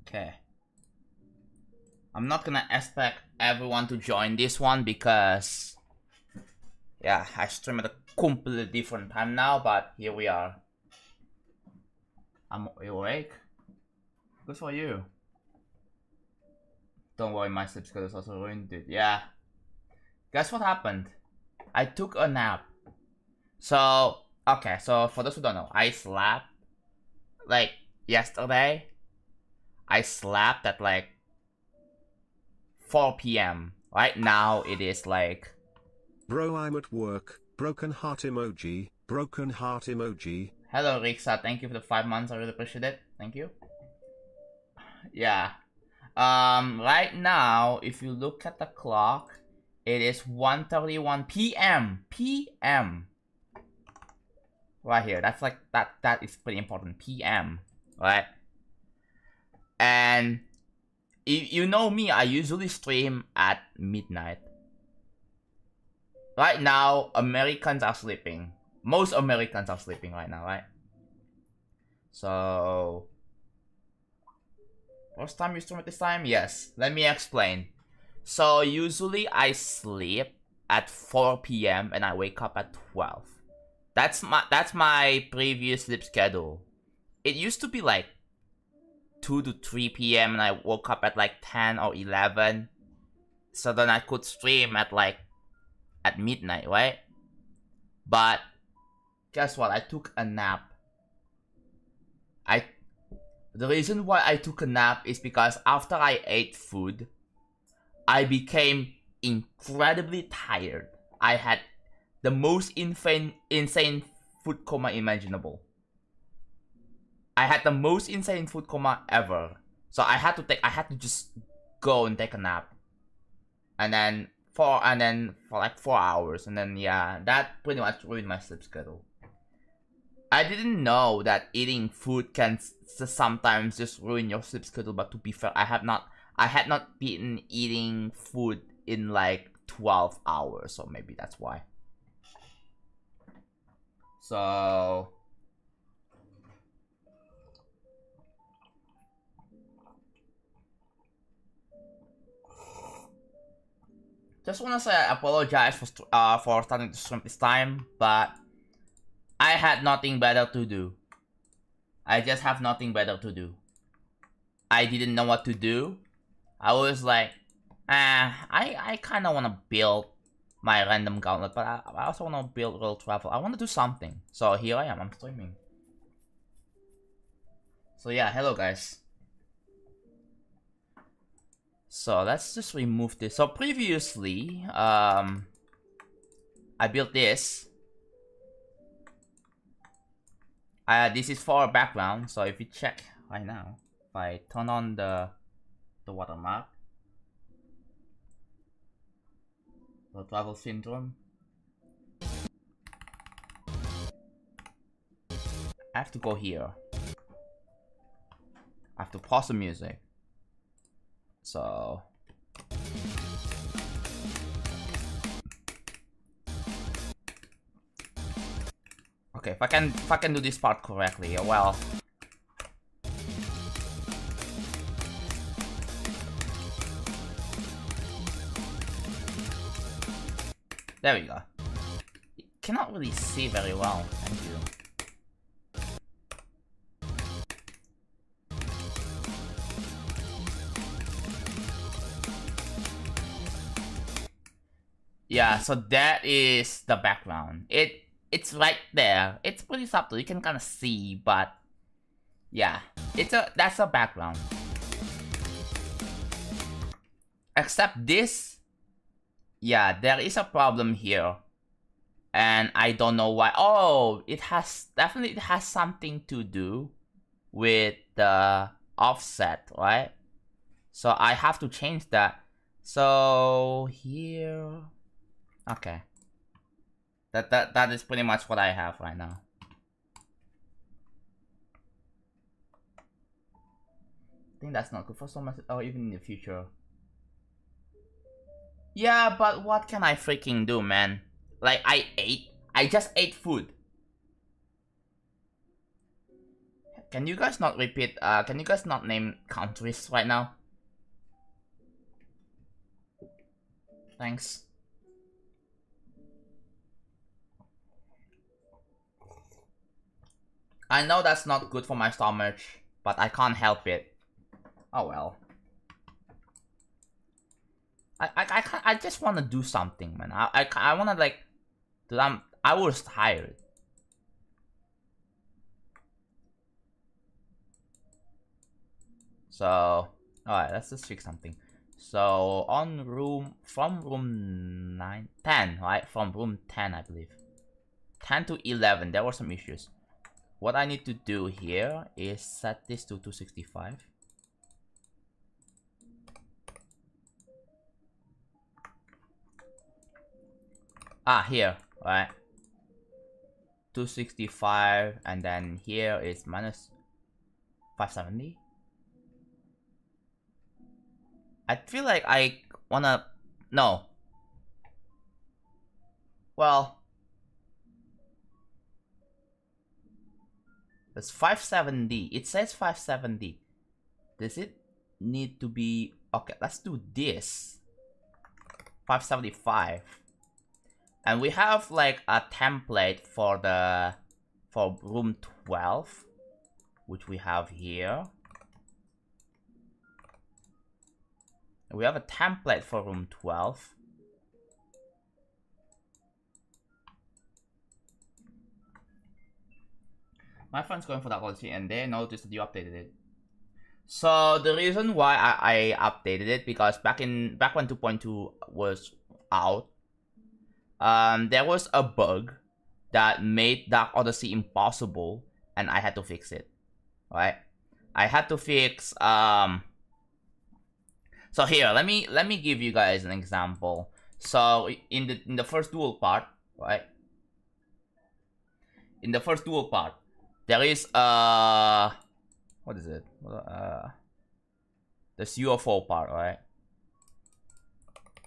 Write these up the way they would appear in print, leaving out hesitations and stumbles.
Okay. I'm not gonna expect everyone to join this one because, yeah, I stream at a completely different time now, but here we are. I'm awake. Good for you. Don't worry, my sleep schedule is also ruined, dude. Yeah. Guess what happened? I took a nap. So, okay, so for those who don't know, I slept, like, yesterday. I slept at, like, 4 p.m. Right now, it is, like... Bro, I'm at work. Broken heart emoji. Broken heart emoji. Hello, Rixa. Thank you for the 5 months. I really appreciate it. Thank you. Yeah. Right now, if you look at the clock, it is 1:31 p.m. p.m. Right here. That's like that is pretty important. p.m. Right? And you know me, I usually stream at midnight. Right now, Americans are sleeping. Most Americans are sleeping right now, right? So first time you stream at this time? Yes. Let me explain. So usually I sleep at 4 p.m. and I wake up at 12. That's my previous sleep schedule. It used to be like 2 to 3 p.m. and I woke up at like 10 or 11. So then I could stream at like at midnight, right? But guess what? I took a nap. The reason why I took a nap is because after I ate food, I became incredibly tired. I had the most insane food coma imaginable. I had the most insane food coma ever. So I had to just go and take a nap. And then for like 4 hours. And then yeah, that pretty much ruined my sleep schedule. I didn't know that eating food can sometimes just ruin your sleep schedule, but to be fair, I had not been eating food in like 12 hours, so maybe that's why. So just wanna say I apologize for starting to stream this time, but I had nothing better to do. I just have nothing better to do. I didn't know what to do. I was like, I kind of want to build my random gauntlet, but I also want to build world travel. I want to do something. So here I am, I'm streaming. So yeah, hello guys. So let's just remove this. So previously, I built this. This is for a background. So if you check right now, if I turn on the watermark, the travel syndrome, I have to go here. I have to pause the music. So okay, if I can do this part correctly, well. There we go. You cannot really see very well. Thank you. Yeah, so that is the background. It's right there. It's pretty subtle. You can kind of see, but yeah, that's a background. Except this, yeah, there is a problem here, and I don't know why. Oh, it definitely has something to do with the offset, right? So I have to change that. So here, okay. That is pretty much what I have right now. I think that's not good for so much, or even in the future. Yeah, but what can I freaking do, man? Like, I just ate food. Can you guys not repeat, can you guys not name countries right now? Thanks. I know that's not good for my stomach, but I can't help it. Oh well. I just want to do something, man. I want to, like, dude, I was tired. So, alright, let's just fix something. So, from room 9, 10, right? From room 10, I believe. 10 to 11, there were some issues. What I need to do here is set this to 265. Here, right? 265, and then here is minus 570. I feel like I wanna... No. Well... It's 570. It says 570. Does it need to be... Okay, let's do this. 575. And we have, like, a template for the... For room 12. Which we have here. We have a template for room 12. My friend's going for that quality and they noticed that you updated it. So the reason why I updated it, because back when 2.2 was out, there was a bug that made Dark Odyssey impossible, and I had to fix it. Right? I had to fix So here, let me give you guys an example. So in the first dual part, right? In the first dual part, there is what is it? This UFO part, right?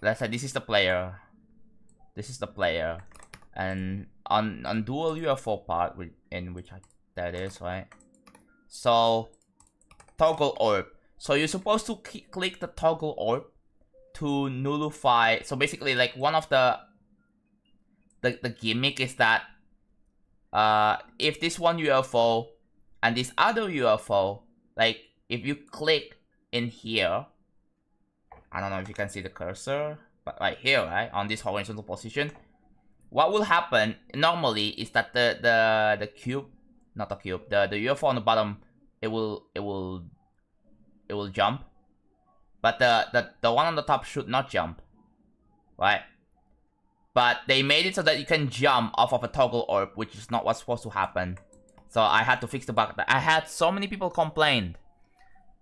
Let's say this is the player. This is the player, and on dual UFO part, in which that is, right? So toggle orb. So you're supposed to click the toggle orb to nullify. So basically, like, one of the gimmick is that if this one UFO and this other UFO, like, if you click in here, I don't know if you can see the cursor, but right here, right, on this horizontal position, what will happen normally is that the cube, not the cube, the UFO on the bottom, it will jump, but the one on the top should not jump, right? But they made it so that you can jump off of a toggle orb, which is not what's supposed to happen. So I had to fix the bug. I had so many people complain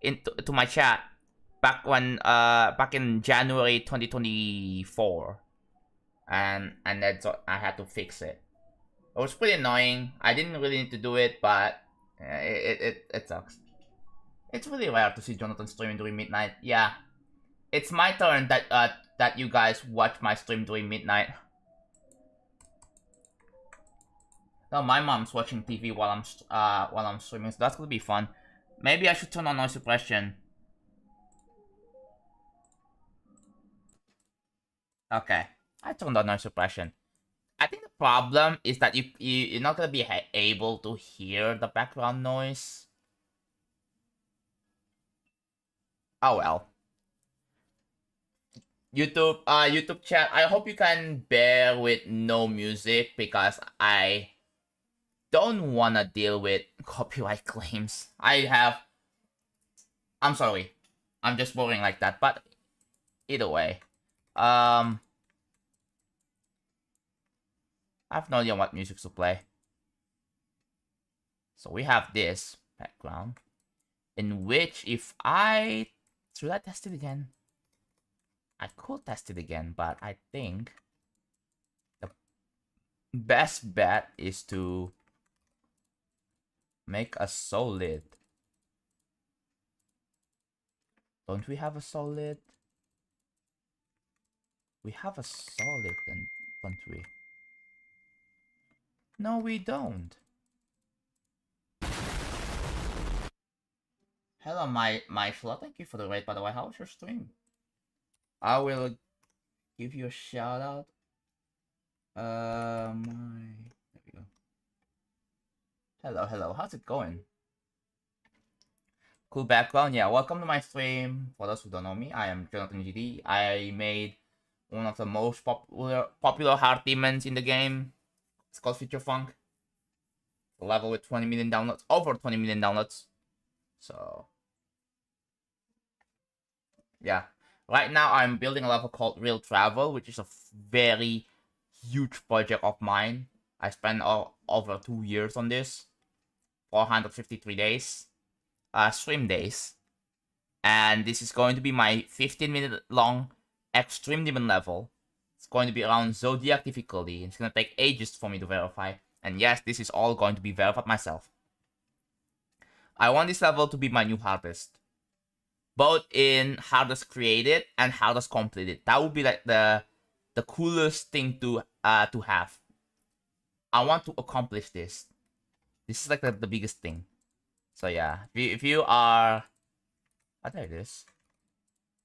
to my chat back in January 2024, and then so I had to fix it. It was pretty annoying. I didn't really need to do it, but it sucks. It's really rare to see Jonathan streaming during midnight. Yeah, it's my turn that you guys watch my stream during midnight. No, my mom's watching TV while I'm streaming, so that's gonna be fun. Maybe I should turn on noise suppression. Okay, I turned on noise suppression. I think the problem is that you're not gonna be able to hear the background noise. Oh well. YouTube chat, I hope you can bear with no music, because I don't wanna deal with copyright claims. I'm sorry. I'm just boring like that, but either way. I have no idea what music to play. So we have this background, in which if should I test it again? I could test it again, but I think the best bet is to make a solid. Don't we have a solid? We have a solid, don't we? No, we don't. Hello, my Flo. Thank you for the raid, by the way. How was your stream? I will give you a shout out. There we go. Hello. How's it going? Cool background. Yeah, welcome to my stream. For those who don't know me, I am JonathanGD. I made one of the most popular hard demons in the game. It's called Future Funk. The level with 20 million downloads, over 20 million downloads. So yeah, right now I'm building a level called Real Travel, which is a very huge project of mine. I spent over 2 years on this, 453 days, stream days, and this is going to be my 15-minute long extreme demon level. It's going to be around Zodiac difficulty. It's gonna take ages for me to verify, and yes, this is all going to be verified myself. I want this level to be my new hardest, both in hardest created and hardest completed. That would be like the coolest thing to have. I want to accomplish this. This is like the biggest thing. So yeah, if you are, there it is.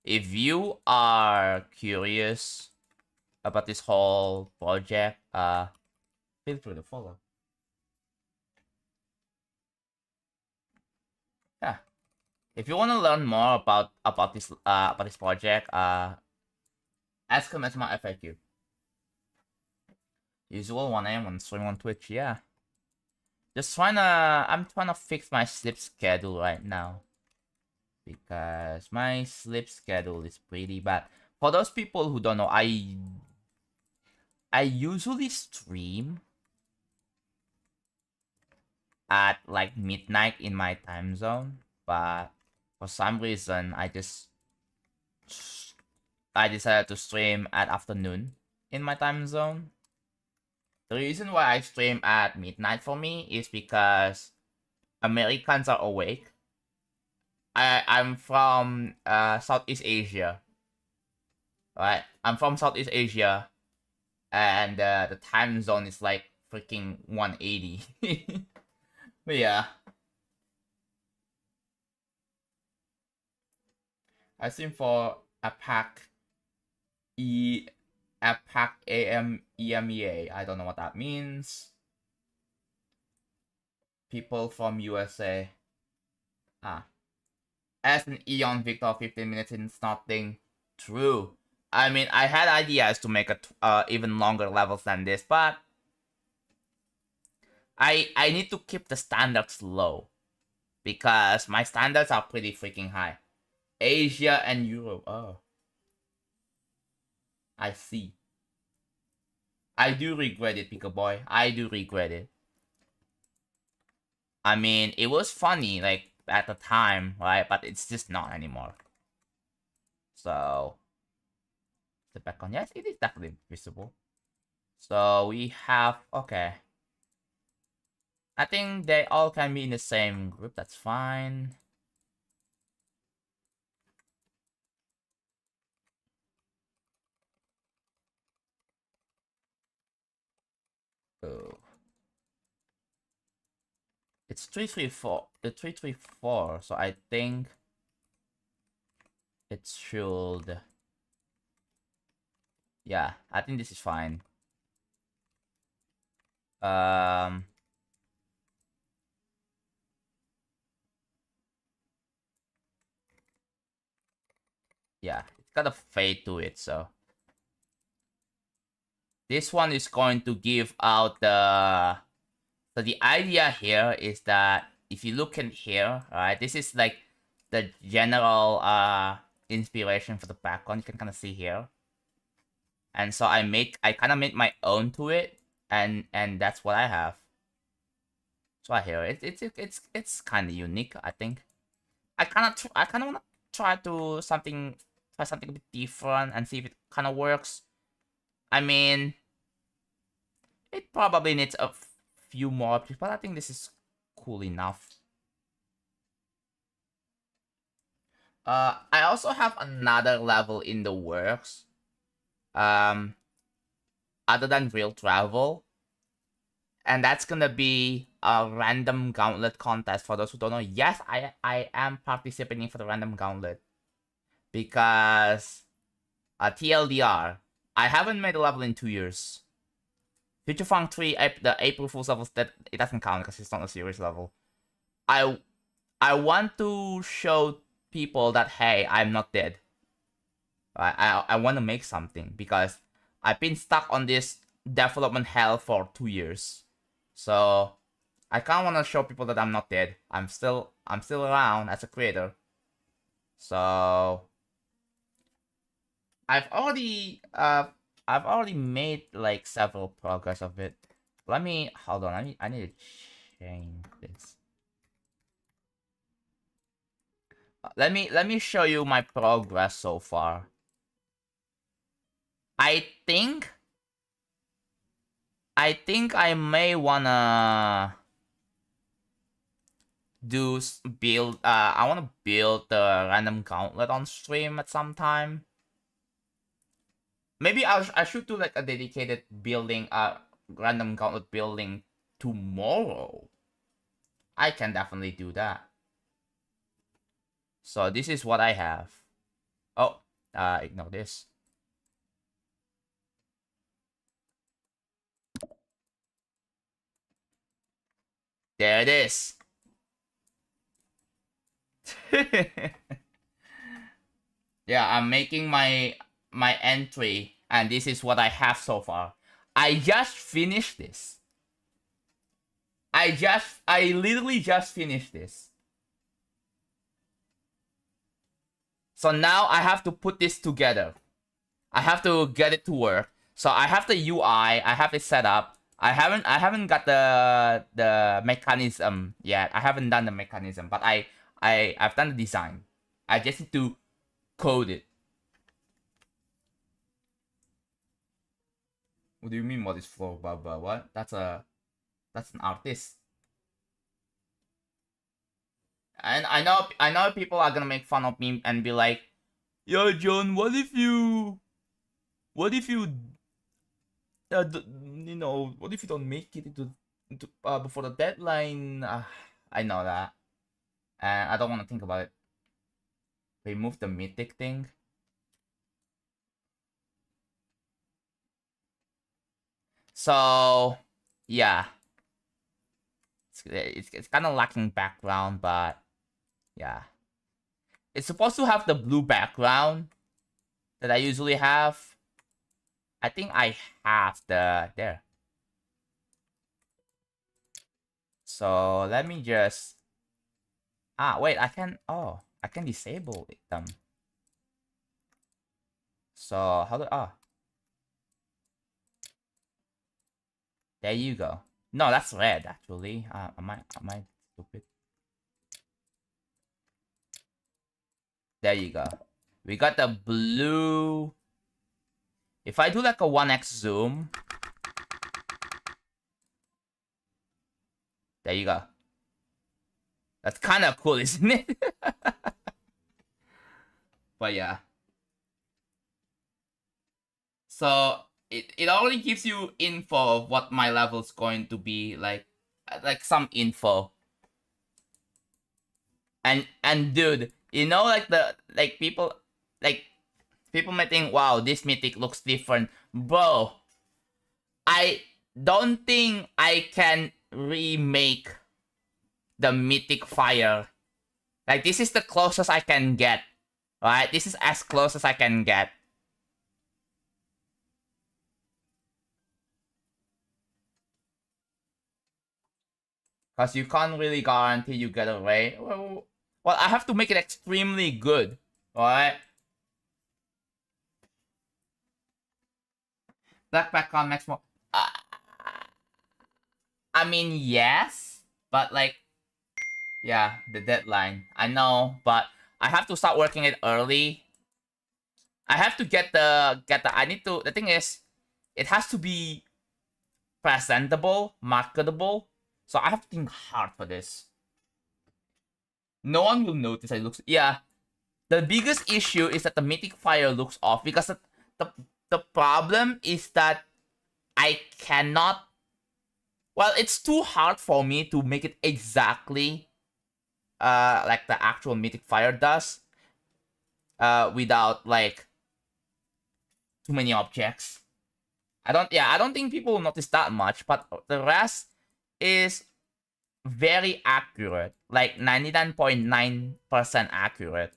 If you are curious about this whole project, feel free to follow. Yeah. If you want to learn more about this project, ask him as my FAQ. Usual 1 a.m. on stream on Twitch, yeah. I'm trying to fix my sleep schedule right now, because my sleep schedule is pretty bad. For those people who don't know, I usually stream at like midnight in my time zone, but for some reason I decided to stream at afternoon in my time zone. The reason why I stream at midnight for me is because Americans are awake. I'm from Southeast Asia. Right? I'm from Southeast Asia, and the time zone is like freaking 180. But yeah. I stream for APAC EMEA. I don't know what that means. People from USA. As an Eon Victor, 15 minutes is nothing. True. I mean, I had ideas to make even longer levels than this, but I need to keep the standards low, because my standards are pretty freaking high. Asia and Europe. Oh, I see. I do regret it, Pika Boy. I do regret it. I mean, it was funny, like, at the time, right? But it's just not anymore. So, the back on. Yes, it is definitely visible. So, we have, okay. I think they all can be in the same group. That's fine. Oh. It's 334. The 334. So I think it should. Yeah, I think this is fine. Yeah, it's got a fade to it, so this one is going to give out the. So the idea here is that if you look in here, right, this is like the general inspiration for the background. You can kind of see here, and so I kind of made my own to it, and that's what I have. So I hear it's kind of unique. I think I kind of want to try something a bit different and see if it kind of works. I mean, it probably needs a few more options, but I think this is cool enough. I also have another level in the works. Um, other than real travel, and that's gonna be a random gauntlet contest. For those who don't know, yes, I am participating for the random gauntlet because TLDR, I haven't made a level in 2 years. Future Funk 3, the April Fool's levels, that it doesn't count because it's not a serious level. I want to show people that hey, I'm not dead. I want to make something because I've been stuck on this development hell for 2 years. So I kind of want to show people that I'm not dead. I'm still around as a creator. So I've already made like several progress of it. Let me hold on. I need to change this. Let me show you my progress so far. I think I may wanna build. I wanna build the random gauntlet on stream at some time. Maybe I should do like a dedicated building, random gauntlet building tomorrow. I can definitely do that. So this is what I have. Oh, ignore this. There it is. Yeah, I'm making my entry, and this is what I have so far. I just finished this. I literally just finished this. So now I have to put this together. I have to get it to work. So I have the UI, I have it set up. I haven't got the mechanism yet. I haven't done the mechanism, but I've done the design. I just need to code it. What do you mean? What is floor? Blah blah. What? That's an artist. And I know people are gonna make fun of me and be like, "Yo, John, what if you, what if you don't make it into before the deadline?" I know that, and I don't want to think about it. Remove the mythic thing. So yeah, it's kind of lacking background, but yeah, it's supposed to have the blue background that I usually have. I think I have there. So let me just wait, I can disable them. So how do there you go. No, that's red actually. Am I stupid? There you go. We got the blue. If I do like a 1x zoom, there you go. That's kind of cool, isn't it? But yeah. So it already gives you info of what my level's going to be like some info. And dude, you know, people may think, wow, this mythic looks different. Bro, I don't think I can remake the mythic fire. Like, this is the closest I can get. Right? This is as close as I can get. Because you can't really guarantee you get away. Well, I have to make it extremely good. Alright? Black background max more. I mean, yes. But like, yeah, the deadline. I know, but I have to start working it early. I have to get the the thing is, it has to be presentable, marketable. So I have to think hard for this. No one will notice it looks, yeah. The biggest issue is that the mythic fire looks off because the the problem is that I cannot. Well, it's too hard for me to make it exactly like the actual Mythic Fire does without like too many objects. I don't think people will notice that much, but the rest is very accurate, like 99.9% accurate.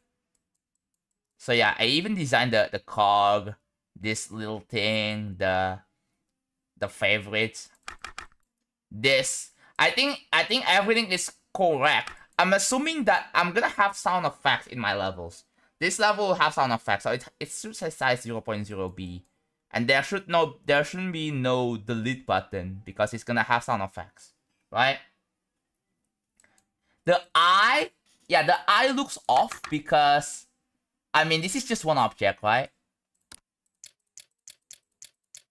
So yeah, I even designed the cog, this little thing, the favorites. This I think everything is correct. I'm assuming that I'm gonna have sound effects in my levels. This level will have sound effects, so it should say size 0.0b. And there shouldn't be no delete button because it's gonna have sound effects, right? The eye, yeah, the eye looks off because, I mean, this is just one object, right?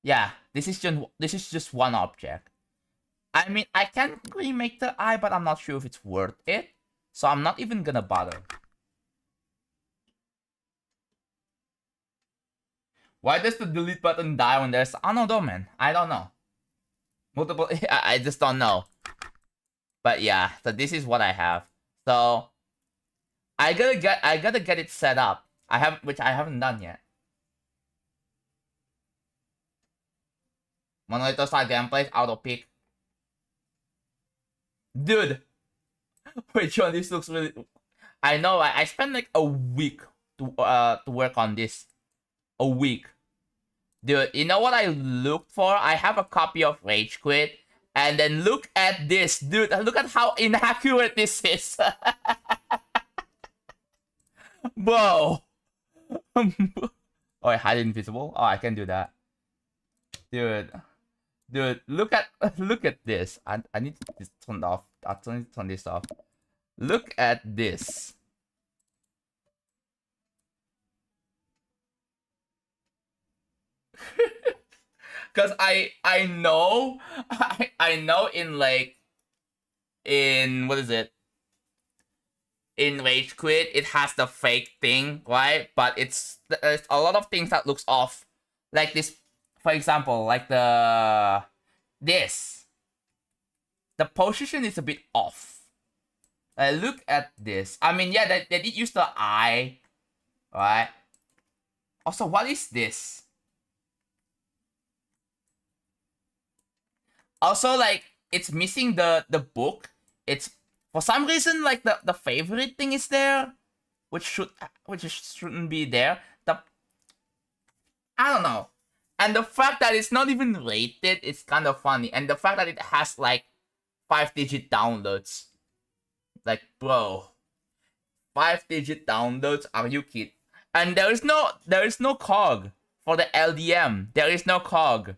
Yeah, this is just one object. I mean, I can remake the eye, but I'm not sure if it's worth it, so I'm not even gonna bother. Why does the delete button die when there's... I don't know, man. I don't know. Multiple... I just don't know. But yeah, so this is what I have. So I gotta get it set up. Which I haven't done yet. Monolith style gameplay, auto pick. Dude! Wait, John, this looks really... I know, I spent like a week to work on this. A week. Dude, you know what I looked for? I have a copy of Rage Quit. And then look at this. Dude, look at how inaccurate this is. Bro. Oh, I hide invisible? Oh, I can do that. Dude, look at this. I need to turn off. I need to turn this off. Look at this. Cause I know in like what is it? In Rage Quit, it has the fake thing, right? But there's a lot of things that looks off. Like this, for example, like this. The position is a bit off. Look at this. I mean, yeah, they did use the eye, right? Also, what is this? Also, like, it's missing the book. It's, for some reason, like, the favorite thing is there, which shouldn't be there. I don't know. And the fact that it's not even rated is kind of funny. And the fact that it has, like, 5-digit downloads. Like, bro. 5-digit downloads? Are you kidding? And there is no cog for the LDM. There is no cog.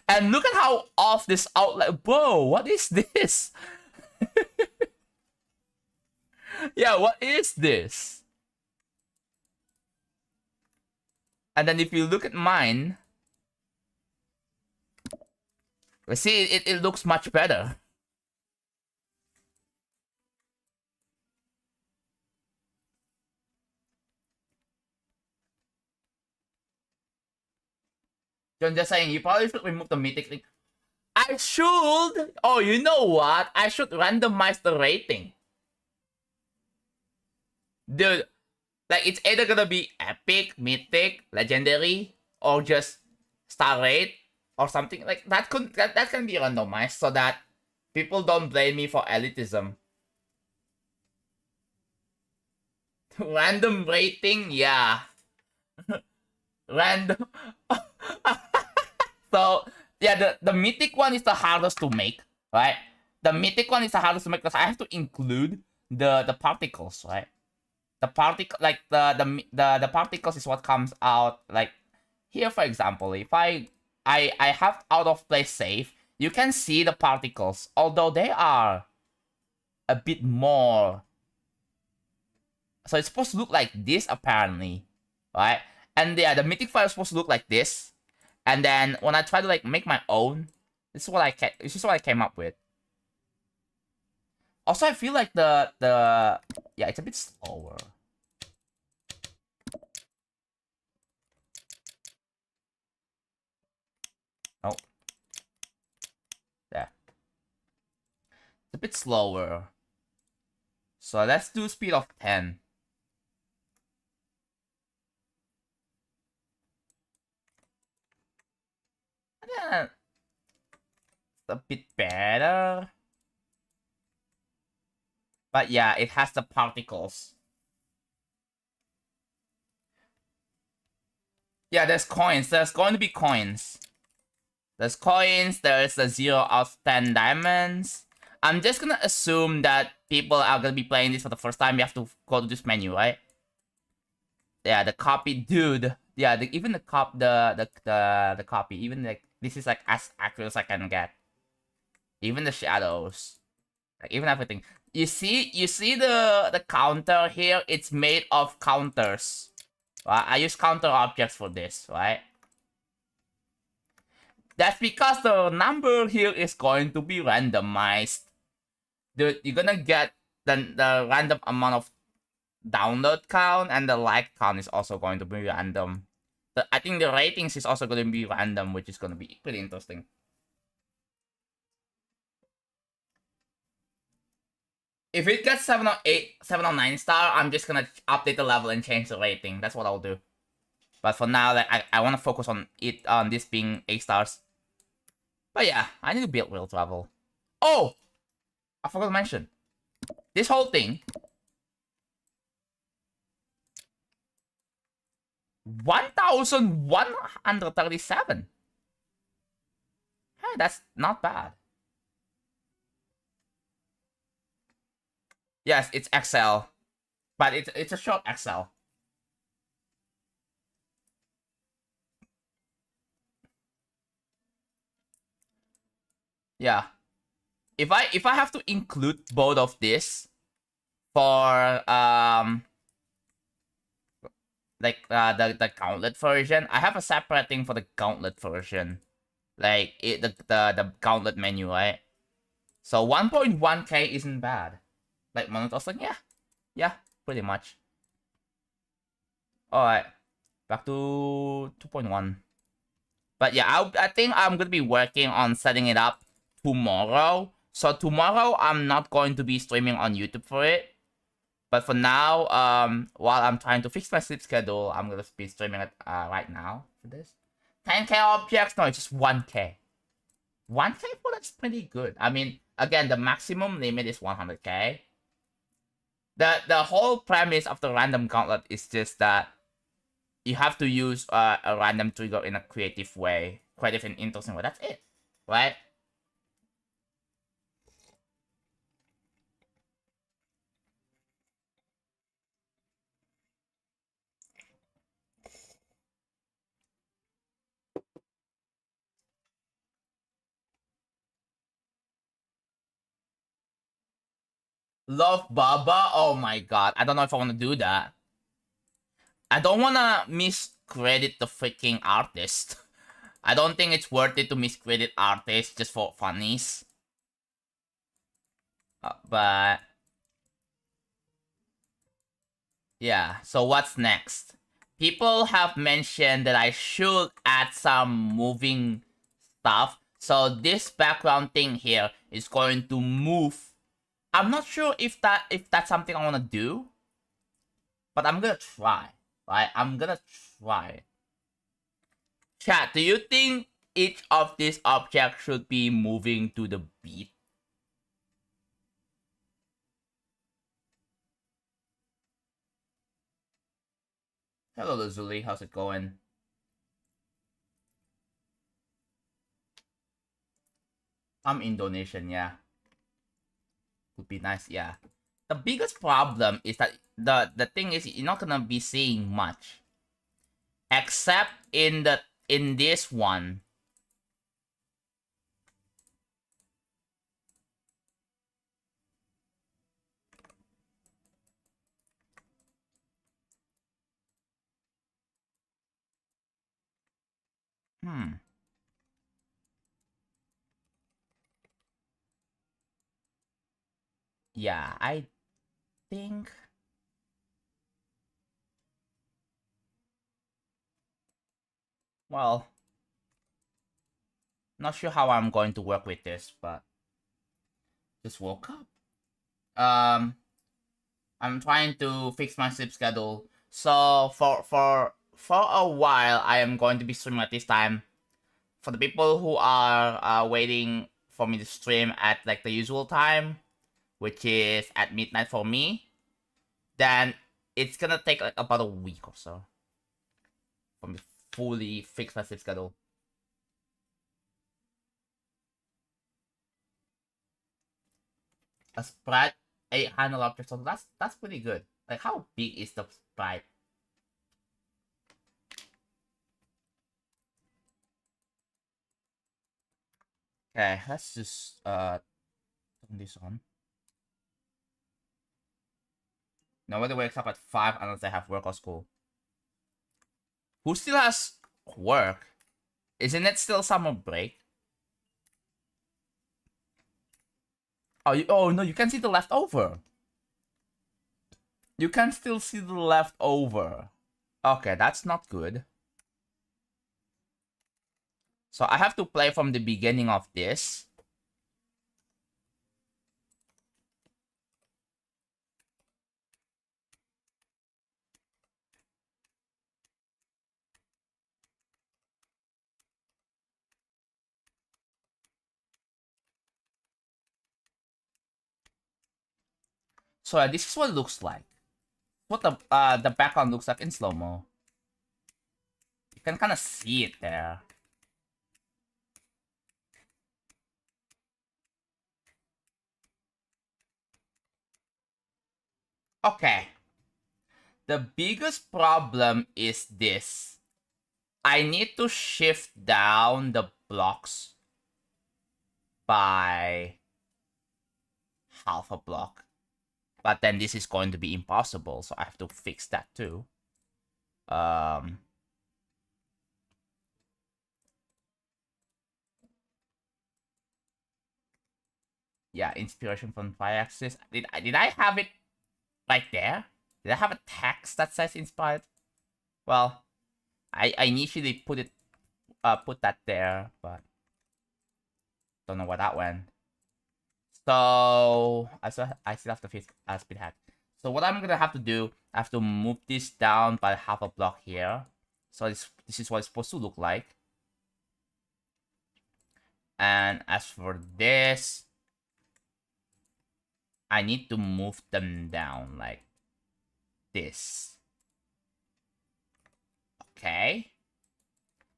And look at how off this outlet. Bro, what is this? Yeah, what is this? And then if you look at mine, see, it looks much better. John just saying, you probably should remove the mythic thing. I should! Oh, you know what? I should randomize the rating. Dude, like, it's either gonna be epic, mythic, legendary, or just star rate, or something. Like, that can be randomized so that people don't blame me for elitism. Random rating? Yeah. Random. So, yeah, the mythic one is the hardest to make, right? The mythic one is the hardest to make because I have to include the particles, right? The particle, like the particles is what comes out. Like here, for example, if I have out of place save, you can see the particles, although they are a bit more. So it's supposed to look like this apparently, right? And yeah, the mythic file is supposed to look like this. And then when I try to like make my own, this is what I came up with. Also, I feel like yeah, it's a bit slower. bit slower. So let's do speed of 10. Yeah, it's a bit better. But yeah, it has the particles. Yeah, there's coins. There's going to be coins. There's coins. There's a 0 out of 10 diamonds. I'm just gonna assume that people are gonna be playing this for the first time. You have to go to this menu, right? Yeah, the copy, dude. Yeah, even the the copy. Even like this is like as accurate as I can get. Even the shadows, like even everything. You see the counter here. It's made of counters. Right? I use counter objects for this, right? That's because the number here is going to be randomized. Dude, you're gonna get the random amount of download count, and the like count is also going to be random. I think the ratings is also going to be random, which is going to be pretty interesting. If it gets 7 or 8, 7 or 9 star, I'm just gonna update the level and change the rating. That's what I'll do. But for now, like, I want to focus on this being 8 stars. But yeah, I need to build real travel. Oh! I forgot to mention. This whole thing. 1,137. Hey, that's not bad. Yes, it's XL. But it's a short XL. Yeah. If I have to include both of this for like the gauntlet version, I have a separate thing for the gauntlet version. Like the gauntlet menu, right? So 1.1k isn't bad. Like Monotos's like, yeah, pretty much. Alright. Back to 2.1. But yeah, I think I'm gonna be working on setting it up tomorrow. So tomorrow I'm not going to be streaming on YouTube for it. But for now, while I'm trying to fix my sleep schedule, I'm gonna be streaming it right now for this. 10k objects? No, it's just 1k. 1k? Well, that's pretty good. I mean, again, the maximum limit is 100k. The whole premise of the random gauntlet is just that you have to use a random trigger in a creative way. Creative and interesting way. That's it. Right? Love Baba? Oh my god. I don't know if I want to do that. I don't want to miscredit the freaking artist. I don't think it's worth it to miscredit artists just for funnies. But yeah, so what's next? People have mentioned that I should add some moving stuff. So this background thing here is going to move. I'm not sure if that's something I want to do, but I'm gonna try. Right? I'm gonna try. Chat, do you think each of these objects should be moving to the beat? Hello, Lazuli. How's it going? I'm Indonesian, yeah. Would be nice, yeah. The biggest problem is that the thing is you're not gonna be seeing much, except in this one. Yeah, I think. Well, not sure how I'm going to work with this, but Just woke up. I'm trying to fix my sleep schedule. So for a while, I am going to be streaming at this time. For the people who are waiting for me to stream at like the usual time, which is at midnight for me, then it's gonna take like about a week or so for me to fully fix my sleep schedule. A sprite 800 objects, so that's pretty good. Like, how big is the sprite? Okay, let's just turn this on. Nobody wakes up at 5 unless they have work or school. Who still has work? Isn't it still summer break? Oh no, you can see the leftover. You can still see the leftover. Okay, that's not good. So I have to play from the beginning of this. So this is what it looks like. What the background looks like in slow-mo. You can kind of see it there. Okay. The biggest problem is this. I need to shift down the blocks by half a block. But then this is going to be impossible, so I have to fix that too. Yeah, inspiration from y-axis. Did I have it right there? Did I have a text that says inspired? Well, I initially put that there, but don't know where that went. So I still have to fix speed hack. So what I'm gonna have to do, I have to move this down by half a block here. So this is what it's supposed to look like. And as for this, I need to move them down like this. Okay.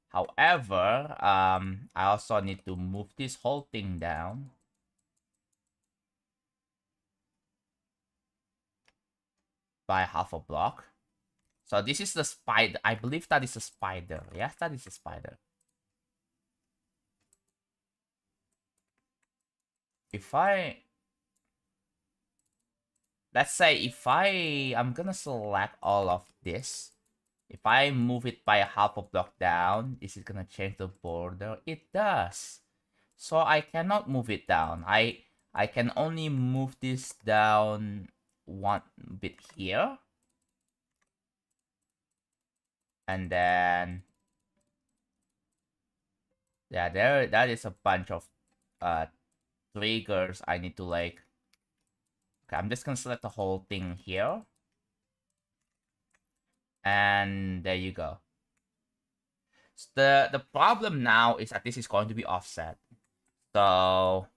However, I also need to move this whole thing down. By half a block. So this is the spider. I believe that is a spider. Yes, that is a spider. If let's say if I'm gonna select all of this. If I move it by half a block down, is it gonna change the border? It does. So I cannot move it down. I can only move this down one bit here. And then yeah, that is a bunch of triggers I need to like. Okay, I'm just gonna select the whole thing here. And there you go. So the problem now is that this is going to be offset. So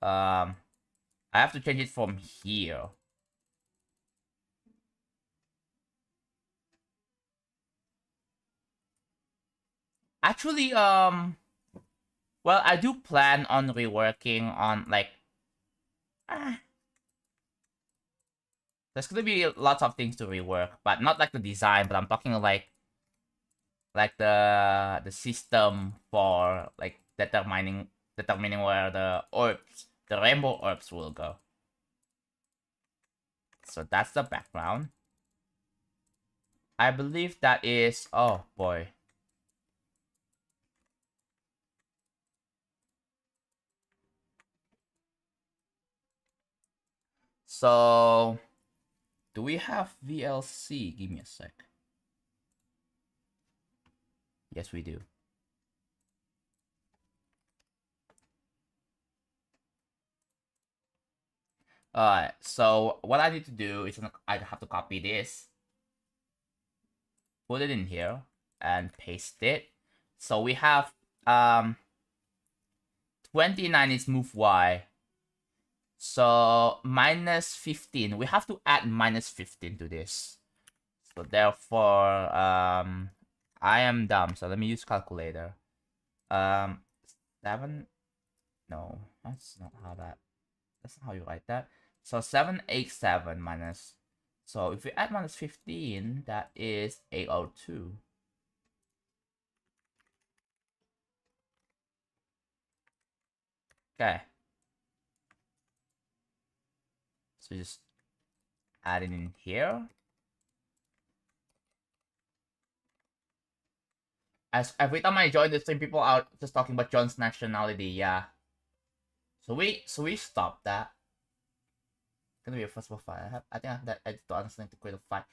I have to change it from here. Actually, well, I do plan on reworking on like there's gonna be lots of things to rework, but not like the design, but I'm talking like the system for like determining where the orbs, the rainbow orbs will go. So that's the background. I believe that is, oh boy. So do we have VLC? Give me a sec. Yes, we do. Alright, so what I need to do is I have to copy this, put it in here, and paste it. So we have 29 is move Y. So minus 15. We have to add minus 15 to this. So therefore, I am dumb. So let me use calculator. 7. No, that's not how that. That's not how you write that. So 787 minus. So if we add minus 15, that is 802. Okay. So just add it in here. As every time I join the stream, people are just talking about John's nationality. Yeah. So we stop that. Gonna be a first boss fight. I think I have that edit to understand to create a fight.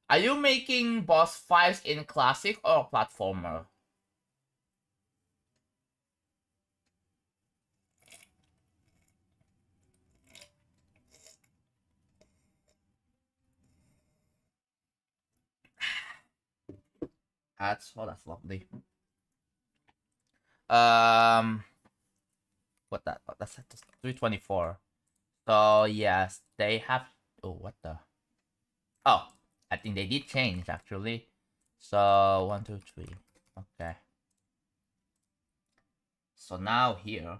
Are you making boss fights in classic or platformer? That's lovely. That's 324. So yes, they have. Oh, what the? Oh, I think they did change actually. So 1, 2, 3. Okay. So now here.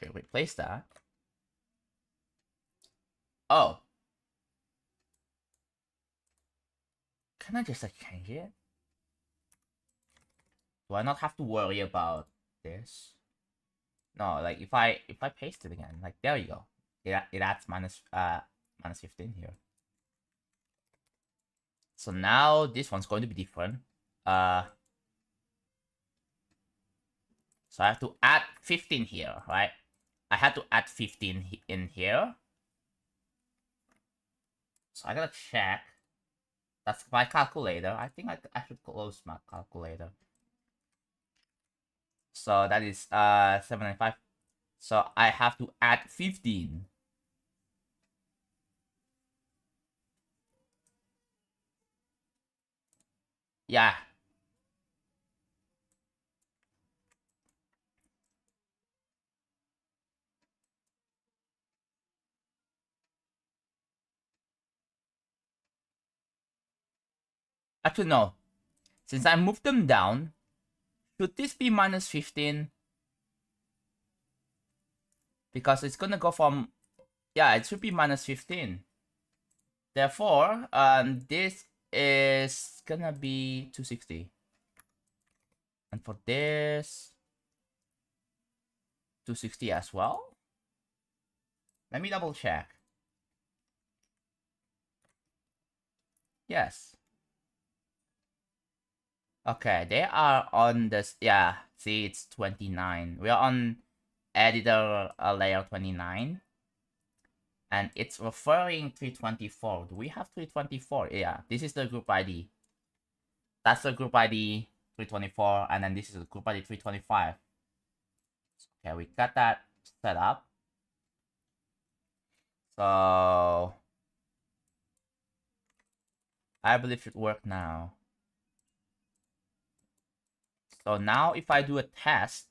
Okay, replace that. Oh. Can I just change it? Do I not have to worry about this? No, like if I paste it again, like there you go. It adds minus 15 here. So now this one's going to be different. So I have to add 15 here, right? I had to add 15 in here. So I gotta check. That's my calculator. I think I should close my calculator. So that is 795. So I have to add 15. Yeah. Actually, no. Since I moved them down, should this be minus 15? Because it's gonna go from... Yeah, it should be minus 15. Therefore, this is gonna be 260. And for this, 260 as well? Let me double check. Yes. Okay, they are on this. Yeah, see, it's 29. We are on editor layer 29. And it's referring 324. Do we have 324? Yeah, this is the group ID. That's the group ID 324. And then this is the group ID 325. Okay, we got that set up. So I believe it should work now. So now if I do a test,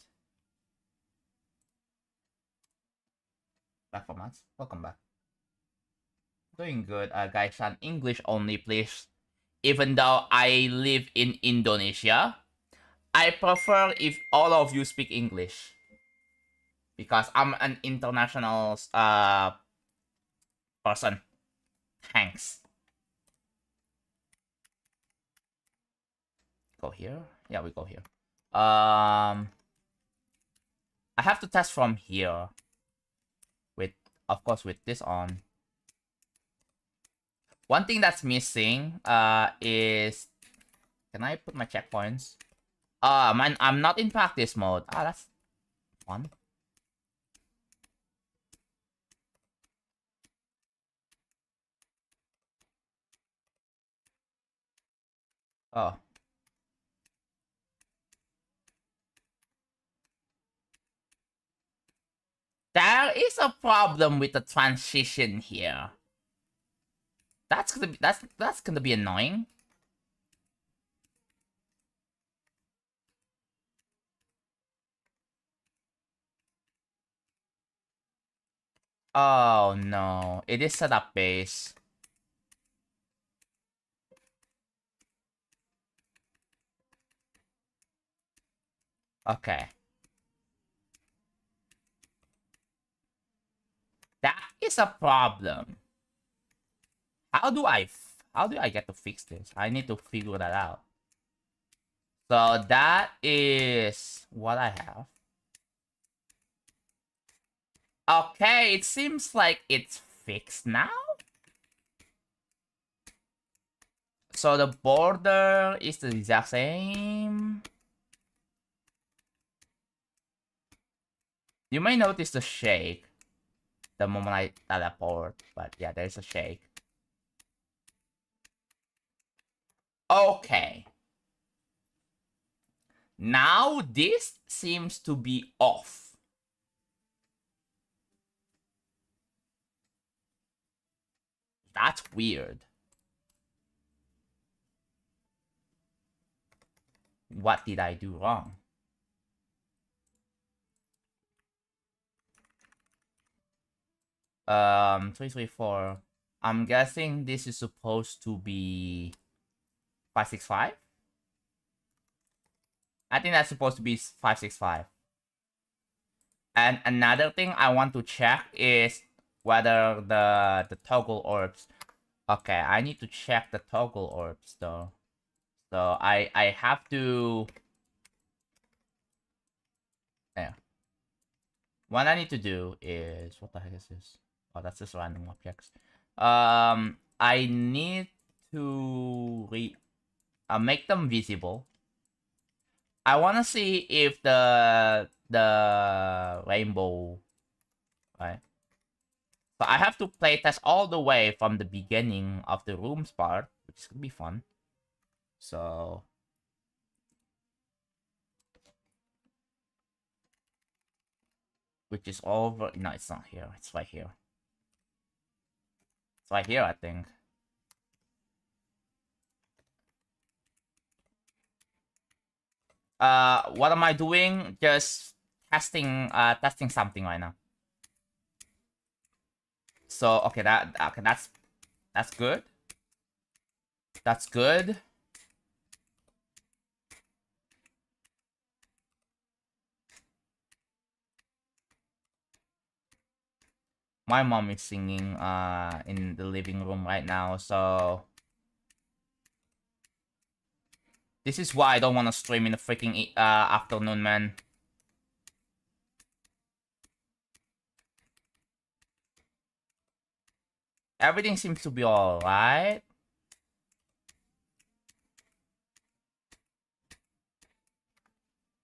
back from us, welcome back. Doing good, guys. On English only, please. Even though I live in Indonesia, I prefer if all of you speak English because I'm an international person. Thanks. Go here. Yeah, we go here. I have to test from here. With, of course, with this on. One thing that's missing is... Can I put my checkpoints? Man, I'm not in practice mode. That's fun. Oh. is a problem with the transition here. That's gonna be annoying. Oh no, it is setup base. Okay. That is a problem. How do I get to fix this? I need to figure that out. So that is what I have. Okay, it seems like it's fixed now. So the border is the exact same. You may notice the shake the moment I teleport, but yeah, there's a shake. Okay. Now this seems to be off. That's weird. What did I do wrong? Three, three, four. I'm guessing this is supposed to be 565. I think that's supposed to be 565. And another thing I want to check is whether the toggle orbs. Okay, I need to check the toggle orbs though. So I have to. Yeah. What I need to do is, what the heck is this? Oh, that's just random objects. I need to make them visible. I want to see if the rainbow, right? So I have to playtest all the way from the beginning of the rooms part, which is gonna be fun. So which is over. No, it's not here. It's right here. It's right here, I think. What am I doing? Just testing something right now. So okay, that's good. That's good. My mom is singing in the living room right now, so this is why I don't want to stream in the freaking afternoon, man. Everything seems to be alright.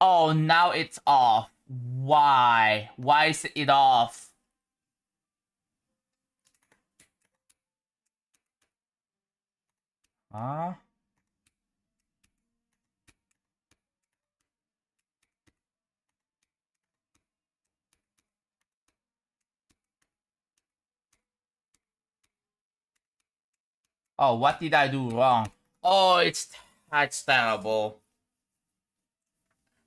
Oh, now it's off. Why? Why is it off? Huh? Oh, what did I do wrong? Oh, that's terrible.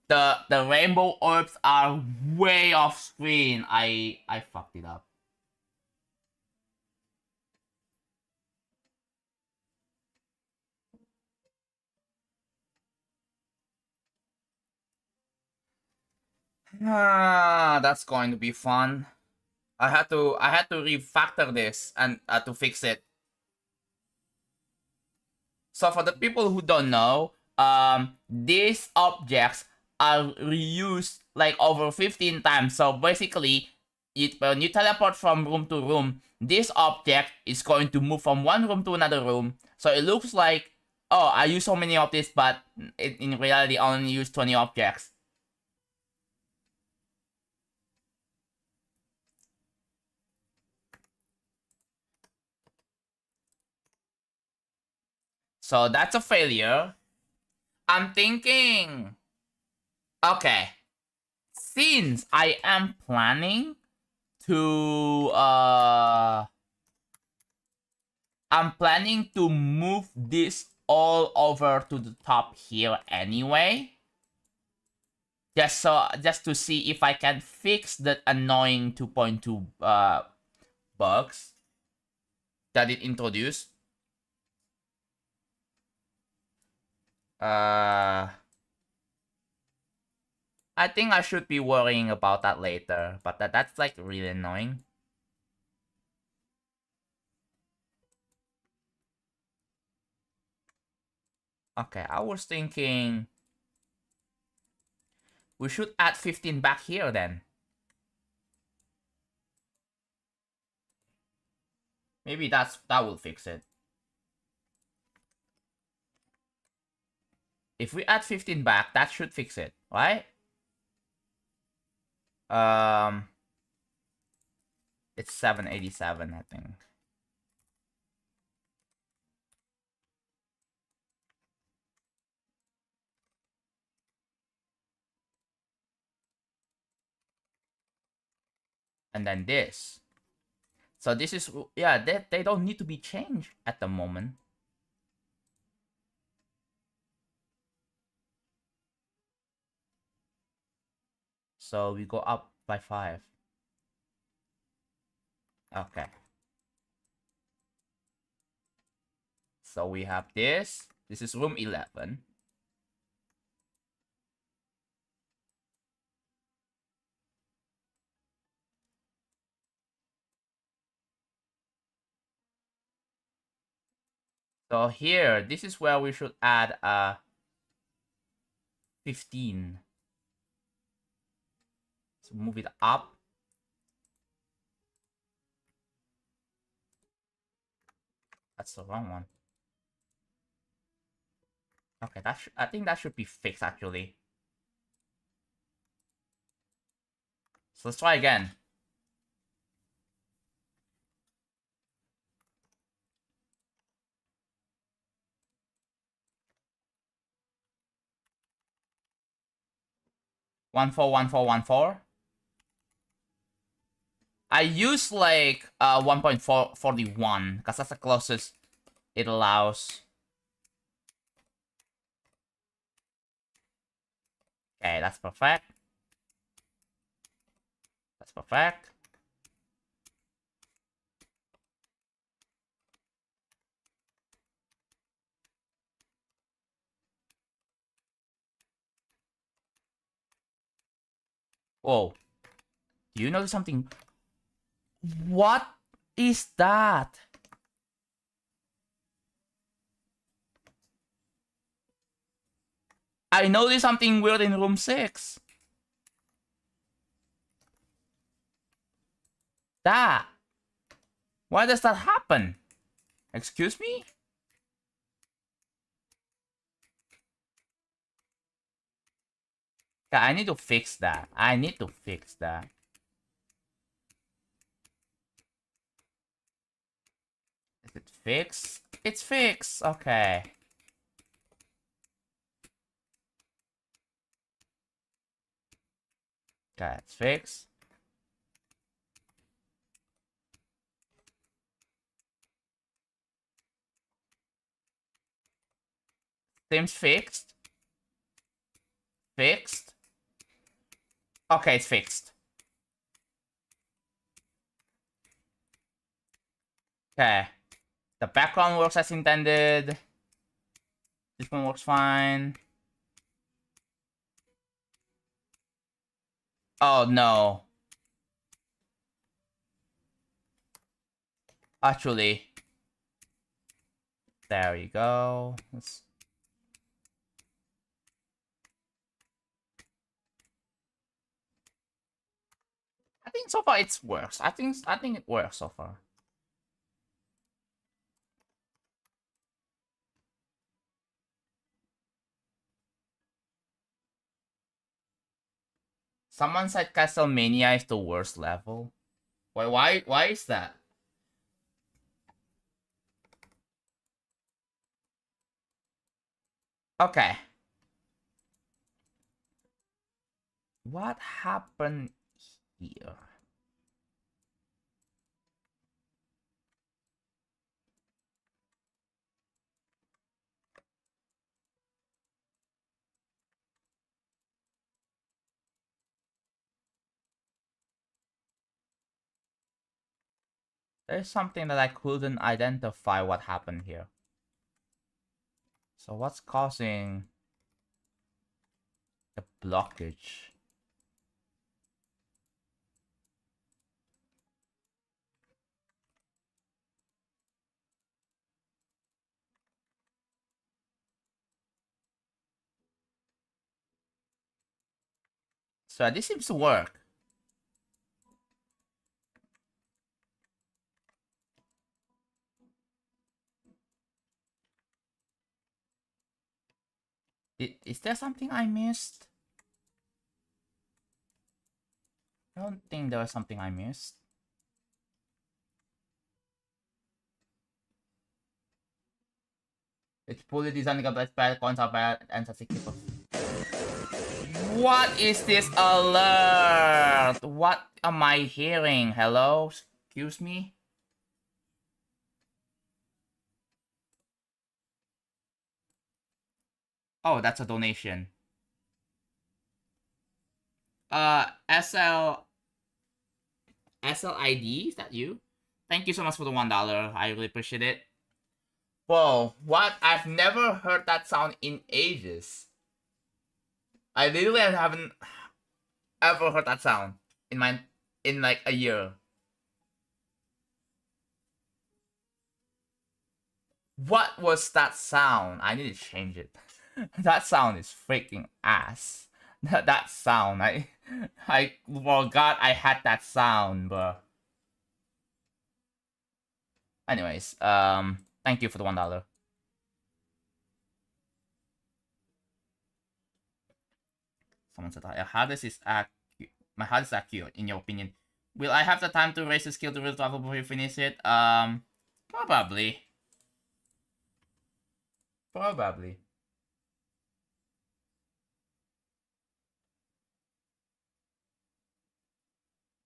The rainbow orbs are way off screen. I fucked it up. Ah, that's going to be fun. I had to refactor this and to fix it. So for the people who don't know, these objects are reused like over 15 times. So basically, when you teleport from room to room, this object is going to move from one room to another room. So it looks like, oh, I use so many of this, but in reality, I only use 20 objects. So that's a failure. I'm thinking, okay, since I am planning to I'm planning to move this all over to the top here anyway. Just to see if I can fix that annoying 2.2 bugs that it introduced. I think I should be worrying about that later, but that's like really annoying. Okay, I was thinking we should add 15 back here then. Maybe that will fix it. If we add 15 back, that should fix it, right? It's 787, I think. And then this. So this is, yeah, they don't need to be changed at the moment. So we go up by 5. Okay. So we have this. This is room 11. So here, this is where we should add 15. So move it up. That's the wrong one. Okay, I think that should be fixed actually. So let's try again. One four 1.4. I use like 1.41 because that's the closest it allows. Okay, that's perfect. That's perfect. Whoa. Do you notice something? What is that? I noticed something weird in room 6. That. Why does that happen? Excuse me? Yeah, I need to fix that. I need to fix that. Is it fixed? It's fixed. Okay. Okay, it's fixed. Seems fixed. Fixed. Okay, it's fixed. Okay. The background works as intended. This one works fine. Oh, no. Actually. There you go. I think so far it works. I think it works so far. Someone said Castlevania is the worst level. Why is that? Okay. What happened here? There's something that I couldn't identify what happened here. So what's causing the blockage? So this seems to work. Is there something I missed? I don't think there was something I missed. It's fully designed to get bad concept bad and keep us. What is this alert? What am I hearing? Hello? Excuse me? Oh, that's a donation. SLID, is that you? Thank you so much for the $1. I really appreciate it. Whoa, what? I've never heard that sound in ages. I literally haven't ever heard that sound in like a year. What was that sound? I need to change it. That sound is freaking ass. That sound, I forgot I had that sound, but anyways, thank you for the $1. Someone said, how does this how does that accurate in your opinion? Will I have the time to raise the skill to real travel before you finish it? Probably. Probably.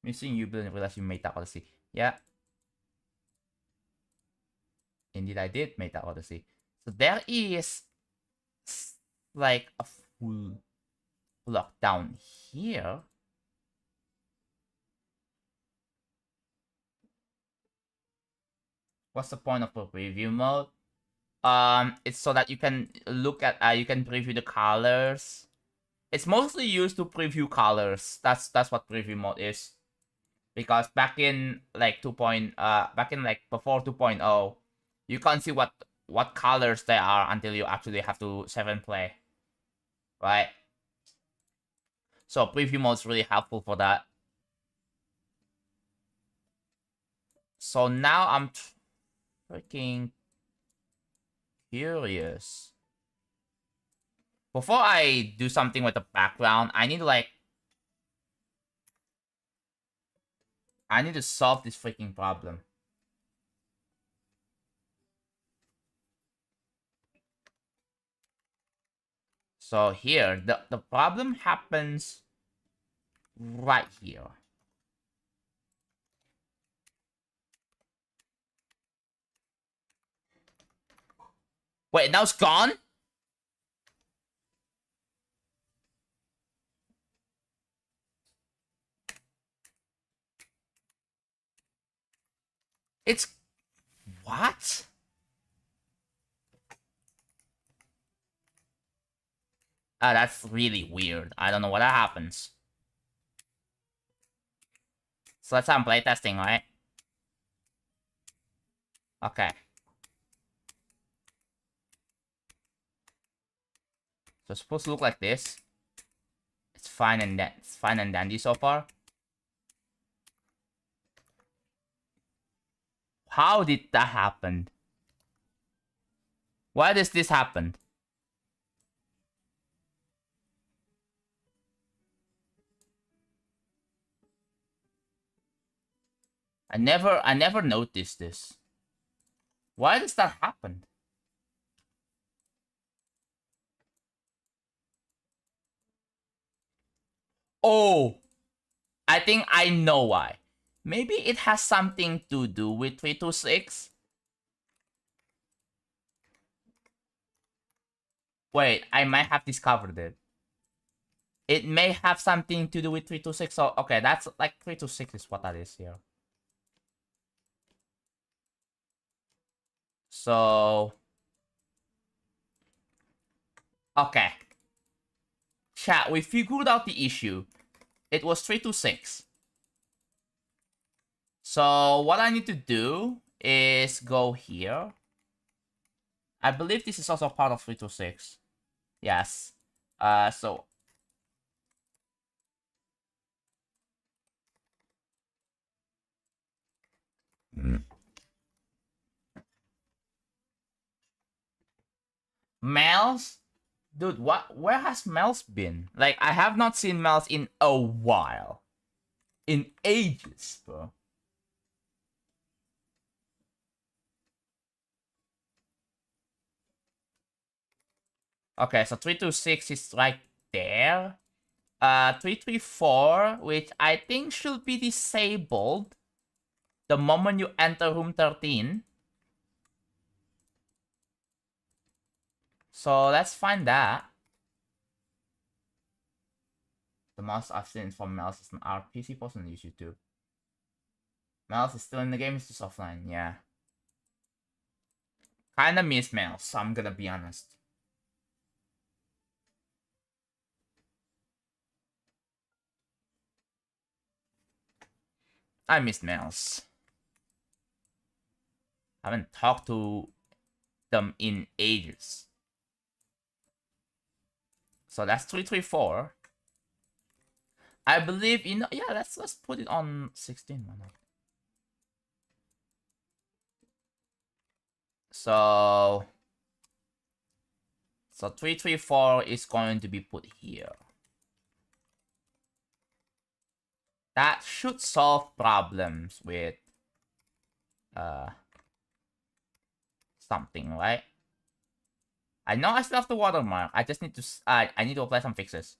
Missing you didn't realize you made that odyssey. Yeah. Indeed, I did make that odyssey. So there is like a full block down here. What's the point of a preview mode? It's so that you can look at you can preview the colors. It's mostly used to preview colors. That's what preview mode is. Because back in like before 2.0, you can't see what colors they are until you actually have to save and play. Right? So preview mode is really helpful for that. So now I'm freaking curious. Before I do something with the background, I need to solve this freaking problem. So here, the problem happens right here. Wait, now it's gone? It's... what? That's really weird. I don't know what that happens. So let's have playtesting, right? Okay. So it's supposed to look like this. It's fine and dandy so far. How did that happen? Why does this happen? I never noticed this. Why does that happen? Oh, I think I know why. Maybe it has something to do with 326. Wait, I might have discovered it. It may have something to do with 326. So okay, that's like 326 is what that is here. So, okay. Chat, we figured out the issue. It was 326. So, what I need to do is go here. I believe this is also part of 326. Yes. So... Mels? Dude, where has Mels been? Like, I have not seen Mels in a while. In ages, bro. Okay, so 326 is right there. 334, which I think should be disabled the moment you enter room 13. So let's find that. The most I've seen from Mels is an RPC post on YouTube. Mels is still in the game, it's just offline, yeah. Kinda miss Mels, I'm gonna be honest. I miss Mels. I haven't talked to them in ages. So that's 334. I believe in... Yeah, let's put it on 16. So 334 is going to be put here. That should solve problems with something, right? I know I still have the watermark. I just need to I need to apply some fixes.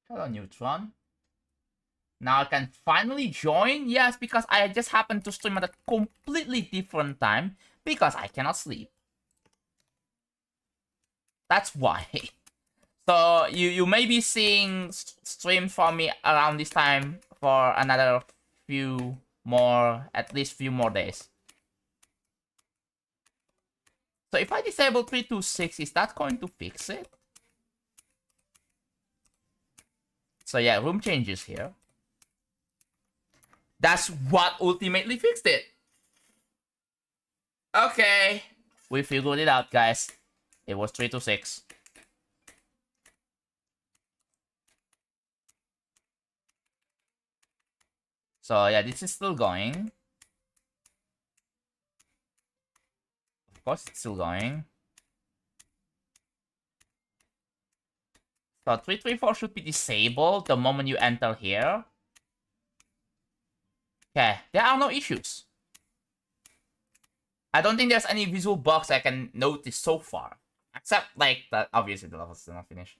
Hello, Neutron. Now I can finally join. Yes, because I just happened to stream at a completely different time because I cannot sleep. That's why. So you may be seeing streams from me around this time for another few more, at least few more days. So if I disable 326, is that going to fix it? So yeah, room changes here. That's what ultimately fixed it. Okay. We figured it out, guys. It was 326. So yeah, this is still going. Of course, it's still going. So 334 should be disabled the moment you enter here. Okay, there are no issues. I don't think there's any visual bugs I can notice so far. Except, like, that obviously the level's still not finished.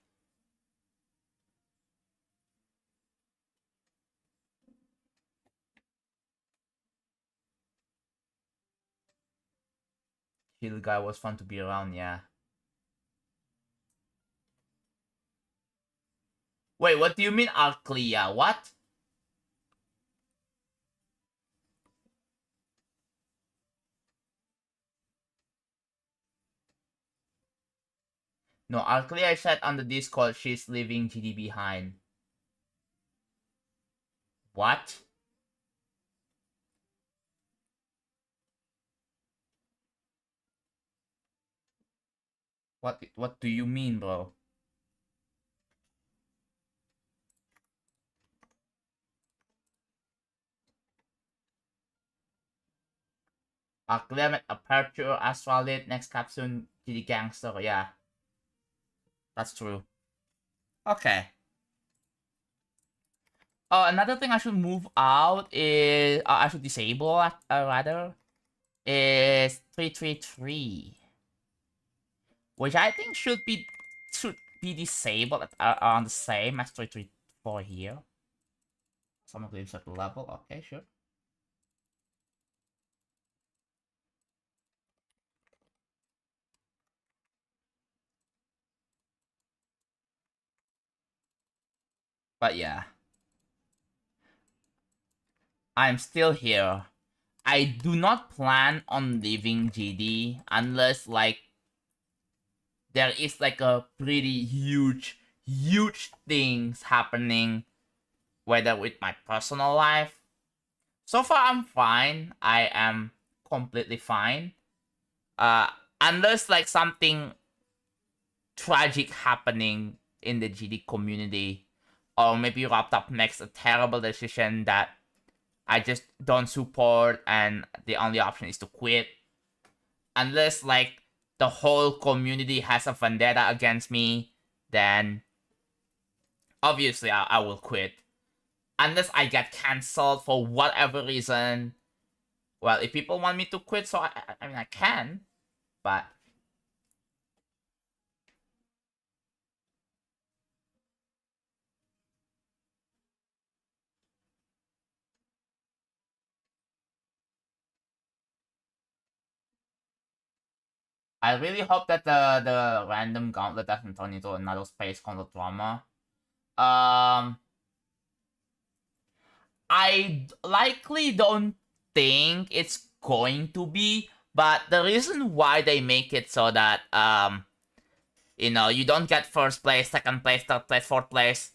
Hill guy was fun to be around, yeah. Wait, what do you mean Arclea? What? No, Arclea said on the Discord she's leaving GD behind. What? What do you mean, bro? Arclea met Aperture, Astralit, next capsule, GD Gangster, yeah. That's true. Okay. Oh, another thing I should move out is... I should disable, rather, is 333. Which I think should be disabled at around the same as 334 here. Some of the at level, okay, sure. But yeah. I'm still here. I do not plan on leaving GD unless like there is like a pretty huge things happening, whether with my personal life. So far I'm fine. I am completely fine. Uh unless like something tragic happening in the GD community, or maybe wrapped up next a terrible decision that I just don't support and the only option is to quit. Unless like the whole community has a vendetta against me, then obviously I will quit. Unless I get cancelled for whatever reason. Well, if people want me to quit, so I mean I can, but I really hope that the random gauntlet doesn't turn into another space gauntlet drama. I likely don't think it's going to be, but the reason why they make it so that you don't get first place, second place, third place, fourth place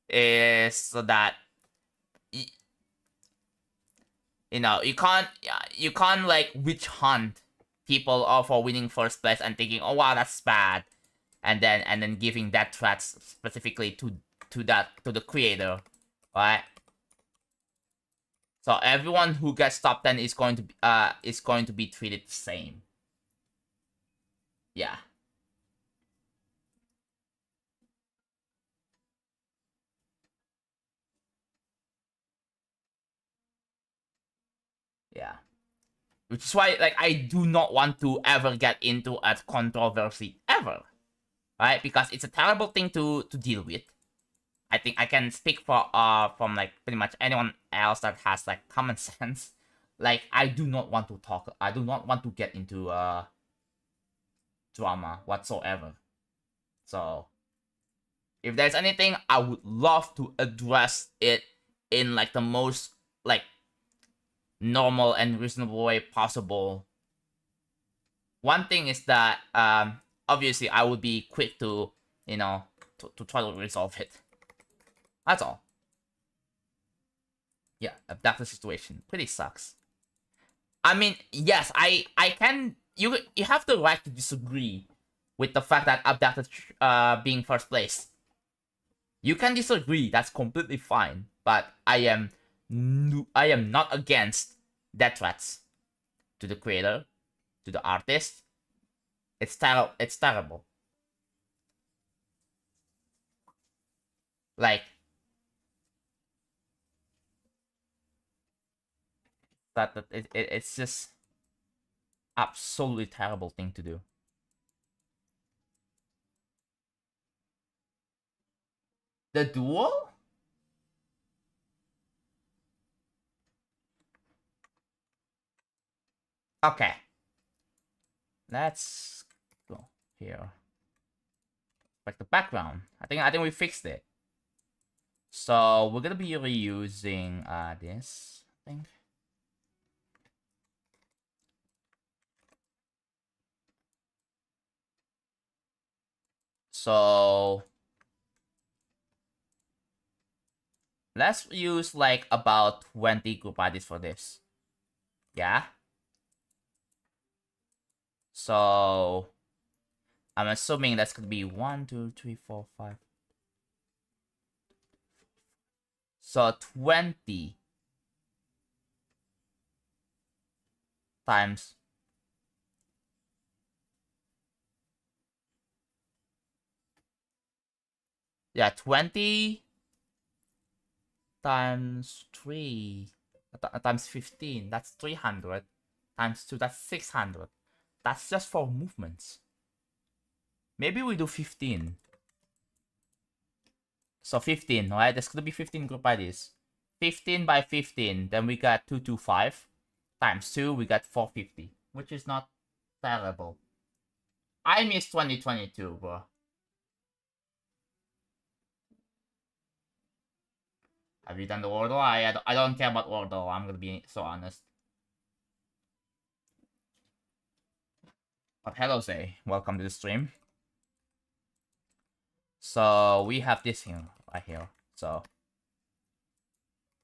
is so that you can't like witch hunt people all for winning first place and thinking, oh wow, that's bad, and then giving that threats specifically to the creator, right? So everyone who gets top 10 is going to be treated the same. Yeah. Yeah. Which is why like I do not want to ever get into a controversy ever. Right? Because it's a terrible thing to deal with. I think I can speak for from like pretty much anyone else that has like common sense. Like I do not want to talk. I do not want to get into drama whatsoever. So if there's anything, I would love to address it in like the most like normal and reasonable way possible. One thing is that obviously I would be quick to to try to resolve it. That's all. Yeah, that's the situation. Pretty sucks. I mean, yes, I can. You have the right to disagree with the fact that Abducted being first place. You can disagree. That's completely fine. But I am not against death threats to the creator, to the artist. It's terrible. It's terrible. Like it's just absolutely terrible thing to do. The duel? Okay. Let's go here. Like the background. I think we fixed it. So we're gonna be reusing this, I think. So let's use like about 20 group IDs for this. Yeah. So I'm assuming that's gonna be 1, 2, 3, 4, 5. So 20 times yeah, 20 times 3 times 15. That's 300 times 2. That's 600. That's just for movements. Maybe we do 15. So 15, right? There's gonna be 15 group IDs. 15 by 15, then we got 225. Times 2, we got 450. Which is not terrible. I miss 2022, bro. Have you done the Wordle? I don't care about Wordle. I'm gonna be so honest. But hello, Zay. Welcome to the stream. So we have this here, right here. So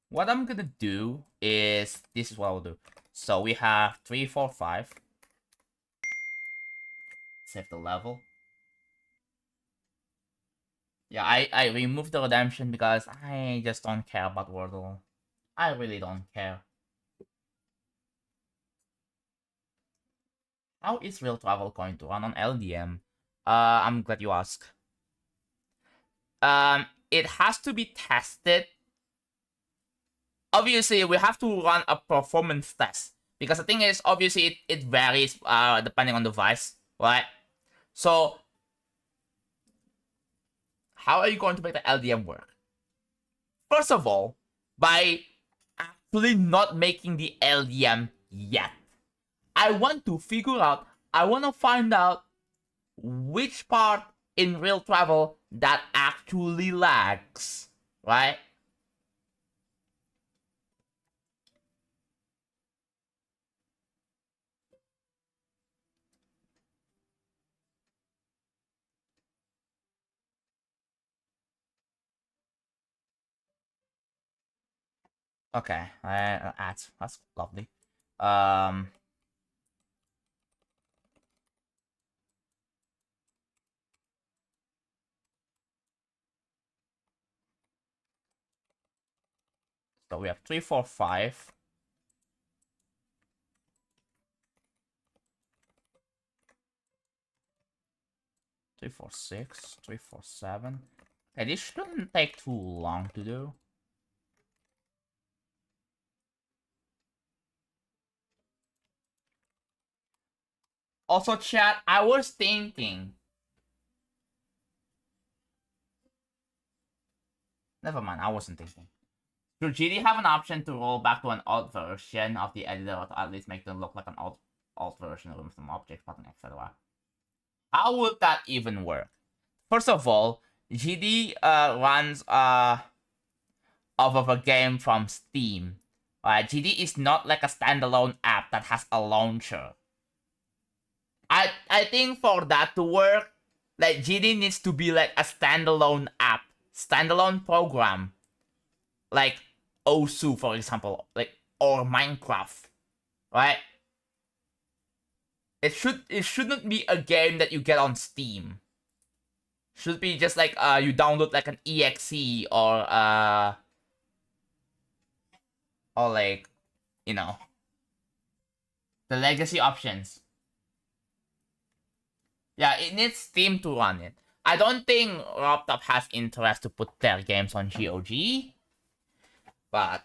what I'm gonna do is this is what I'll do. So we have 3, 4, 5. Save the level. Yeah, I removed the redemption because I just don't care about Wordle. I really don't care. How is real travel going to run on LDM? I'm glad you asked. It has to be tested. Obviously, we have to run a performance test because the thing is, obviously, it varies depending on the device, right? So, how are you going to make the LDM work? First of all, by actually not making the LDM yet. I want to figure out, I want to find out which part in real travel that actually lags, right? Okay, that's lovely. So we have 3, 4, 5. Three, 4, 6, 3, 4, 7. Okay, this shouldn't take too long to do. Also, chat, I was thinking. Never mind, I wasn't thinking. Should GD have an option to roll back to an alt version of the editor, or to at least make them look like an alt version, remove some objects, button, etc.? How would that even work? First of all, GD runs off of a game from Steam. GD is not like a standalone app that has a launcher. I think for that to work, like GD needs to be like a standalone app, standalone program, like Osu, for example, like or Minecraft, right? It shouldn't be a game that you get on Steam. Should be just like you download like an exe or like, you know, the legacy options. Yeah, it needs Steam to run it. I don't think Robtop has interest to put their games on GOG, but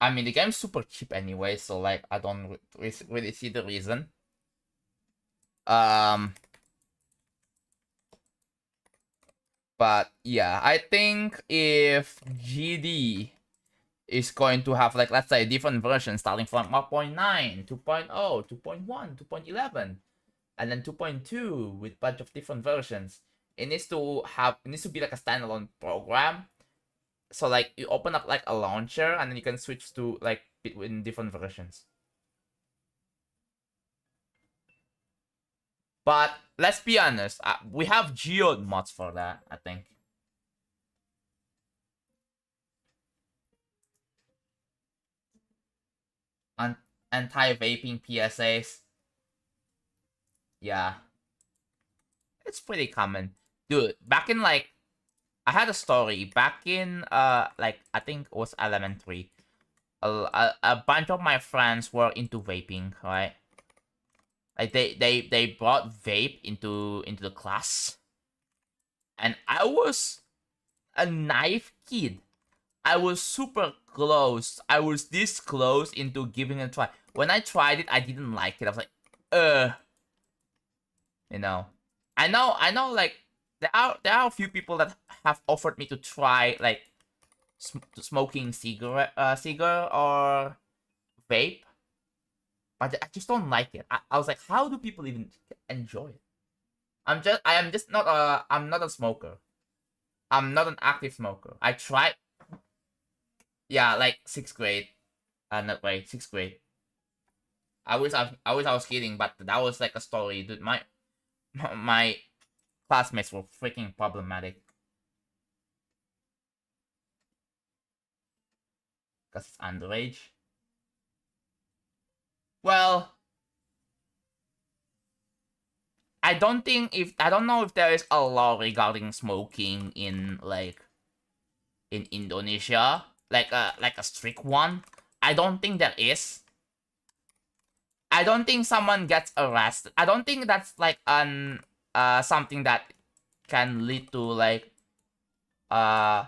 I mean the game's super cheap anyway, so like I don't really see the reason. But yeah, I think if GD is going to have like, let's say, different versions starting from 1.9, 2.0, 2.1, 2.11, and then 2.2 with a bunch of different versions. It needs to be like a standalone program. So like you open up like a launcher and then you can switch to like between different versions. But let's be honest, we have geode mods for that, I think. Anti-vaping PSAs. Yeah. It's pretty common. Dude, back in like, I had a story. Back in like, I think it was elementary. A bunch of my friends were into vaping, right? Like they brought vape into the class. And I was a naive kid. I was super close. I was this close into giving it a try. When I tried it, I didn't like it. I was like, you know. I know like there are a few people that have offered me to try like smoking cigarette or vape. But I just don't like it. I was like, how do people even enjoy it? I'm not a smoker. I'm not an active smoker. I tried Yeah, like 6th grade. Not grade, 6th grade. I wish I was kidding, but that was like a story. Dude, my classmates were freaking problematic. Because it's underage. Well, I don't know if there is a law regarding smoking in in Indonesia, like a strict one. I don't think there is. I don't think someone gets arrested. I don't think that's like something that can lead to like uh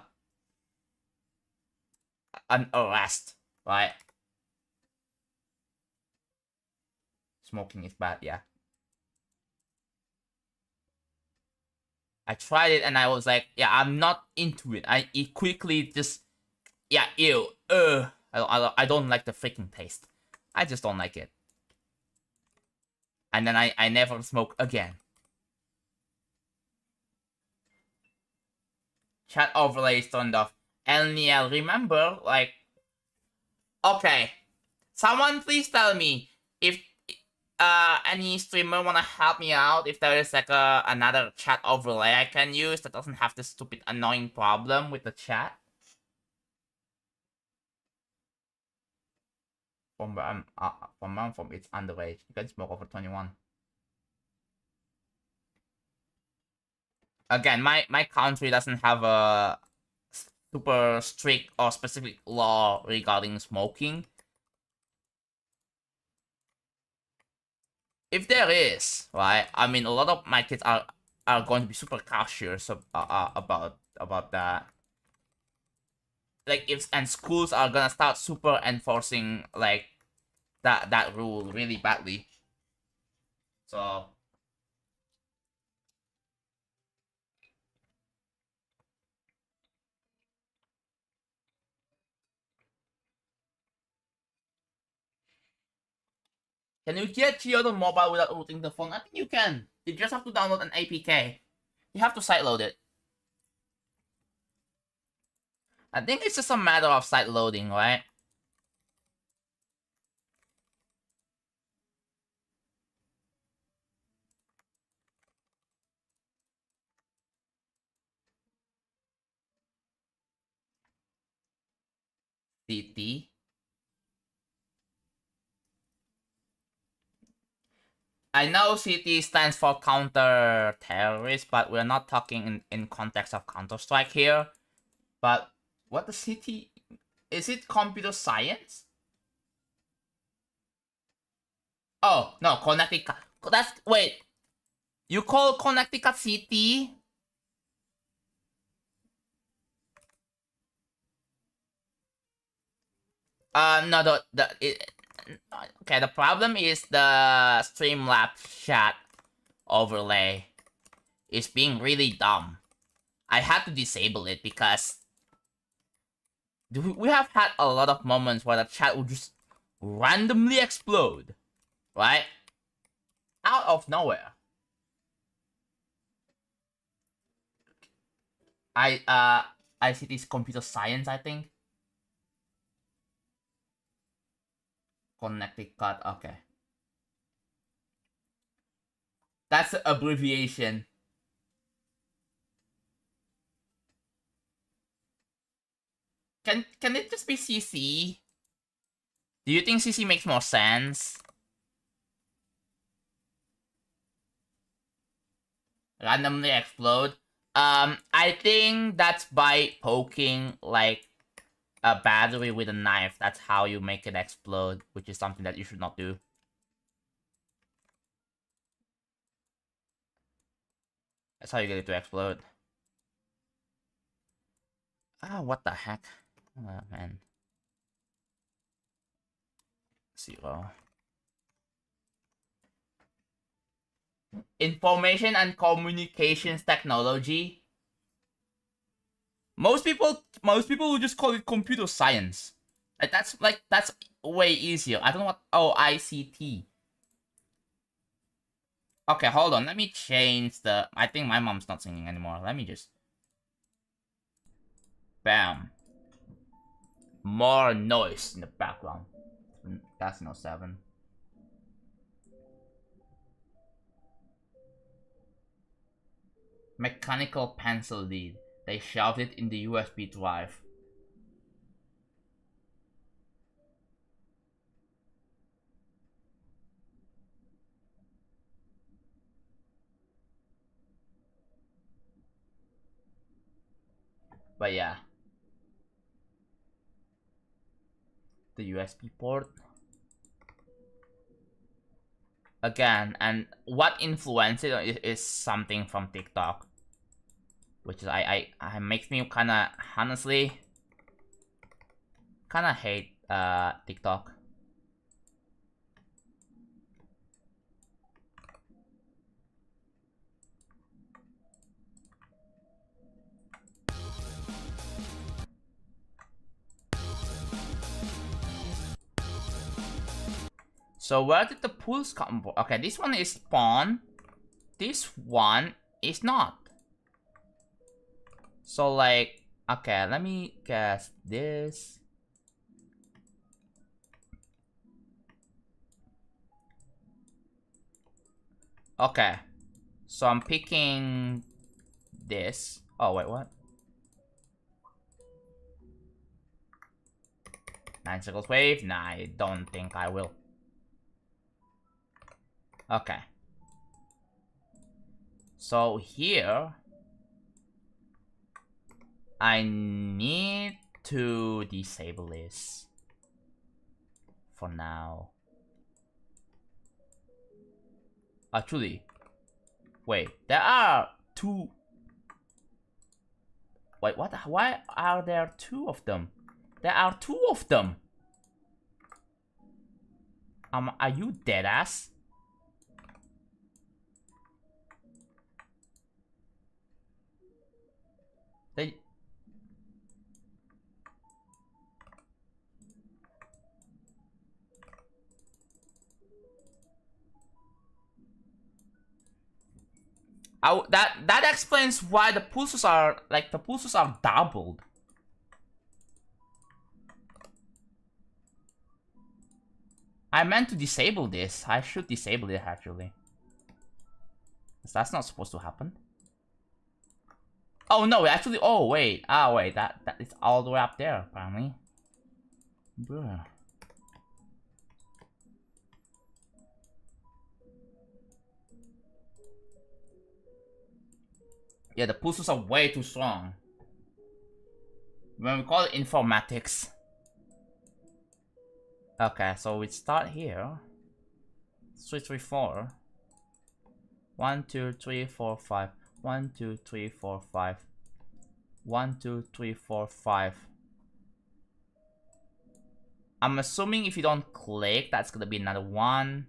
an arrest, right? Smoking is bad, yeah. I tried it and I was like, yeah, I'm not into it. It quickly just, yeah, ew, I don't like the freaking taste. I just don't like it. And then I never smoke again. Chat overlay is turned off. And yeah, remember, like, okay, someone please tell me if any streamer wanna help me out, if there is like another chat overlay I can use that doesn't have this stupid annoying problem with the chat. From where I'm from, it's underage. You can smoke over 21. Again, my country doesn't have a super strict or specific law regarding smoking. If there is, right, I mean, a lot of my kids are going to be super cautious about that. Like, if and schools are gonna start super enforcing like that rule really badly. So can you get Geode on mobile without rooting the phone? I think you can. You just have to download an APK. You have to sideload it. I think it's just a matter of sideloading, right? CT. I know CT stands for counter terrorist, but we're not talking in context of Counter-Strike here. But what the CT? Is it computer science? Oh no, Connecticut. That's wait. You call Connecticut CT? No, okay, the problem is the Streamlabs chat overlay is being really dumb. I had to disable it because we have had a lot of moments where the chat will just randomly explode, right? Out of nowhere. I see this computer science, I think. Connecticut, okay. That's the abbreviation. Can it just be CC? Do you think CC makes more sense? Randomly explode? I think that's by poking, like, a battery with a knife. That's how you make it explode, which is something that you should not do. That's how you get it to explode. Ah, what the heck? Oh, man. 0. Information and communications technology. Most people will just call it computer science. That's way easier. I don't know what. Oh, ICT. Okay, hold on. Let me change the. I think my mom's not singing anymore. Let me just. Bam. more noise in the background. That's no 7. Mechanical pencil lead. They shoved it in the USB drive. But yeah. The USB port. Again, and what influenced it is something from TikTok. Which is I makes me kinda honestly kinda hate TikTok. So where did the pulse come from? Okay, this one is spawn. This one is not. So like, okay, let me guess this. Okay, so I'm picking this. Oh wait, what? 9 circles wave? Nah, I don't think I will. Okay. So here, I need to disable this for now. Actually, wait, there are 2. Wait, what? Why are there 2 of them? There are 2 of them. Are you dead ass? They... that explains why the pulses are like doubled. I meant to disable this. I should disable it actually. That's not supposed to happen. Oh no, actually, oh wait. Ah wait, that is all the way up there apparently. Bruh. Yeah, the pulses are way too strong. When we call it informatics. Okay, so we start here. 3, 3, 4. 1, 2, 3, 4, 5. 1, 2, 3, 4, 5. 1, 2, 3, 4, 5. I'm assuming if you don't click, that's gonna be another 1,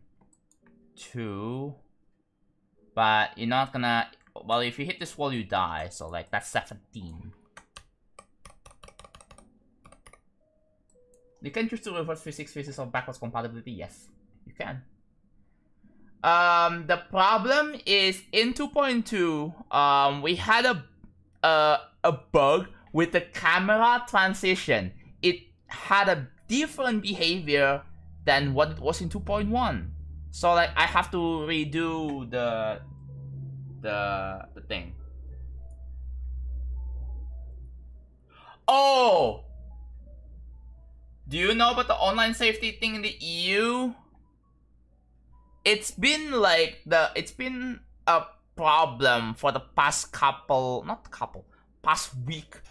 2. But you're not gonna. Well, if you hit this wall, you die. So like that's 17. You can choose to reverse physics pieces of backwards compatibility. Yes, you can. The problem is in 2.2, we had a bug with the camera transition. It had a different behavior than what it was in 2.1. So like I have to redo the thing. Oh! Do you know about the online safety thing in the EU? It's been like it's been a problem for the past past week.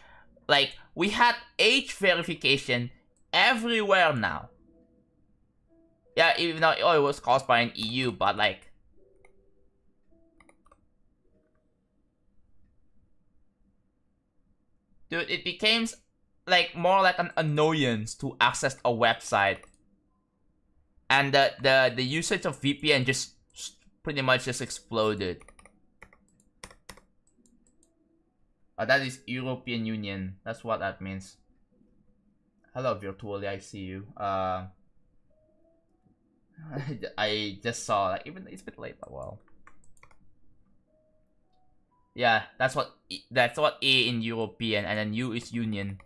Like we had age verification everywhere now. Yeah, even though it was caused by an EU, but like dude, it became like more like an annoyance to access a website. And the usage of VPN just pretty much just exploded. That is European Union. That's what that means. Hello, virtually. I see you. I just saw like even it's a bit late, but well. Yeah, that's what A in European, and then U is Union.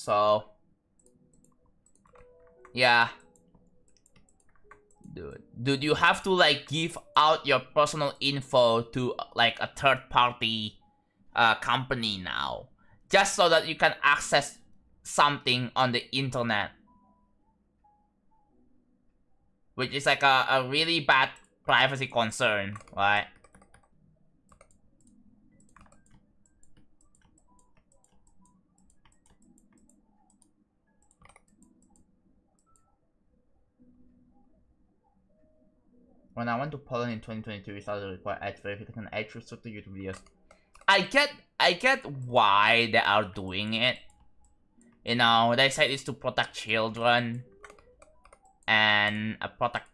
So yeah, dude, you have to like give out your personal info to like a third party company now, just so that you can access something on the internet, which is like a really bad privacy concern, right? When I went to Poland in 2022, we started to require age verification, age restricted YouTube videos. I get why they are doing it. You know, they said it's to protect children and protect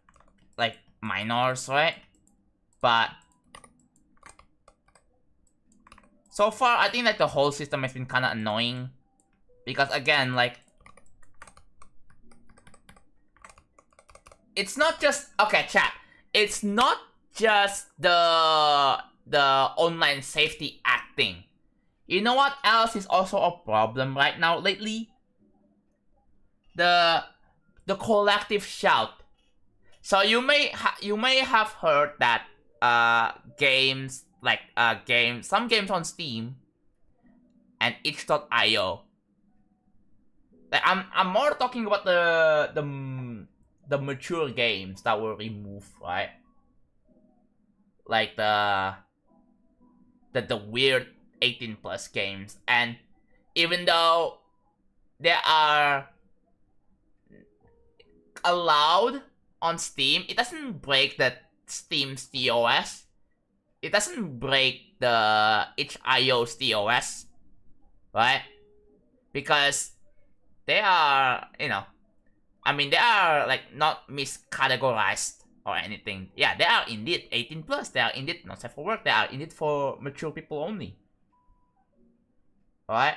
like minors, right? But so far, I think like the whole system has been kind of annoying because again, like it's not just okay, chat. It's not just the online safety acting. You know what else is also a problem right now lately? The collective shout. So you may have heard that games like some games on Steam and itch.io. Like I'm more talking about the mature games that were removed, right? Like the weird 18 plus games, and even though they are allowed on Steam, it doesn't break the Steam's TOS. It doesn't break the itch.io's TOS, right? Because they are, you know, I mean, they are like not miscategorized or anything. Yeah, they are indeed 18 plus. They are indeed not safe for work. They are indeed for mature people only. Alright?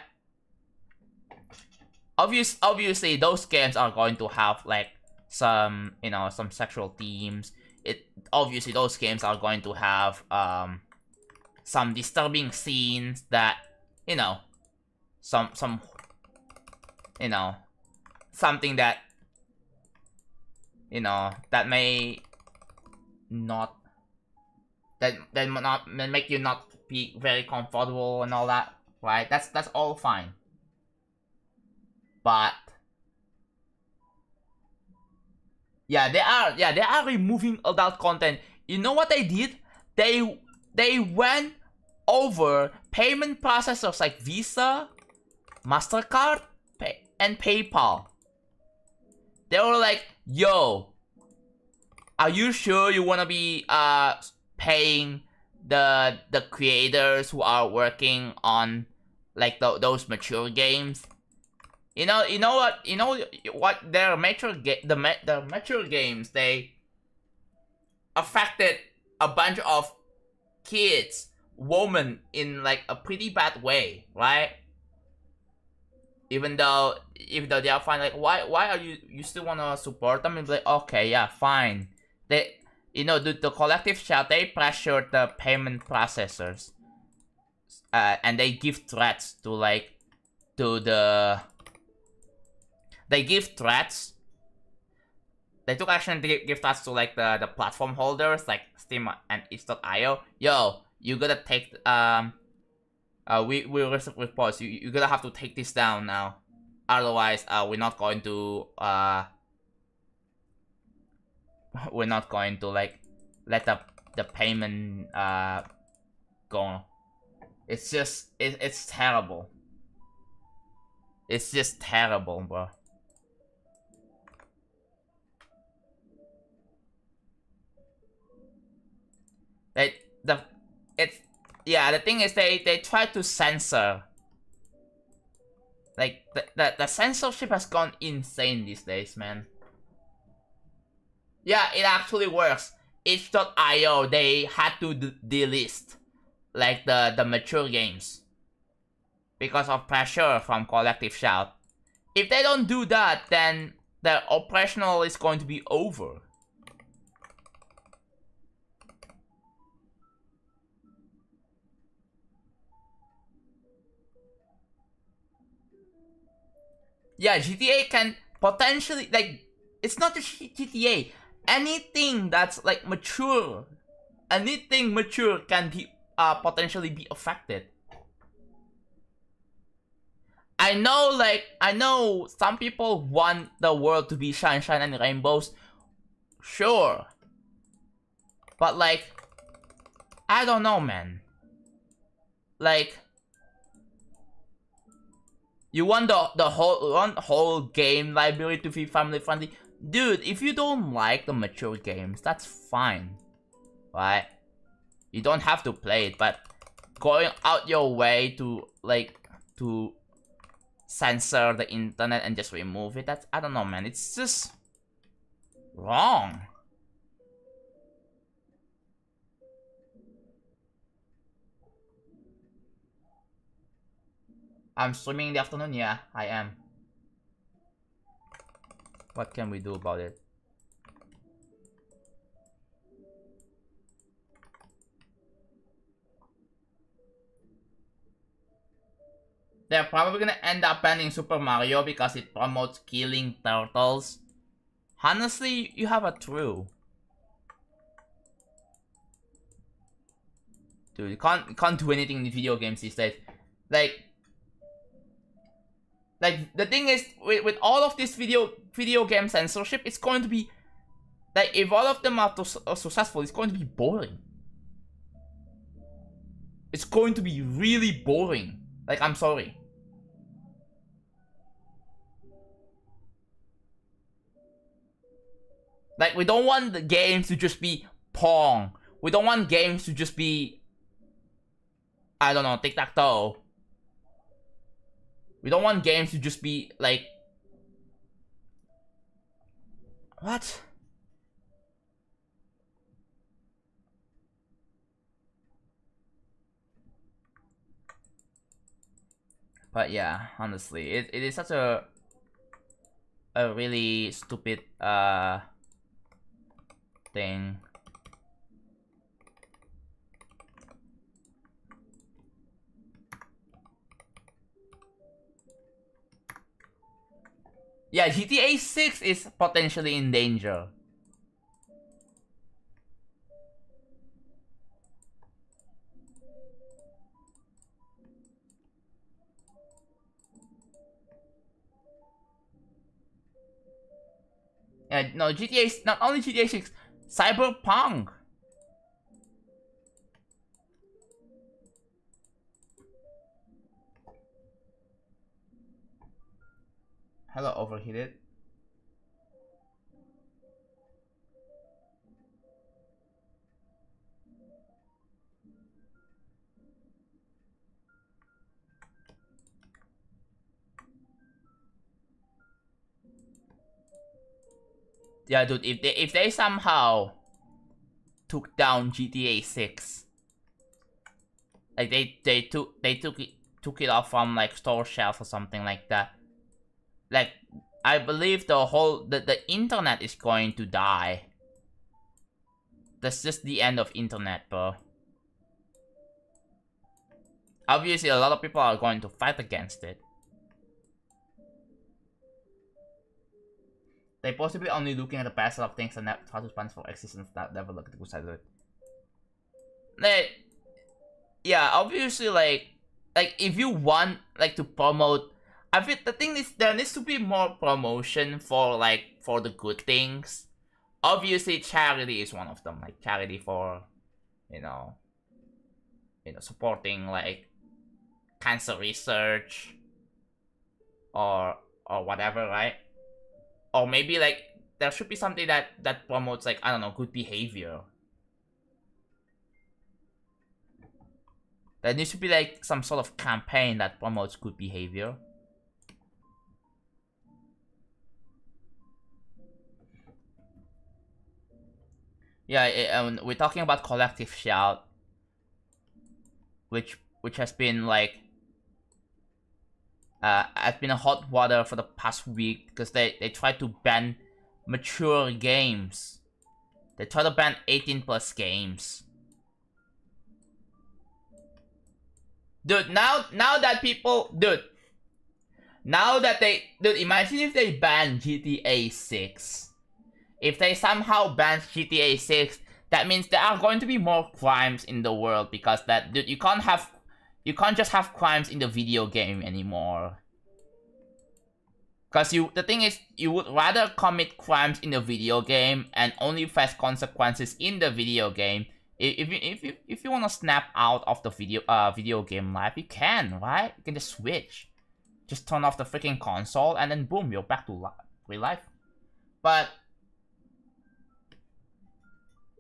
Obviously, those games are going to have like some, you know, some sexual themes. Obviously those games are going to have some disturbing scenes that, you know, some you know, something that, you know, that may not that make you not be very comfortable and all that, right? That's all fine. But yeah, they are removing adult content. You know what they did? They went over payment processors like Visa, MasterCard, and PayPal. They were like, yo, are you sure you wanna be paying the creators who are working on like those mature games? You know what their the mature games, they affected a bunch of kids, women in like a pretty bad way, right? Even though they are fine, like why are you still wanna support them? And be like, okay, yeah, fine. They, you know, the collective shout, they pressured the payment processors, and they give threats to like they give threats. They took action to give threats to like the platform holders like Steam and itch.io. Yo, you gotta take we receive reports. You gotta have to take this down now. Otherwise, we're not going to like let the payment go. It's just it's terrible. It's just terrible, bro. The thing is they try to censor. Like the censorship has gone insane these days, man. Yeah, it actually works. itch.io, they had to delist like the mature games because of pressure from collective shout. If they don't do that, then the operational is going to be over. Yeah, GTA can potentially, like, it's not just GTA. Anything that's like mature, anything mature can be potentially be affected. I know some people want the world to be sunshine and rainbows. Sure. But like, I don't know, man. Like, you want the whole game library to be family friendly? Dude, if you don't like the mature games, that's fine. Right? You don't have to play it, but going out your way to like to censor the internet and just remove it, that's, I don't know, man. It's just wrong. I'm streaming in the afternoon? Yeah, I am. What can we do about it? They're probably gonna end up banning Super Mario because it promotes killing turtles. Honestly, you have a true. Dude, you can't do anything in video games these days. Like the thing is, with all of this video game censorship, it's going to be like, if all of them are successful, it's going to be boring. It's going to be really boring. Like, I'm sorry. Like, we don't want the games to just be Pong. We don't want games to just be, I don't know, tic-tac-toe. We don't want games to just be like, what? But yeah, honestly, it is such a really stupid thing. Yeah, GTA 6 is potentially in danger. Yeah, no, GTA, not only GTA 6, Cyberpunk. Hello, overheated. Yeah, dude, if they somehow took down GTA 6, like they took it off from like store shelf or something like that, like, I believe the internet is going to die. That's just the end of internet, bro. Obviously, a lot of people are going to fight against it. They possibly only looking at the best of things and try to plan for existence that never look at the good side of it. Like, yeah, obviously, like if you want like to promote, I feel the thing is there needs to be more promotion for the good things. Obviously, charity is one of them. Like charity for, you know, supporting like cancer research or whatever, right? Or maybe like there should be something that promotes, like, I don't know, good behavior. There needs to be like some sort of campaign that promotes good behavior. Yeah, we're talking about Collective Shout, which has been like has been a hot water for the past week because they try to ban mature games. They try to ban 18+ games. Dude, now that people, dude, Now that dude, imagine if they ban GTA 6. If they somehow ban GTA 6, that means there are going to be more crimes in the world, because dude, you can't just have crimes in the video game anymore. Because the thing is, you would rather commit crimes in the video game and only face consequences in the video game. If you want to snap out of the video game life, you can, right? You can just switch. Just turn off the freaking console and then boom, you're back to real life. But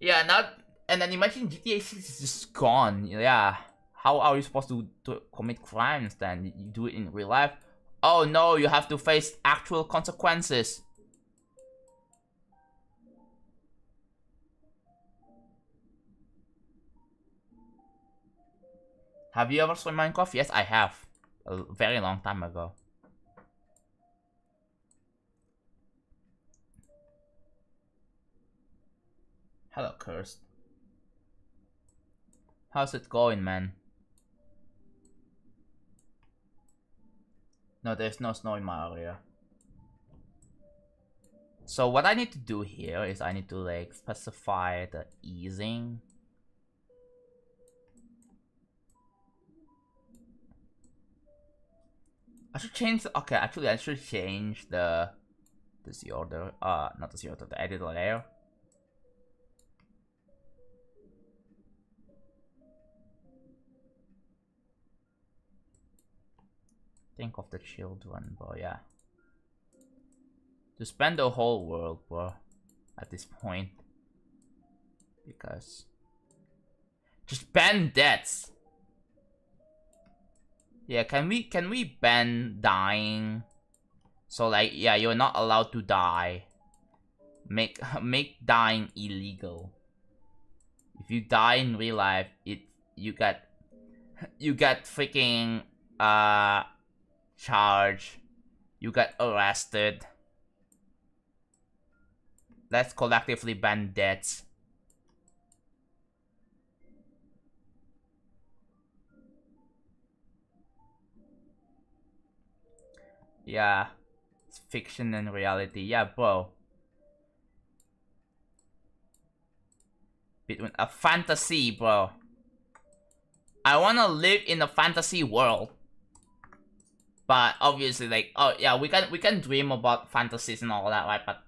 yeah, and then imagine GTA 6 is just gone. Yeah, how are you supposed to commit crimes then? You do it in real life? Oh no, you have to face actual consequences. Have you ever played Minecraft? Yes, I have. A very long time ago. Hello, Cursed. How's it going, man? No, there's no snow in my area. So what I need to do here is I need to like specify the easing. I should change okay, actually I should change the order, not the order, the editor layer. Think of the children, bro, yeah. To spend the whole world, bro, at this point. Because just ban deaths. Yeah, can we ban dying? So like, yeah, you're not allowed to die. Make dying illegal. If you die in real life, you get freaking charged. You get arrested. Let's collectively ban deaths. Yeah, it's fiction and reality. Yeah, bro. Between a fantasy, bro. I wanna live in a fantasy world. But obviously, like, oh yeah, we can dream about fantasies and all that, right? But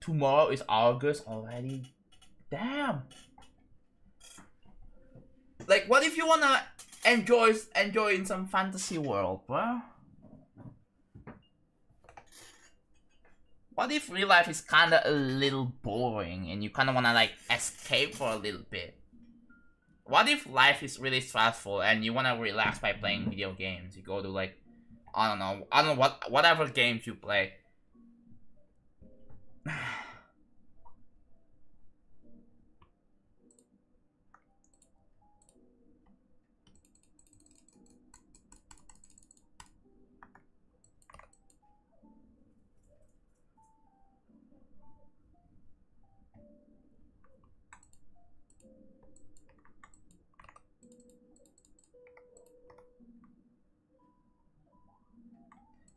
tomorrow is August already. Damn. Like, what if you wanna enjoy in some fantasy world, bro? What if real life is kinda a little boring and you kinda wanna like escape for a little bit? What if life is really stressful and you wanna relax by playing video games? You go to like, I don't know whatever games you play.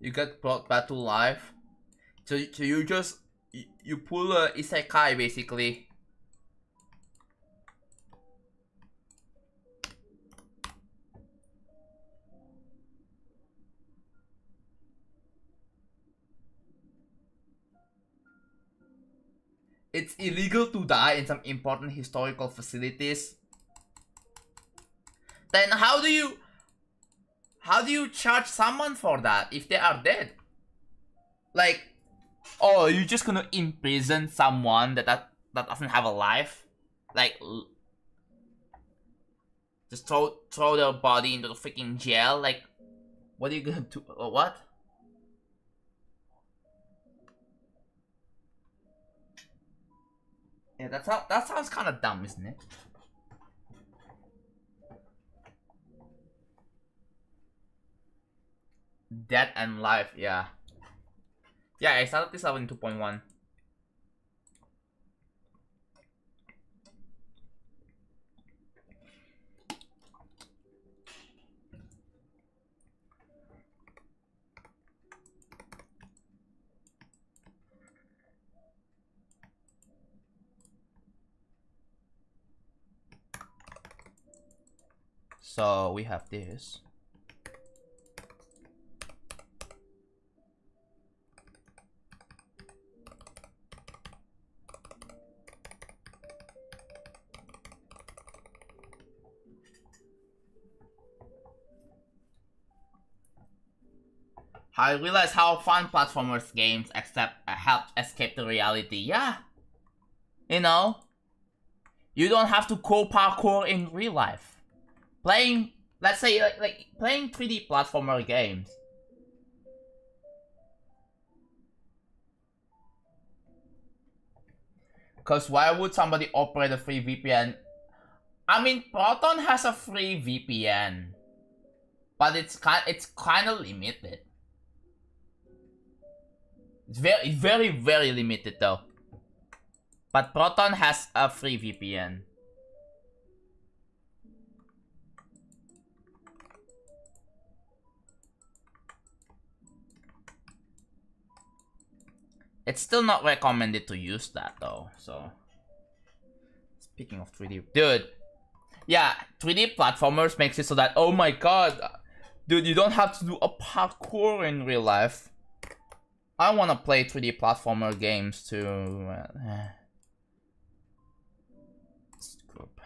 You get brought back to life. So you just you pull a isekai basically. It's illegal to die in some important historical facilities. Then how do you charge someone for that if they are dead? Like, oh, you're just gonna imprison someone that doesn't have a life? Like, just throw their body into the freaking jail? Like, what are you gonna do? What? Yeah, that sounds kind of dumb, isn't it? Death and life, yeah. Yeah, I started this out in 2.1. So we have this. I realize how fun platformers games help escape the reality. Yeah. You know, you don't have to parkour in real life. Playing, let's say, like playing 3D platformer games. Because why would somebody operate a free VPN? I mean, Proton has a free VPN, but it's kind of limited. It's very limited though. But Proton has a free VPN. It's still not recommended to use that though, so. Speaking of 3D, dude. Yeah, 3D platformers makes it so that, oh my god, dude, you don't have to do a parkour in real life. I want to play 3D platformer games too. Group.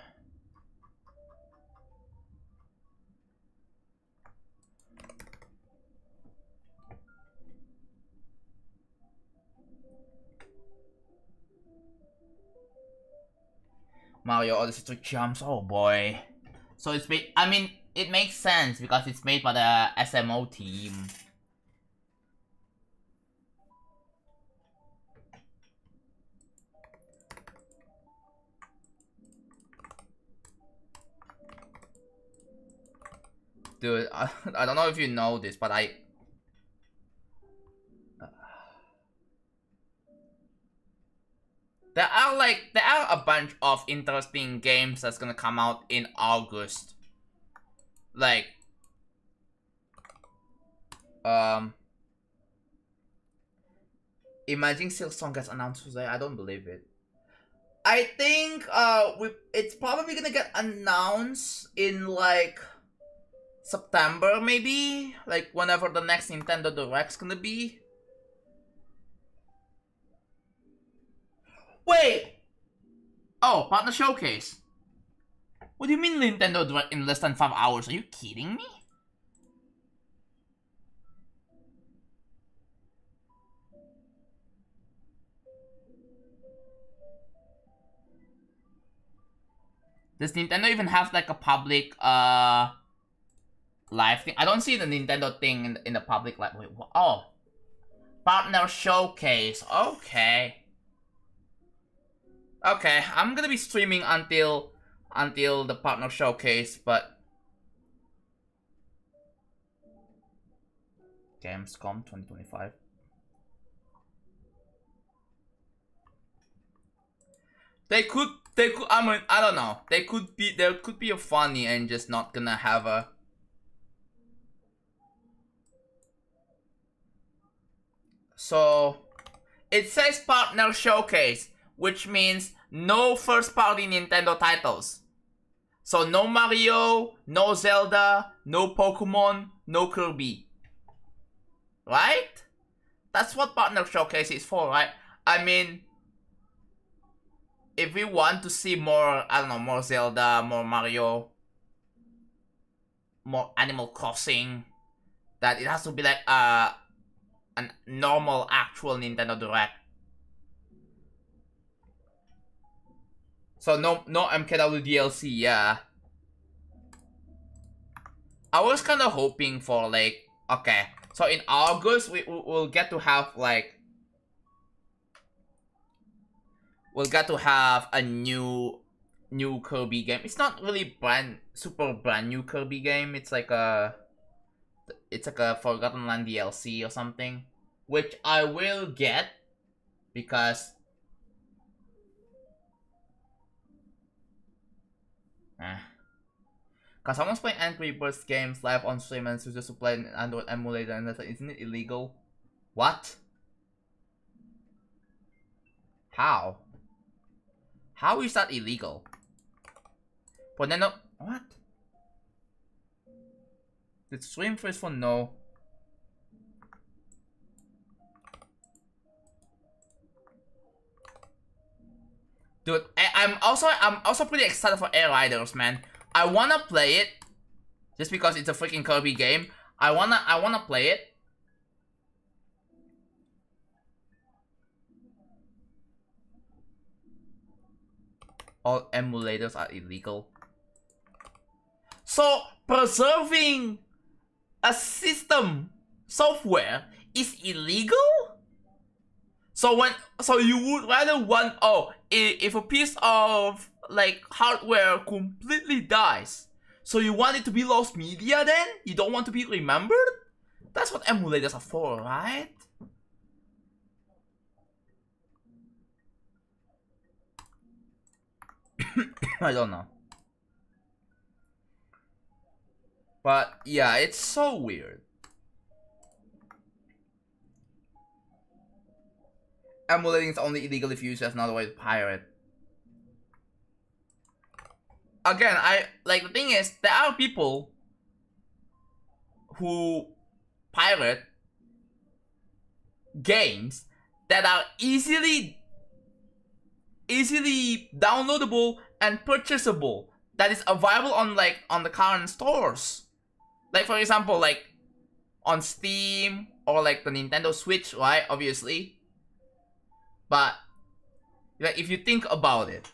Mario Odyssey 3 jumps, oh boy. So it's made, I mean, it makes sense because it's made by the SMO team. Dude, I don't know if you know this, but there are a bunch of interesting games that's gonna come out in August. Like, Imagine Silksong gets announced today. I don't believe it. I think it's probably gonna get announced in like September, maybe, like whenever the next Nintendo Direct's gonna be. Wait! Oh, partner showcase. What do you mean Nintendo Direct in less than 5 hours? Are you kidding me? Does Nintendo even have like a public live thing? I don't see the Nintendo thing in the public live. Wait, what? Oh, partner showcase. Okay. Okay, I'm gonna be streaming until the partner showcase, but Gamescom 2025. They could. I mean, I don't know. There could be a funny and just not gonna have a. So, it says partner showcase, which means no first-party Nintendo titles. So no Mario, no Zelda, no Pokemon, no Kirby. Right? That's what partner showcase is for, right? I mean, if we want to see more, I don't know, more Zelda, more Mario, more Animal Crossing, that it has to be like a normal actual Nintendo Direct. So no MKW DLC, yeah. I was kind of hoping for like, okay, so in August we'll get to have like, we'll get to have a new Kirby game. It's not really super brand new Kirby game. It's like a Forgotten Land DLC or something, which I will get because because someone's playing Angry Birds games live on stream and chooses to play an Android emulator, and isn't it illegal? What? How? How is that illegal? But then, what? Did stream first for no? Dude, I'm also pretty excited for Air Riders, man. I wanna play it just because it's a freaking Kirby game. I wanna play it. All emulators are illegal. So preserving a system software is illegal? So you would rather want, if a piece of like hardware completely dies, so you want it to be lost media then? You don't want to be remembered? That's what emulators are for, right? I don't know. But yeah, it's so weird. Emulating is only illegal if used as another way to pirate. Again, the thing is, there are people who pirate games that are easily downloadable and purchasable, that is available on the current stores. Like for example, like on Steam or like the Nintendo Switch, right? Obviously. But like if you think about it,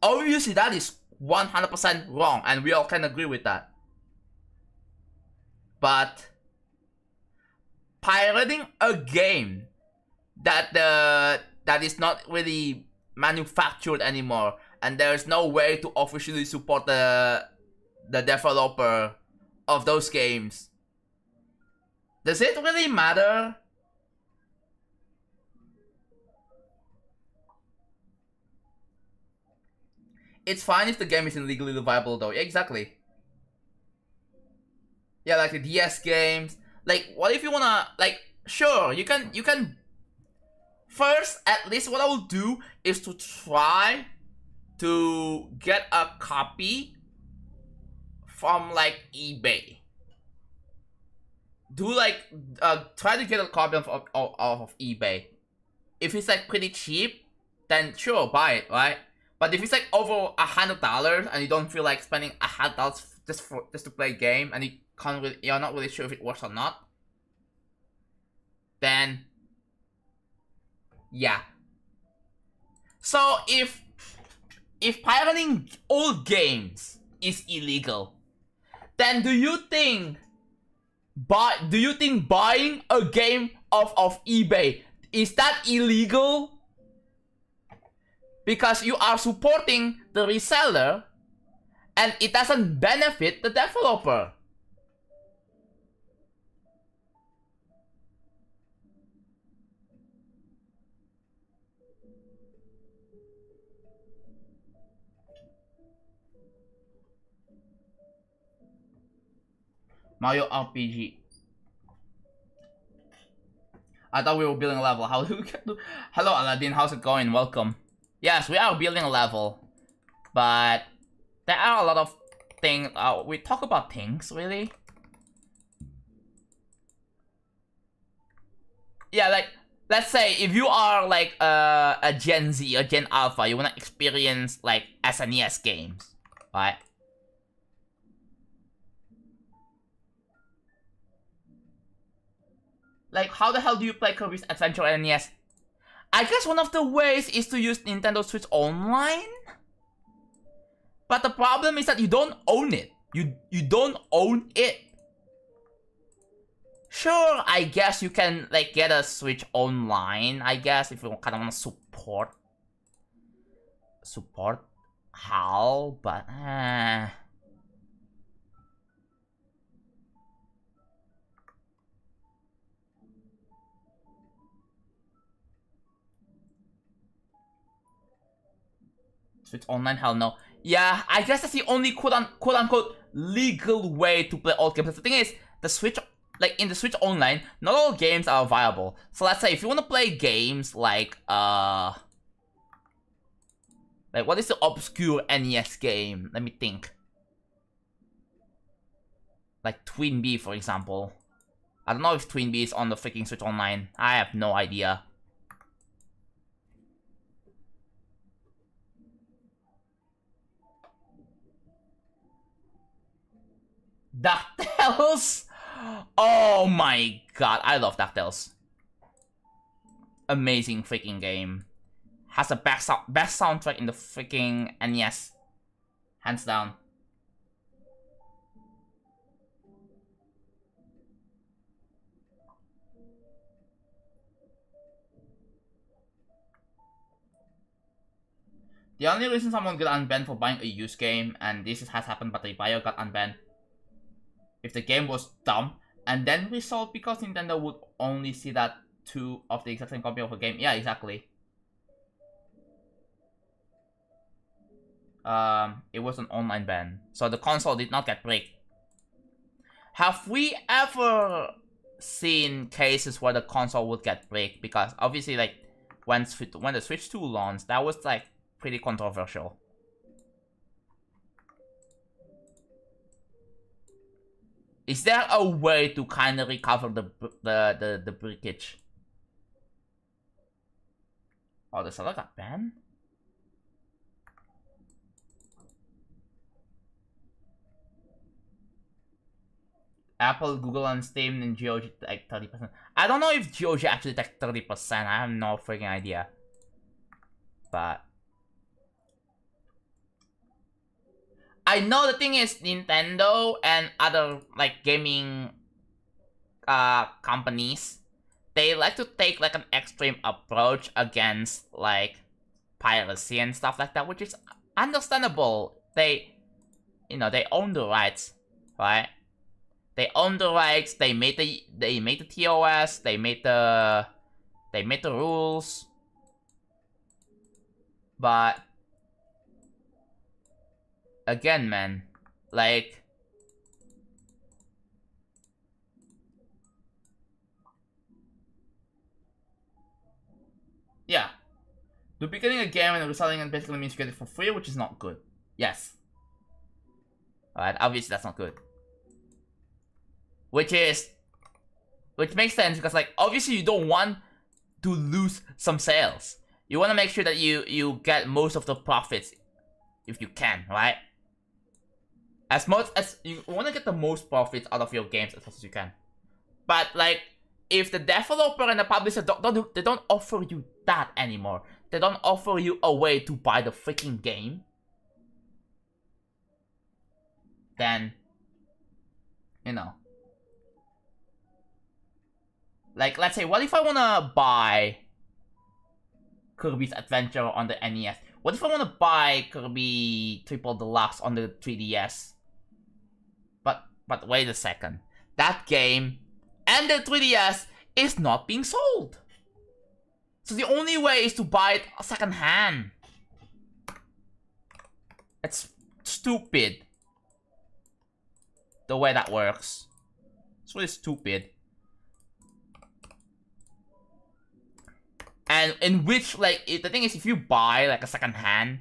obviously that is 100% wrong, and we all can agree with that. But pirating a game that is not really manufactured anymore, and there's no way to officially support the developer of those games, does it really matter? It's fine if the game is illegally viable though. Exactly. Yeah, like the DS games. Like, what if you wanna, like, sure, you can first, at least what I will do is to try to get a copy from like eBay. Try to get a copy of eBay. If it's like pretty cheap, then sure, buy it, right? But if it's like over $100 and you don't feel like spending $100 just to play a game, and you're not really sure if it works or not, then yeah. So if pirating old games is illegal, then do you think buying a game of eBay, is that illegal? Because you are supporting the reseller and it doesn't benefit the developer. Mario RPG. I thought we were building a level. How do we get to... Hello Aladdin, how's it going? Welcome. Yes, we are building a level, but there are a lot of things. We talk about things, really. Yeah, like, let's say if you are like a Gen Z or Gen Alpha, you wanna experience like SNES games, right? Like, how the hell do you play Kirby's Adventure NES? I guess one of the ways is to use Nintendo Switch Online. But the problem is that you don't own it. You don't own it. Sure, I guess you can like get a Switch Online, I guess, if you kind of want to support HAL, but Switch Online, hell no. Yeah, I guess that's the only quote-unquote legal way to play old games. But the thing is, the Switch, like in the Switch Online, not all games are viable. So let's say if you want to play games like what is the obscure NES game? Let me think. Like Twin B, for example. I don't know if Twin B is on the freaking Switch Online. I have no idea. DuckTales? Oh my god, I love DuckTales. Amazing freaking game. Has the best soundtrack in the freaking NES. Hands down. The only reason someone got unbanned for buying a used game, and this has happened, but the buyer got unbanned if the game was dumb, and then resold because Nintendo would only see that 2 of the exact same copy of a game. Yeah, exactly. It was an online ban, so the console did not get break. Have we ever seen cases where the console would get break? Because obviously, like, when the Switch 2 launched, that was like pretty controversial. Is there a way to kind of recover the breakage? Oh, the seller got banned? Apple, Google, and Steam, and GOG like 30%. I don't know if GOG actually like 30%. I have no freaking idea. But I know the thing is Nintendo and other like gaming companies, they like to take like an extreme approach against like piracy and stuff like that, which is understandable. They, you know, they own the rights, right? They own the rights. They made the TOS. They made the rules. But again, man, like, yeah, duplicating a game and reselling it basically means you get it for free, which is not good. Yes. Alright, obviously that's not good. Which makes sense because, like, obviously you don't want to lose some sales. You want to make sure that you get most of the profits if you can, right? As much as you want to get the most profits out of your games as much as you can. But like, if the developer and the publisher they don't offer you that anymore. They don't offer you a way to buy the freaking game. Then, you know. Like, let's say, what if I wanna buy Kirby's Adventure on the NES? What if I wanna buy Kirby Triple Deluxe on the 3DS? But wait a second. That game and the 3DS is not being sold. So the only way is to buy it second hand. It's stupid. The way that works. It's really stupid. And in which, like, the thing is, if you buy, like, a second hand,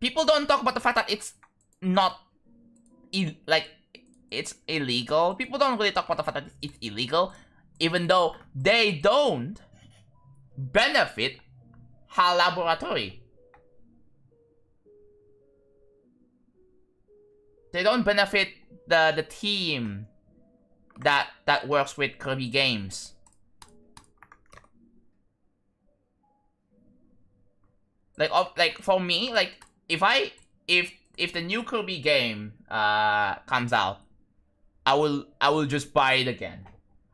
people don't talk about the fact that it's not, like, it's illegal. People don't really talk about the fact that it's illegal, even though they don't benefit HAL Laboratory. They don't benefit the team that works with Kirby games. Like for me, like if the new Kirby game comes out, I will just buy it again.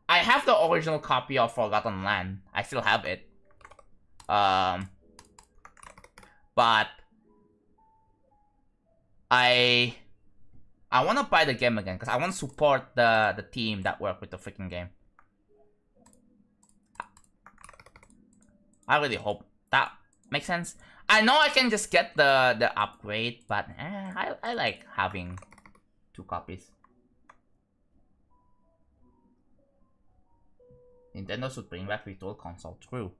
I have the original copy of Forgotten Land. I still have it. But I want to buy the game again because I want to support the team that worked with the freaking game. I really hope that makes sense. I know I can just get the upgrade, but I like having 2 copies. Nintendo should bring back Virtual Console. True.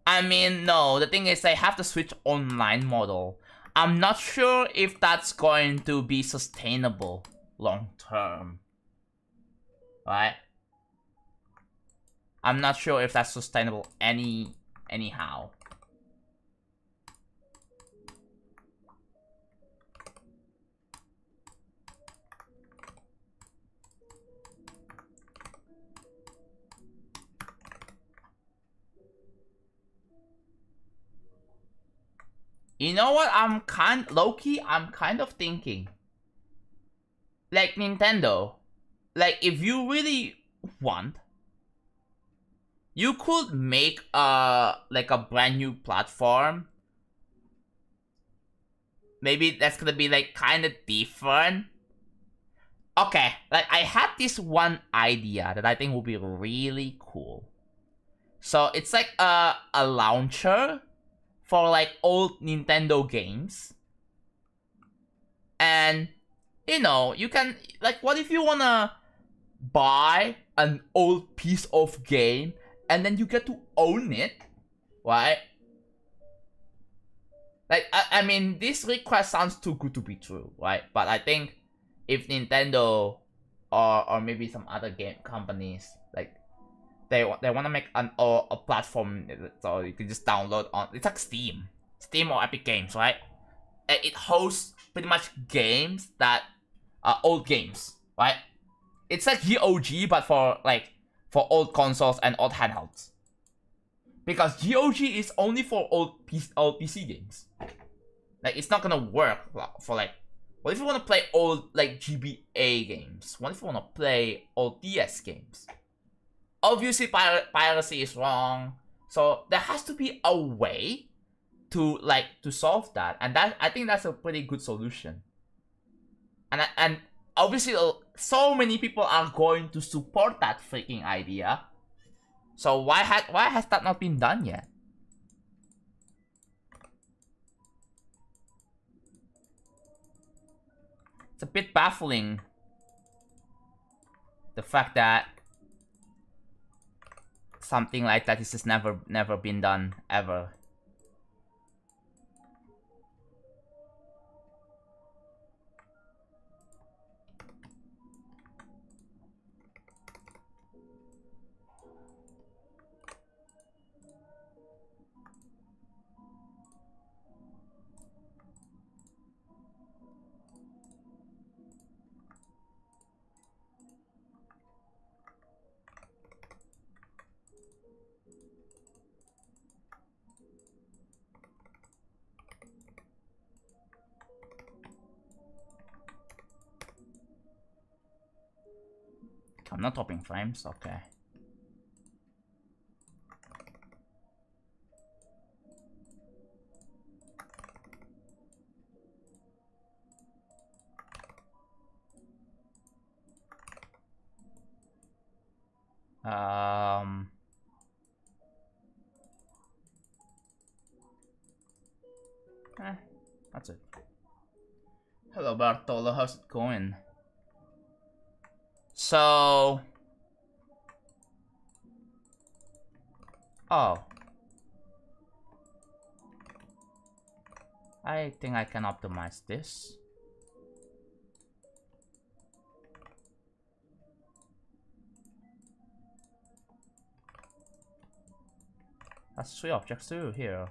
I mean, no. The thing is, they have the Switch Online model. I'm not sure if that's going to be sustainable long term. Right? I'm not sure if that's sustainable anyhow. You know what? I'm kind of thinking. Like Nintendo, like if you really want, you could make like a brand new platform. Maybe that's gonna be like kind of different. Okay, like I had this one idea that I think would be really cool. So it's like a launcher for like old Nintendo games. And you know, you can like, what if you wanna buy an old piece of game and then you get to own it, right? Like, I mean, this request sounds too good to be true, right? But I think if Nintendo or maybe some other game companies, like, they want to make a platform so you can just download on, it's like Steam or Epic Games, right? And it hosts pretty much games that are old games, right? It's like GOG, but for old consoles and old handhelds. Because GOG is only for old PC games. Like, it's not gonna work for like, what if you want to play old like GBA games? What if you want to play old DS games? Obviously, piracy is wrong. So there has to be a way to solve that, and that, I think that's a pretty good solution. And obviously, so many people are going to support that freaking idea. So why has that not been done yet? It's a bit baffling, the fact that something like that is just never been done ever. I'm not topping frames, okay. That's it. Hello Bartolo, how's it going? So, oh, I think I can optimize this. That's 3 objects too here.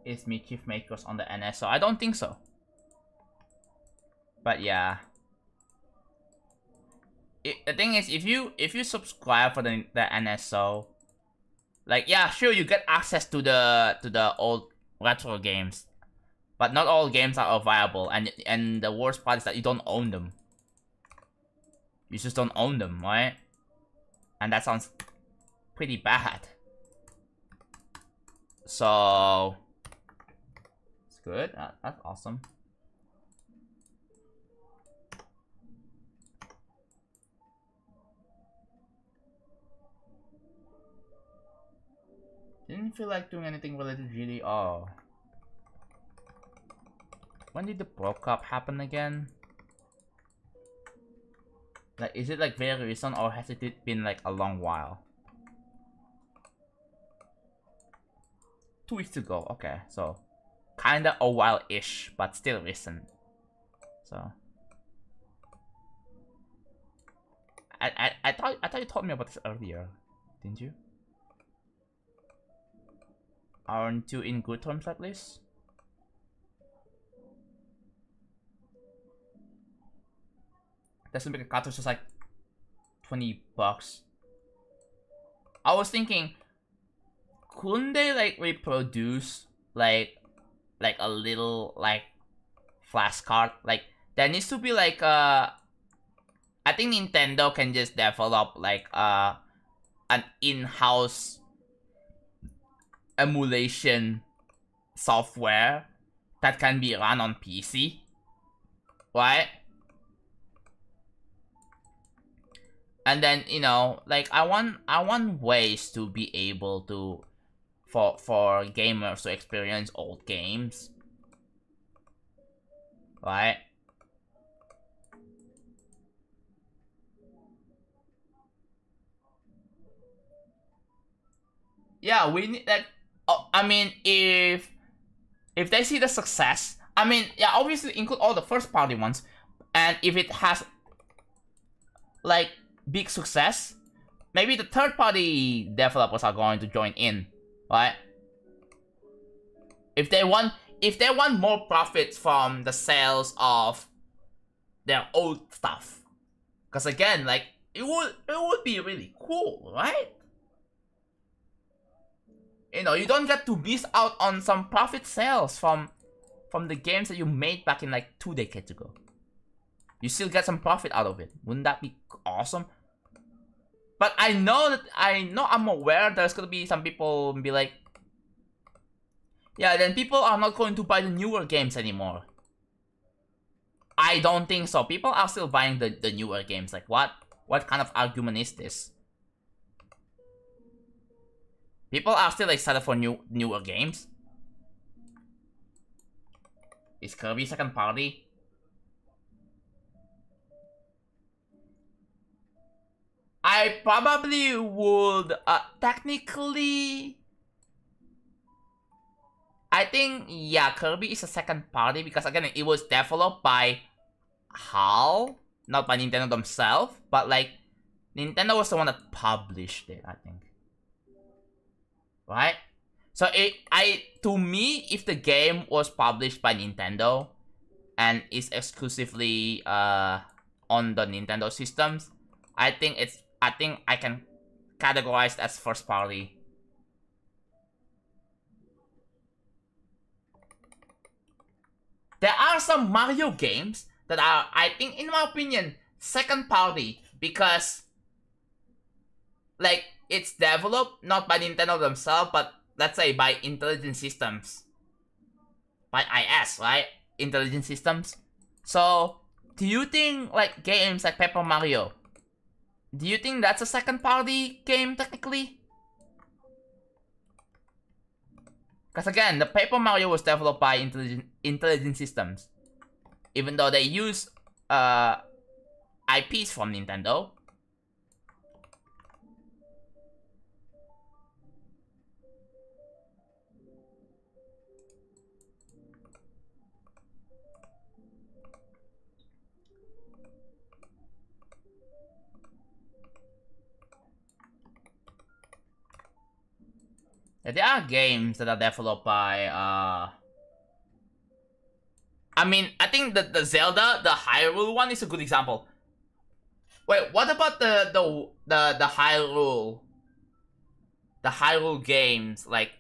Is Mischief Makers on the NSO? I don't think so. But yeah. The thing is, if you subscribe for the NSO, like, yeah, sure, you get access to the old retro games, but not all games are viable, and the worst part is that you don't own them. You just don't own them, right? And that sounds pretty bad. So it's good. That's awesome. Didn't feel like doing anything related to GD. Oh. when did the broke up happen again? Like, is it like very recent or has it been like a long while? 2 weeks ago. Okay, so kinda a while-ish, but still recent. So I thought you told me about this earlier, didn't you? Aren't you in good terms at least? Doesn't make a cartridge just like $20. I was thinking, couldn't they like reproduce like a little like flashcard? Like there needs to be like I think Nintendo can just develop like an in-house emulation software that can be run on PC, right? And then, you know, like I want ways to be able to for gamers to experience old games, right? Yeah, we need like, I mean, if they see the success, I mean, yeah, obviously include all the first party ones, and if it has like big success, maybe the third party developers are going to join in, right? If they want more profits from the sales of their old stuff, because again, like it would be really cool, right? You know, you don't get to miss out on some profit sales from the games that you made back in like 2 decades ago. You still get some profit out of it. Wouldn't that be awesome? But I'm aware there's gonna be some people be like, yeah, then people are not going to buy the newer games anymore. I don't think so. People are still buying the newer games. Like what kind of argument is this? People are still excited for newer games. Is Kirby second party? I probably would, technically, I think, yeah, Kirby is a second party because again, it was developed by HAL, not by Nintendo themselves, but like, Nintendo was the one that published it, I think. Right? So to me, if the game was published by Nintendo and is exclusively on the Nintendo systems, I think I can categorize it as first party. There are some Mario games that are, I think, in my opinion, second party because like it's developed not by Nintendo themselves, but let's say by Intelligent Systems. By IS, right? Intelligent Systems. So, do you think like games like Paper Mario, do you think that's a second party game technically? Because again, the Paper Mario was developed by Intelligent Systems. Even though they use IPs from Nintendo. Yeah, there are games that are developed by, I mean, I think the Zelda, the Hyrule one is a good example. Wait, what about the Hyrule? The Hyrule games, like,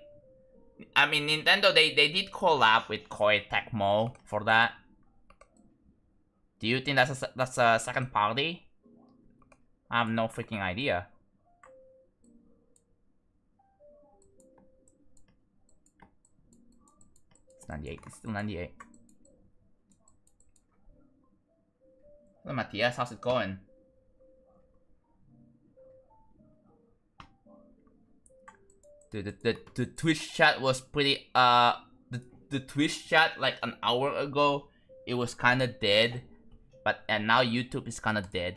I mean, Nintendo, they did collab with Koei Tecmo for that. Do you think that's a second party? I have no freaking idea. It's 98. It's still 98. Hello, Matthias. How's it going? Dude, the Twitch chat was pretty, the the Twitch chat like an hour ago, it was kind of dead, and now YouTube is kind of dead,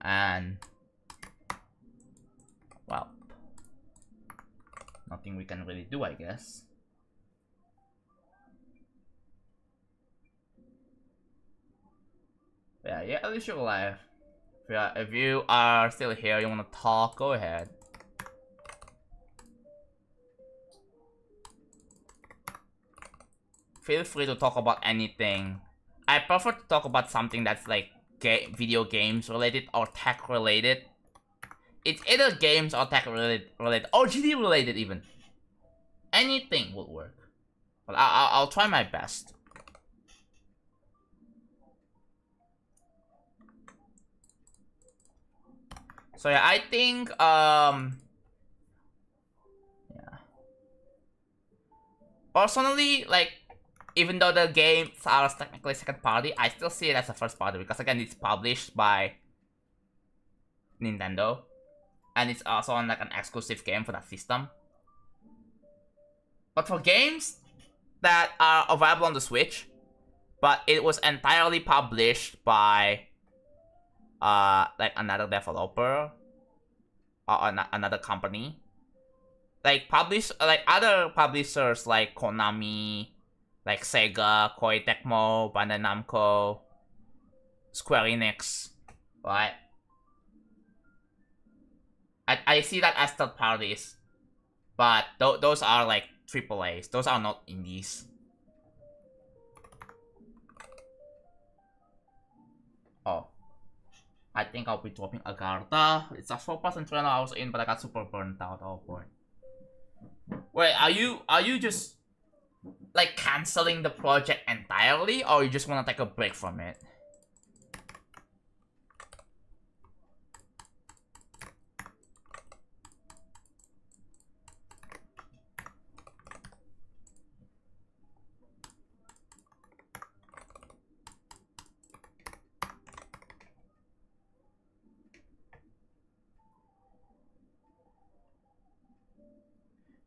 and well, nothing we can really do, I guess. Yeah, at least you're alive. If you are still here, you want to talk, go ahead. Feel free to talk about anything. I prefer to talk about something that's like video games related or tech related. It's either games or tech related or GD related even. Anything will work. But I'll try my best. So yeah, I think yeah. Personally, like, even though the games are technically second party, I still see it as a first party because again, it's published by Nintendo, and it's also on like an exclusive game for that system. But for games that are available on the Switch, but it was entirely published by like another developer or another company, like other publishers like Konami, like Sega, Koei Tecmo, Bandai Namco, Square Enix, right? I see that as third parties, but those are like AAAs. Those are not indies. Oh. I think I'll be dropping Agartha. It's a 4% 3 hours in, but I got super burnt out. Oh boy. Wait, are you just like canceling the project entirely, or you just want to take a break from it?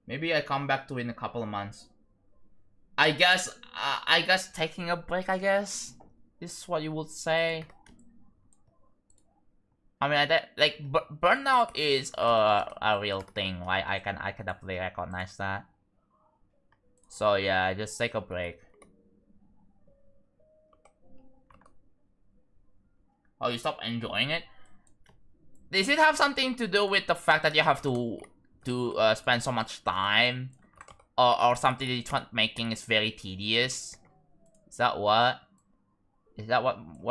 Maybe I come back to it in a couple of months. I guess taking a break, I guess, is what you would say. I mean, like burnout is a real thing, right? I can definitely recognize that. So yeah, just take a break. Oh, you stop enjoying it? Does it have something to do with the fact that you have to spend so much time, or something that you're making is very tedious? Is that what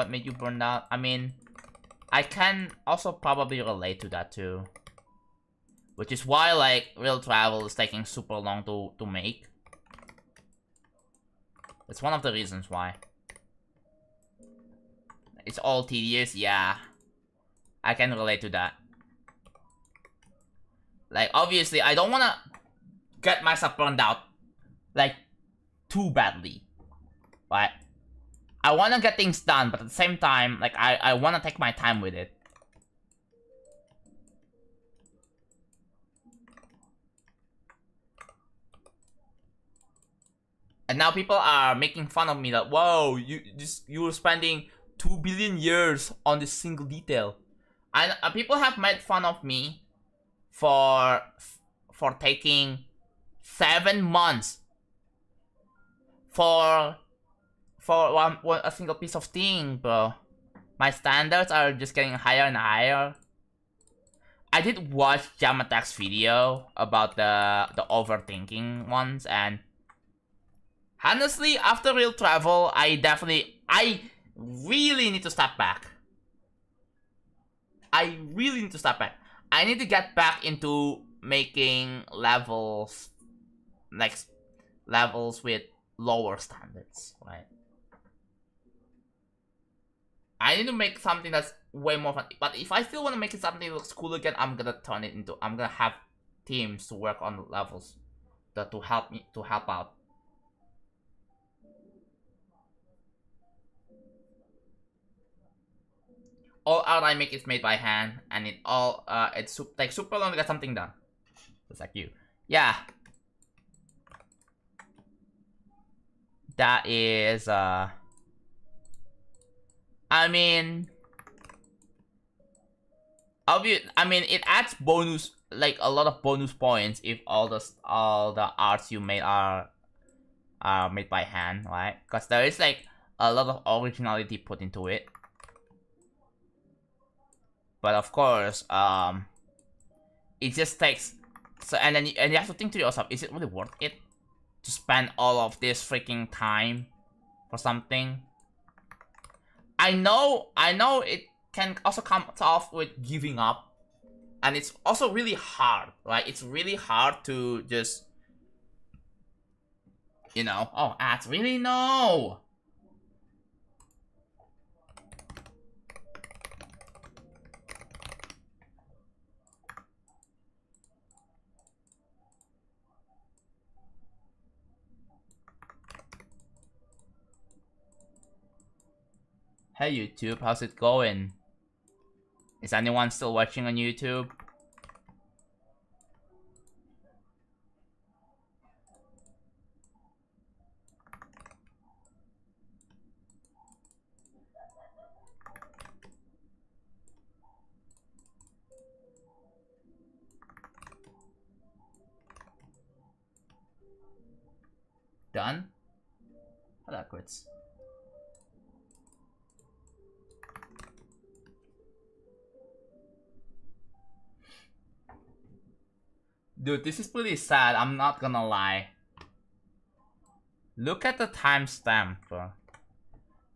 made you burn out? I mean, I can also probably relate to that too, which is why like real travel is taking super long to make. It's one of the reasons why. It's all tedious, yeah. I can relate to that. Like, obviously, I don't wanna get myself burned out, like, too badly. Right? I wanna get things done, but at the same time, like, I wanna take my time with it. And now people are making fun of me that, whoa, you were spending 2 billion years on this single detail. And people have made fun of me for taking 7 months for a single piece of thing, bro. My standards are just getting higher and higher. I did watch Jamatak's video about the overthinking ones, and honestly, after real travel, I really need to step back. I really need to step back. I need to get back into making levels, like levels with lower standards, right? I need to make something that's way more fun. But if I still want to make it something that looks cool again, I'm gonna have teams to work on the levels to help out. All art I make is made by hand, and it's like super long to get something done. Just like you. Yeah. that is I mean it adds bonus, like a lot of bonus points if all the arts you made are made by hand, right? Because there is like a lot of originality put into it. But of course, it just takes and you have to think to yourself, is it really worth it to spend all of this freaking time for something? I know it can also come off with giving up, and it's also really hard, right? It's really hard to just, you know, oh, ads, really? No! Hey YouTube, how's it going? Is anyone still watching on YouTube? Done? Oh, that quits. Dude, this is pretty sad, I'm not gonna lie. Look at the timestamp, bro.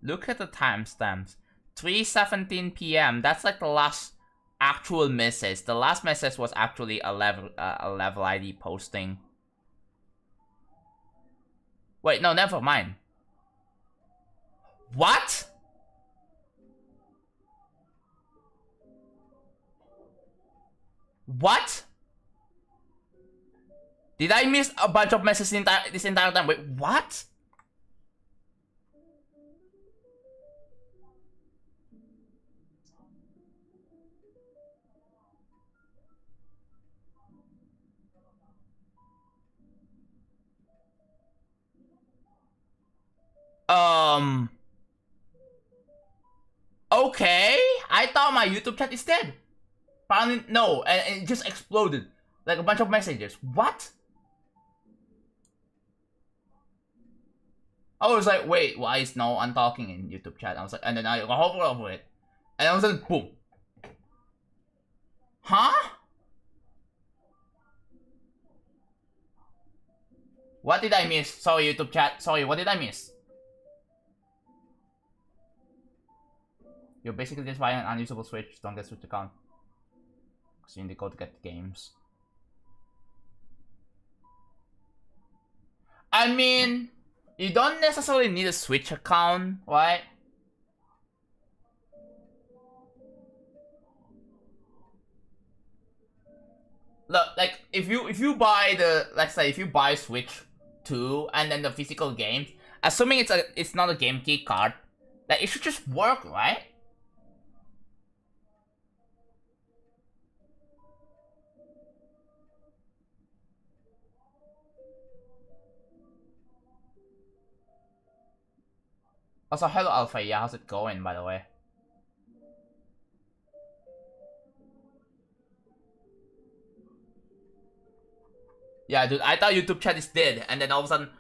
Look at the timestamps. 3:17 p.m. That's like the last actual message. The last message was actually a level ID posting. Wait, no, never mind. What? What? Did I miss a bunch of messages this entire time? Wait, what? Okay, I thought my YouTube chat is dead. Apparently, no, and it just exploded. Like a bunch of messages. What? I was like, wait, why is no one talking in YouTube chat? I was like, and then I hovered over it. And I was like, boom. Huh? What did I miss? Sorry, YouTube chat. Sorry, what did I miss? You're basically just buying an unusable Switch. Don't get Switch account. Because you need to go to get the games. I mean, you don't necessarily need a Switch account, right? Look, like if you buy the, let's say if you buy Switch 2 and then the physical games, assuming it's not a game key card, like it should just work, right? Also, hello Alpha, yeah, how's it going, by the way? Yeah, dude, I thought YouTube chat is dead, and then all of a sudden,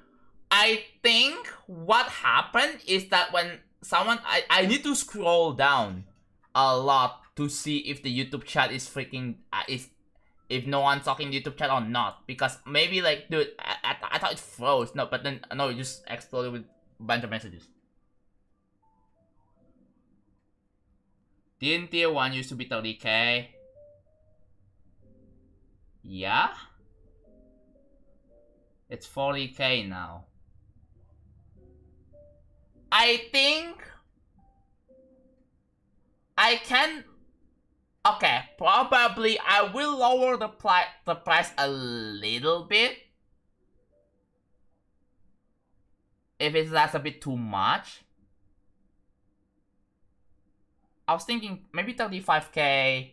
I think what happened is that when someone, I need to scroll down a lot to see if the YouTube chat is freaking, if no one's talking YouTube chat or not, because maybe like, dude, I thought it froze, no, but then, no, it just exploded with a bunch of messages. Didn't tier 1 used to be 30k? Yeah? It's 40k now. I think I can. Okay, probably I will lower the price a little bit if that's a bit too much. I was thinking maybe 35k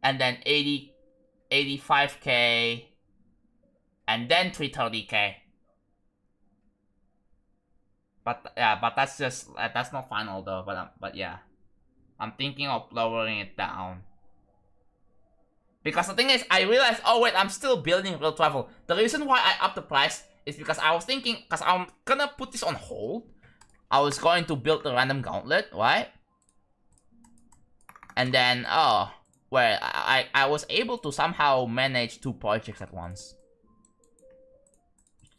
and then 85k and then 330k. But yeah, but that's just that's not final though. But yeah, I'm thinking of lowering it down. Because the thing is, I realized, oh wait, I'm still building real travel. The reason why I upped the price is because I was thinking, because I'm gonna put this on hold. I was going to build the random gauntlet, right? And then, oh, well, I was able to somehow manage 2 projects at once.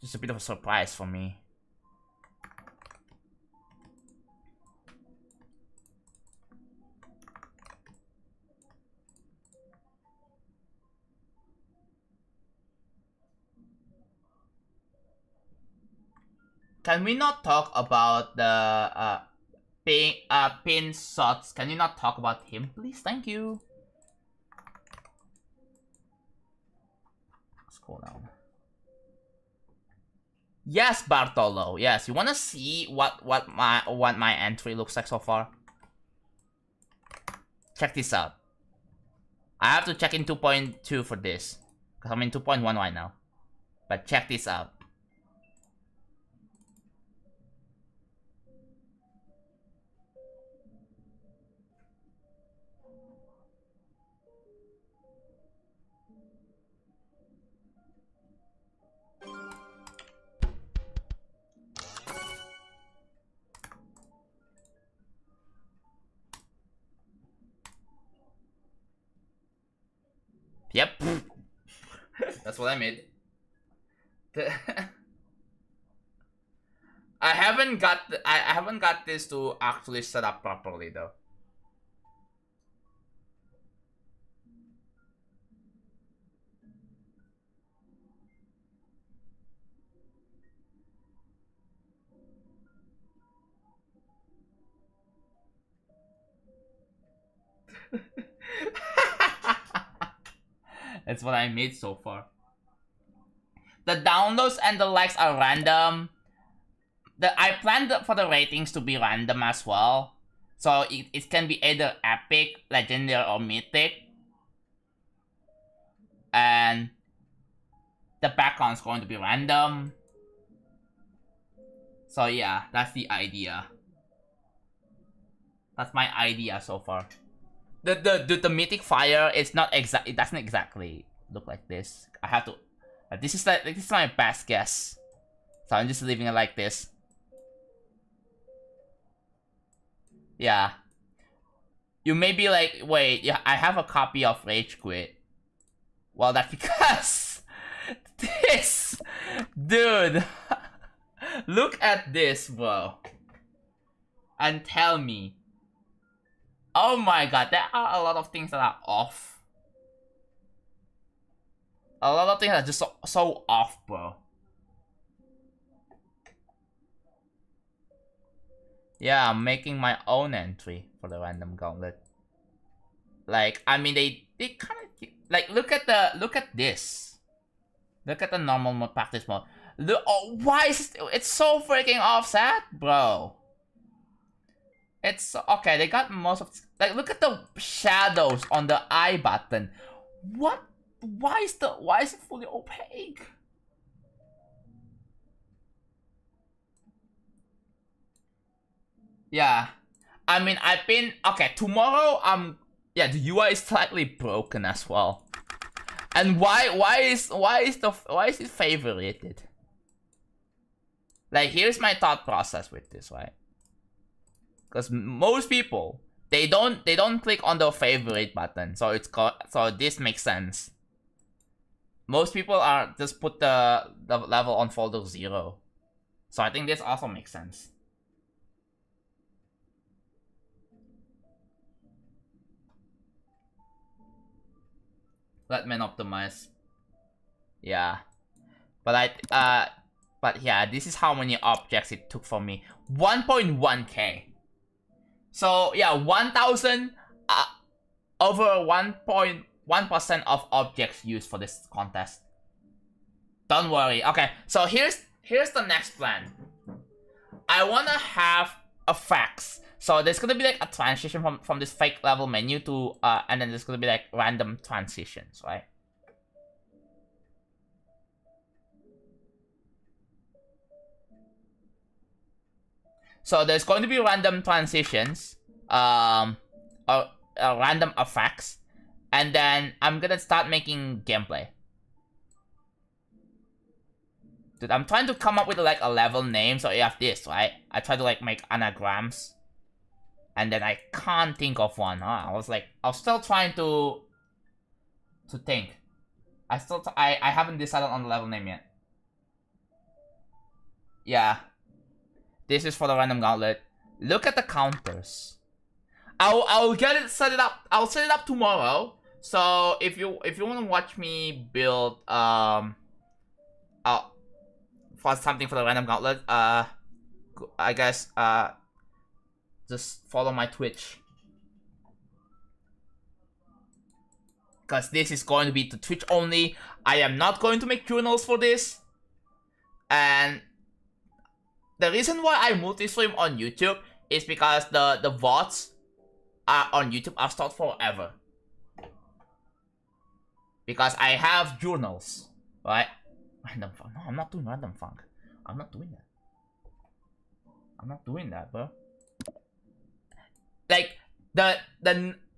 Just a bit of a surprise for me. Can we not talk about the pin shots? Can you not talk about him, please? Thank you. Scroll down. Yes, Bartolo. Yes, you wanna see what my entry looks like so far? Check this out. I have to check in 2.2 for this, because I'm in 2.1 right now. But check this out. Yep. That's what I made. I haven't got this to actually set up properly though. That's what I made so far. The downloads and the likes are random. I planned for the ratings to be random as well. So it can be either epic, legendary, or mythic. And the background is going to be random. So yeah, that's the idea. That's my idea so far. The mythic fire is not exact. It doesn't exactly look like this. I have to. This is my best guess. So I'm just leaving it like this. Yeah. You may be like, wait, yeah, I have a copy of Rage Quit. Well, that's because this dude. Look at this, bro. And tell me. Oh my god, there are a lot of things that are off. A lot of things are just so off, bro. Yeah, I'm making my own entry for the random gauntlet. Like, I mean, they kind of like look at this. Look at the normal mode, practice mode. Look, oh, why is it's so freaking offset, bro? It's okay. They got most of like look at the shadows on the I button. What? Why is it fully opaque? Yeah, I mean I've been okay. Tomorrow yeah, the UI is slightly broken as well. And why is it favorited? Like here's my thought process with this, right? Because most people they don't click on the favorite button, so so this makes sense. Most people are just put the level on folder 0, so I think this also makes sense. Let me optimize. Yeah, but but yeah, this is how many objects it took for me. 1.1k. So yeah, 1,000 over 1.1% of objects used for this contest. Don't worry. Okay, so here's the next plan. I wanna have effects. So there's gonna be like a transition from this fake level menu to and then there's gonna be like random transitions, right? So there's going to be random transitions, or random effects, and then I'm gonna start making gameplay. Dude, I'm trying to come up with like a level name, so you have this, right? I try to like make anagrams, and then I can't think of one. Huh? I was still trying to think. I haven't decided on the level name yet. Yeah. This is for the random gauntlet. Look at the counters. I'll get it set it up. I'll set it up tomorrow. So if you want to watch me build for something for the random gauntlet, I guess just follow my Twitch. Because this is going to be to Twitch only. I am not going to make journals for this. And the reason why I multi-stream on YouTube is because the VODs on YouTube are stored forever. Because I have journals, right? Random funk. No, I'm not doing random funk. I'm not doing that. I'm not doing that, bro. Like,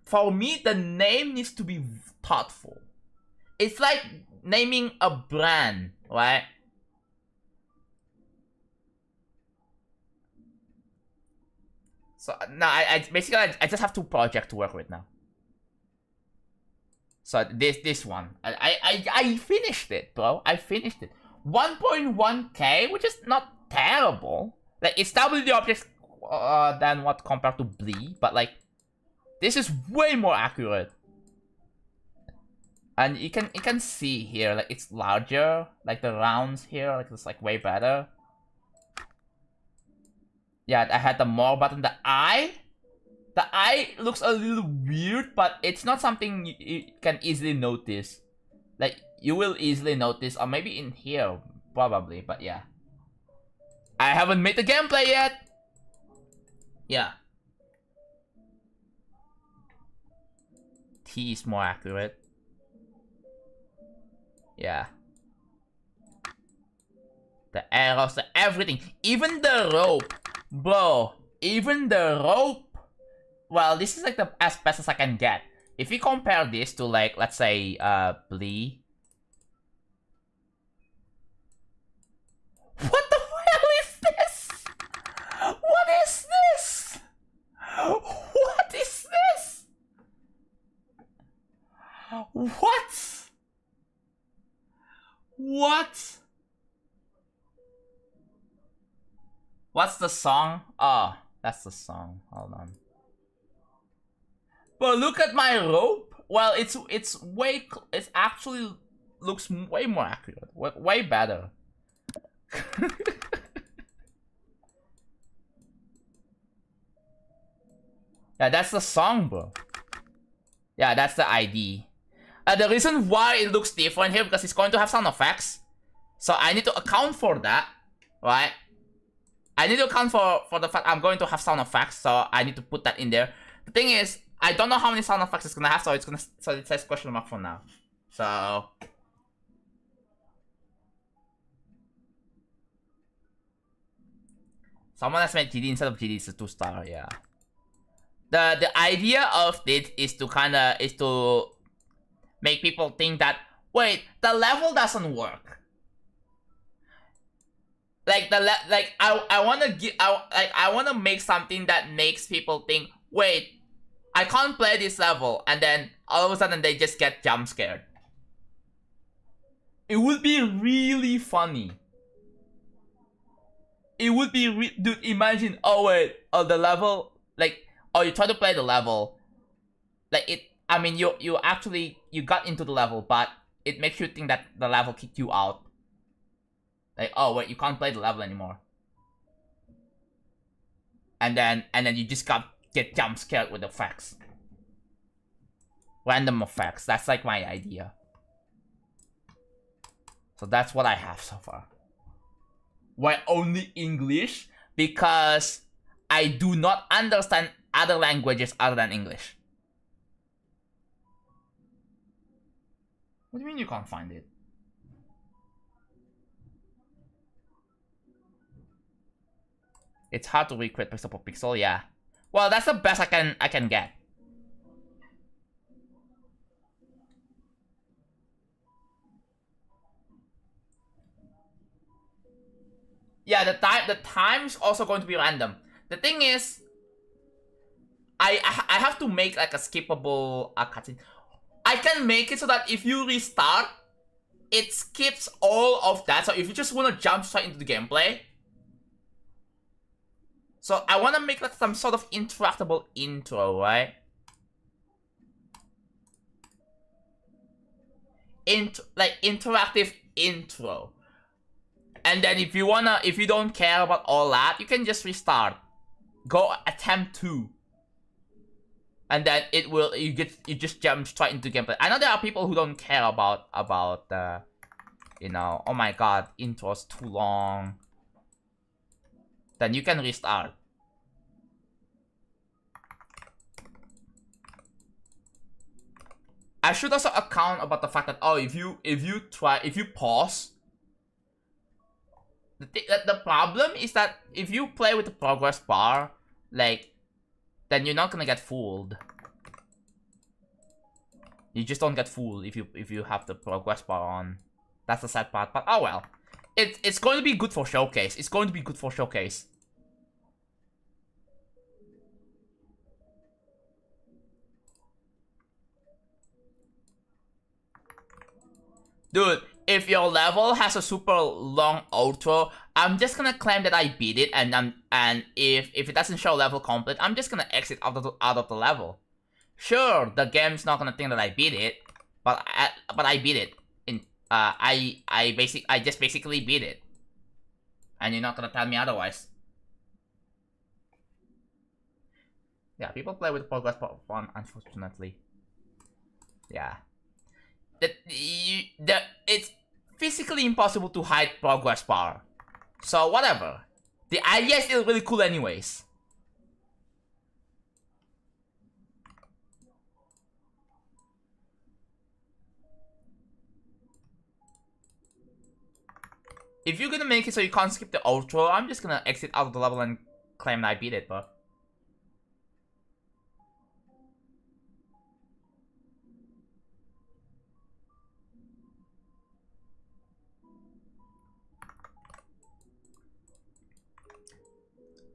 for me, the name needs to be thoughtful. It's like naming a brand, right? So now I basically I just have two projects to work with now. So this one I finished it, bro. I finished it. 1.1k, which is not terrible. Like it's double the objects than what compared to Blee, but like this is way more accurate. And you can see here like it's larger, like the rounds here, like it's like way better. Yeah, I had the more button. The eye looks a little weird, but it's not something you can easily notice. Like, you will easily notice, or maybe in here, probably, but yeah. I haven't made the gameplay yet! Yeah. T is more accurate. Yeah. The arrows, the everything. Even the rope. Bro, even the rope. Well, this is like the as best as I can get. If you compare this to like, let's say, Blee. What the hell is this? What is this? What is this? What? What? What's the song? Oh, that's the song. Hold on. But look at my rope. Well, it's actually looks way more accurate. Way better. Yeah, that's the song, bro. Yeah, that's the ID. The reason why it looks different here because it's going to have sound effects. So I need to account for that, right? I need to account for the fact I'm going to have sound effects, so I need to put that in there. The thing is, I don't know how many sound effects it's gonna have, so it says question mark for now. So someone has made GD instead of GD is a 2-star, yeah. The idea of this is to make people think that wait, the level doesn't work. Like I wanna make something that makes people think, wait, I can't play this level, and then all of a sudden they just get jump scared. It would be really funny. It would be dude, imagine, oh wait, the level, like, you try to play the level, like I mean, you got into the level, but it makes you think that the level kicked you out. Like, oh wait, you can't play the level anymore. And then you just get jump scared with effects. Random effects. That's like my idea. So that's what I have so far. Why only English? Because I do not understand other languages other than English. What do you mean you can't find it? It's hard to recreate pixel per pixel, yeah. Well, that's the best I can get. Yeah, the time's also going to be random. The thing is, I have to make like a skippable cutscene. I can make it so that if you restart, it skips all of that. So if you just want to jump straight into the gameplay. So I want to make like some sort of interactable intro, right? Like interactive intro. And then if you don't care about all that, you can just restart. Go attempt 2. And then you just jump straight into gameplay. I know there are people who don't care about you know, oh my god, intro's too long. Then you can restart. I should also account about the fact that if you pause. The problem is that if you play with the progress bar, like, then you're not gonna get fooled. You just don't get fooled if you have the progress bar on. That's the sad part, but oh well. It's going to be good for showcase. It's going to be good for showcase. Dude, if your level has a super long outro, I'm just gonna claim that I beat it, and if it doesn't show level complete, I'm just gonna exit out of the level. Sure, the game's not gonna think that I beat it, but I beat it. I just basically beat it, and you're not gonna tell me otherwise. Yeah, people play with progress bar fun, unfortunately. Yeah. It's physically impossible to hide progress bar. So whatever. The idea is still really cool anyways. If you're gonna make it so you can't skip the outro, I'm just gonna exit out of the level and claim that I beat it, bro.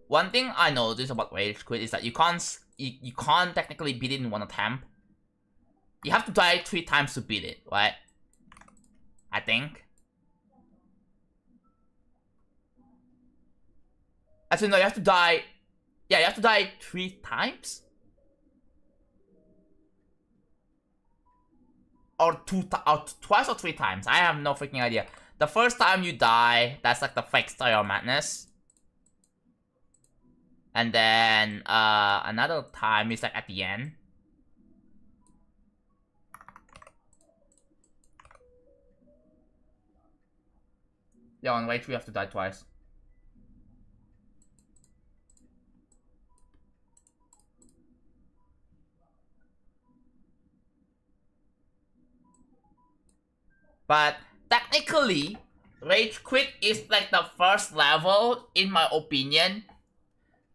One thing I noticed about Rage Quit is that you can't technically beat it in one attempt. You have to die 3 times to beat it, right? I think. Actually, no, you have to die. Yeah, you have to die 3 times? Or twice or 3 times. I have no freaking idea. The first time you die, that's like the fake Stereo Madness. And then another time is like at the end. Yeah, on Rage we have to die twice. But technically, Rage Quit is like the first level, in my opinion,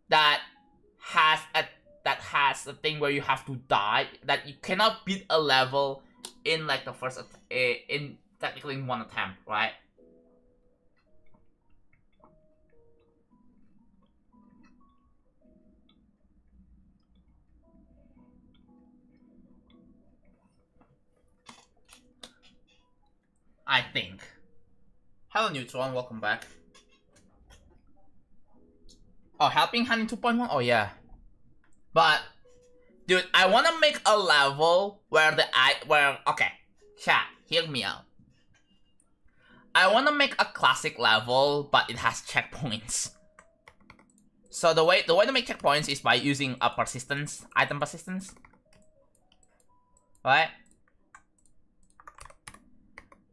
that has a thing where you have to die, that you cannot beat a level in like the first in technically in one attempt, right? I think. Hello Neutron, welcome back. Oh, Helping Hand in 2.1? Oh yeah. But dude, I wanna make a level where okay, chat, hear me out. I wanna make a classic level, but it has checkpoints. So the way to make checkpoints is by using a persistence, item persistence. Right?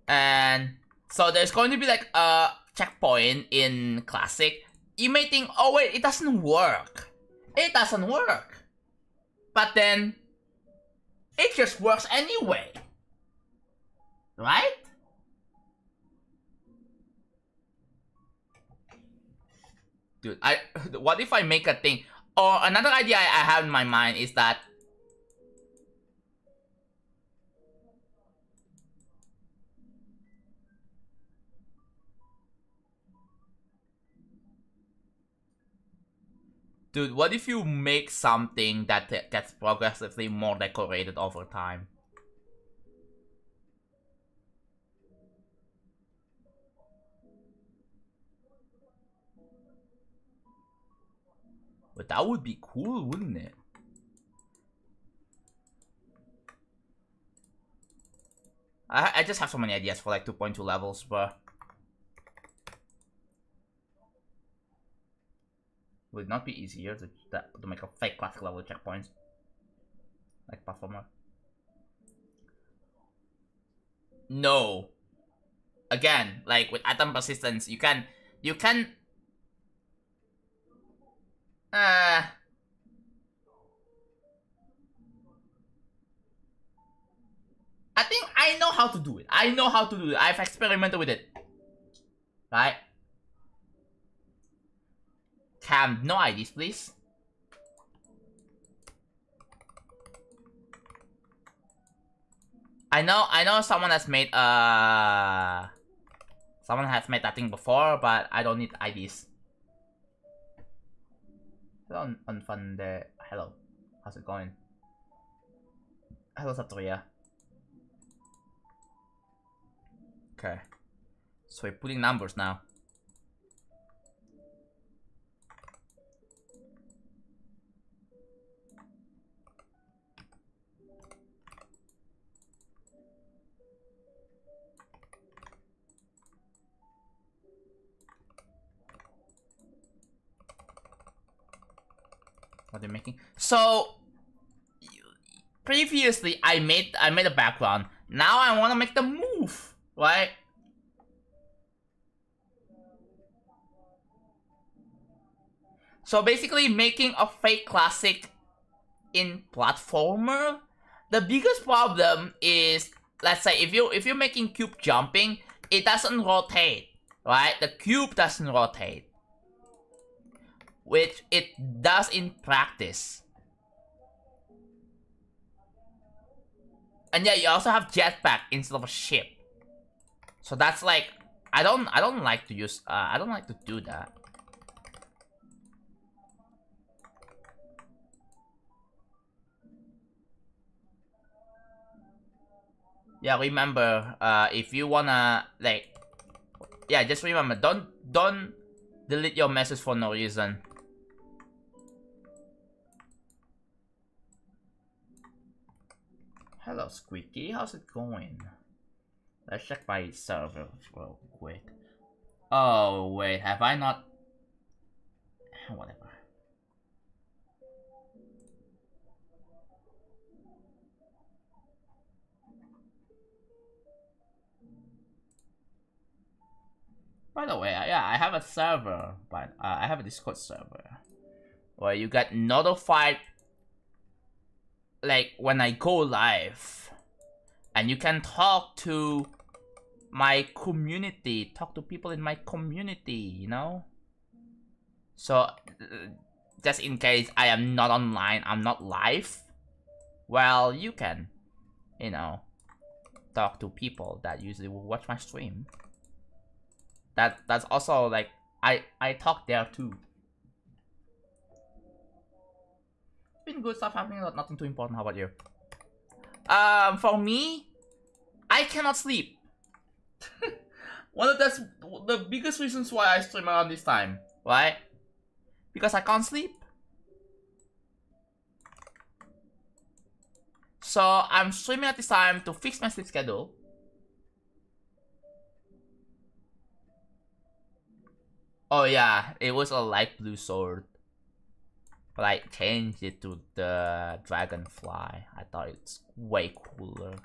And so there's going to be like a checkpoint in classic. You may think, oh wait, it doesn't work. It doesn't work. But then, it just works anyway. Right? Dude, what if I make a thing? Or another idea I have in my mind is that dude, what if you make something that gets progressively more decorated over time? But that would be cool, wouldn't it? I just have so many ideas for like 2.2 levels, but would it not be easier to make a fake classic level checkpoints? Like platformer? No. Again, like with atom persistence, you can I think I know how to do it. I've experimented with it. Right? Cam, no IDs, please. I know someone has made that thing before, but I don't need IDs. Hello, Unfunde. Hello. How's it going? Hello, Satoria. Okay. So we're putting numbers now. What are you making? So previously I made a background. Now I want to make the move, right? So basically making a fake classic in platformer, the biggest problem is, let's say if you're making cube jumping, it doesn't rotate, right? The cube doesn't rotate, which it does in practice. And yeah, you also have jetpack instead of a ship. So that's like, I don't like to use I don't like to do that. Yeah, remember, if you wanna, like, yeah, just remember, don't delete your message for no reason. Hello, Squeaky, how's it going? Let's check my server real quick. Oh, wait, have I not? Whatever. By the way, yeah, I have a server, but I have a Discord server where you get notified like when I go live, and you can talk to my community, talk to people in my community, you know? So just in case I am not online, I'm not live, well, you can, you know, talk to people that usually will watch my stream. That's also like, I talk there too. It's been good stuff happening, nothing too important. How about you? For me, I cannot sleep. That's the biggest reasons why I stream around this time, right? Because I can't sleep. So I'm streaming at this time to fix my sleep schedule. Oh yeah, it was a light blue sword, but I changed it to the dragonfly. I thought it's way cooler.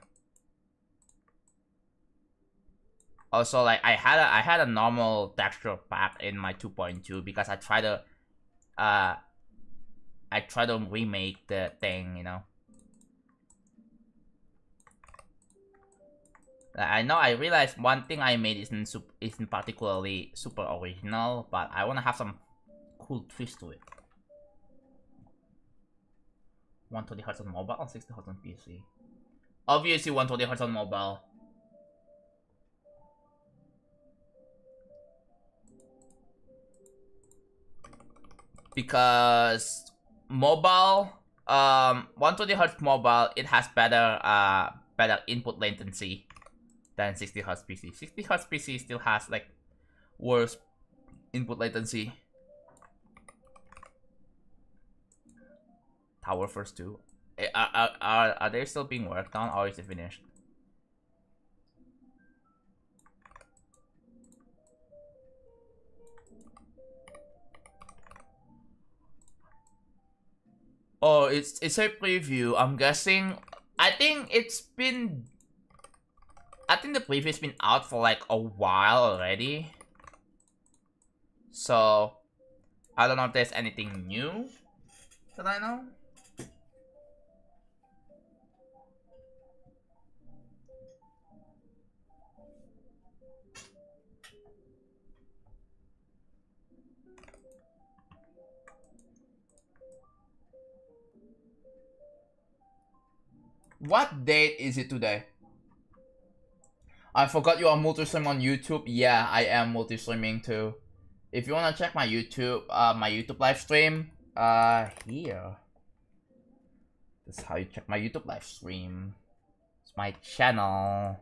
Also, like I had a normal texture pack in my 2.2 because I tried to remake the thing, you know. I realized one thing I made isn't particularly super original, but I want to have some cool twist to it. 120 Hz on mobile and 60 Hz on PC. Obviously 120 Hz on mobile. Because mobile, 120 Hz mobile, it has better better input latency than 60 Hz PC. 60 Hz PC still has like worse input latency. Tower first 2. Are they still being worked on, or is it finished? Oh, it's a preview. I'm guessing. I think the preview's been out for like a while already. So I don't know if there's anything new that I know. What date is it today? I forgot you are multi-streaming on YouTube. Yeah, I am multi-streaming too. If you wanna check my YouTube live stream, here. This is how you check my YouTube live stream. It's my channel.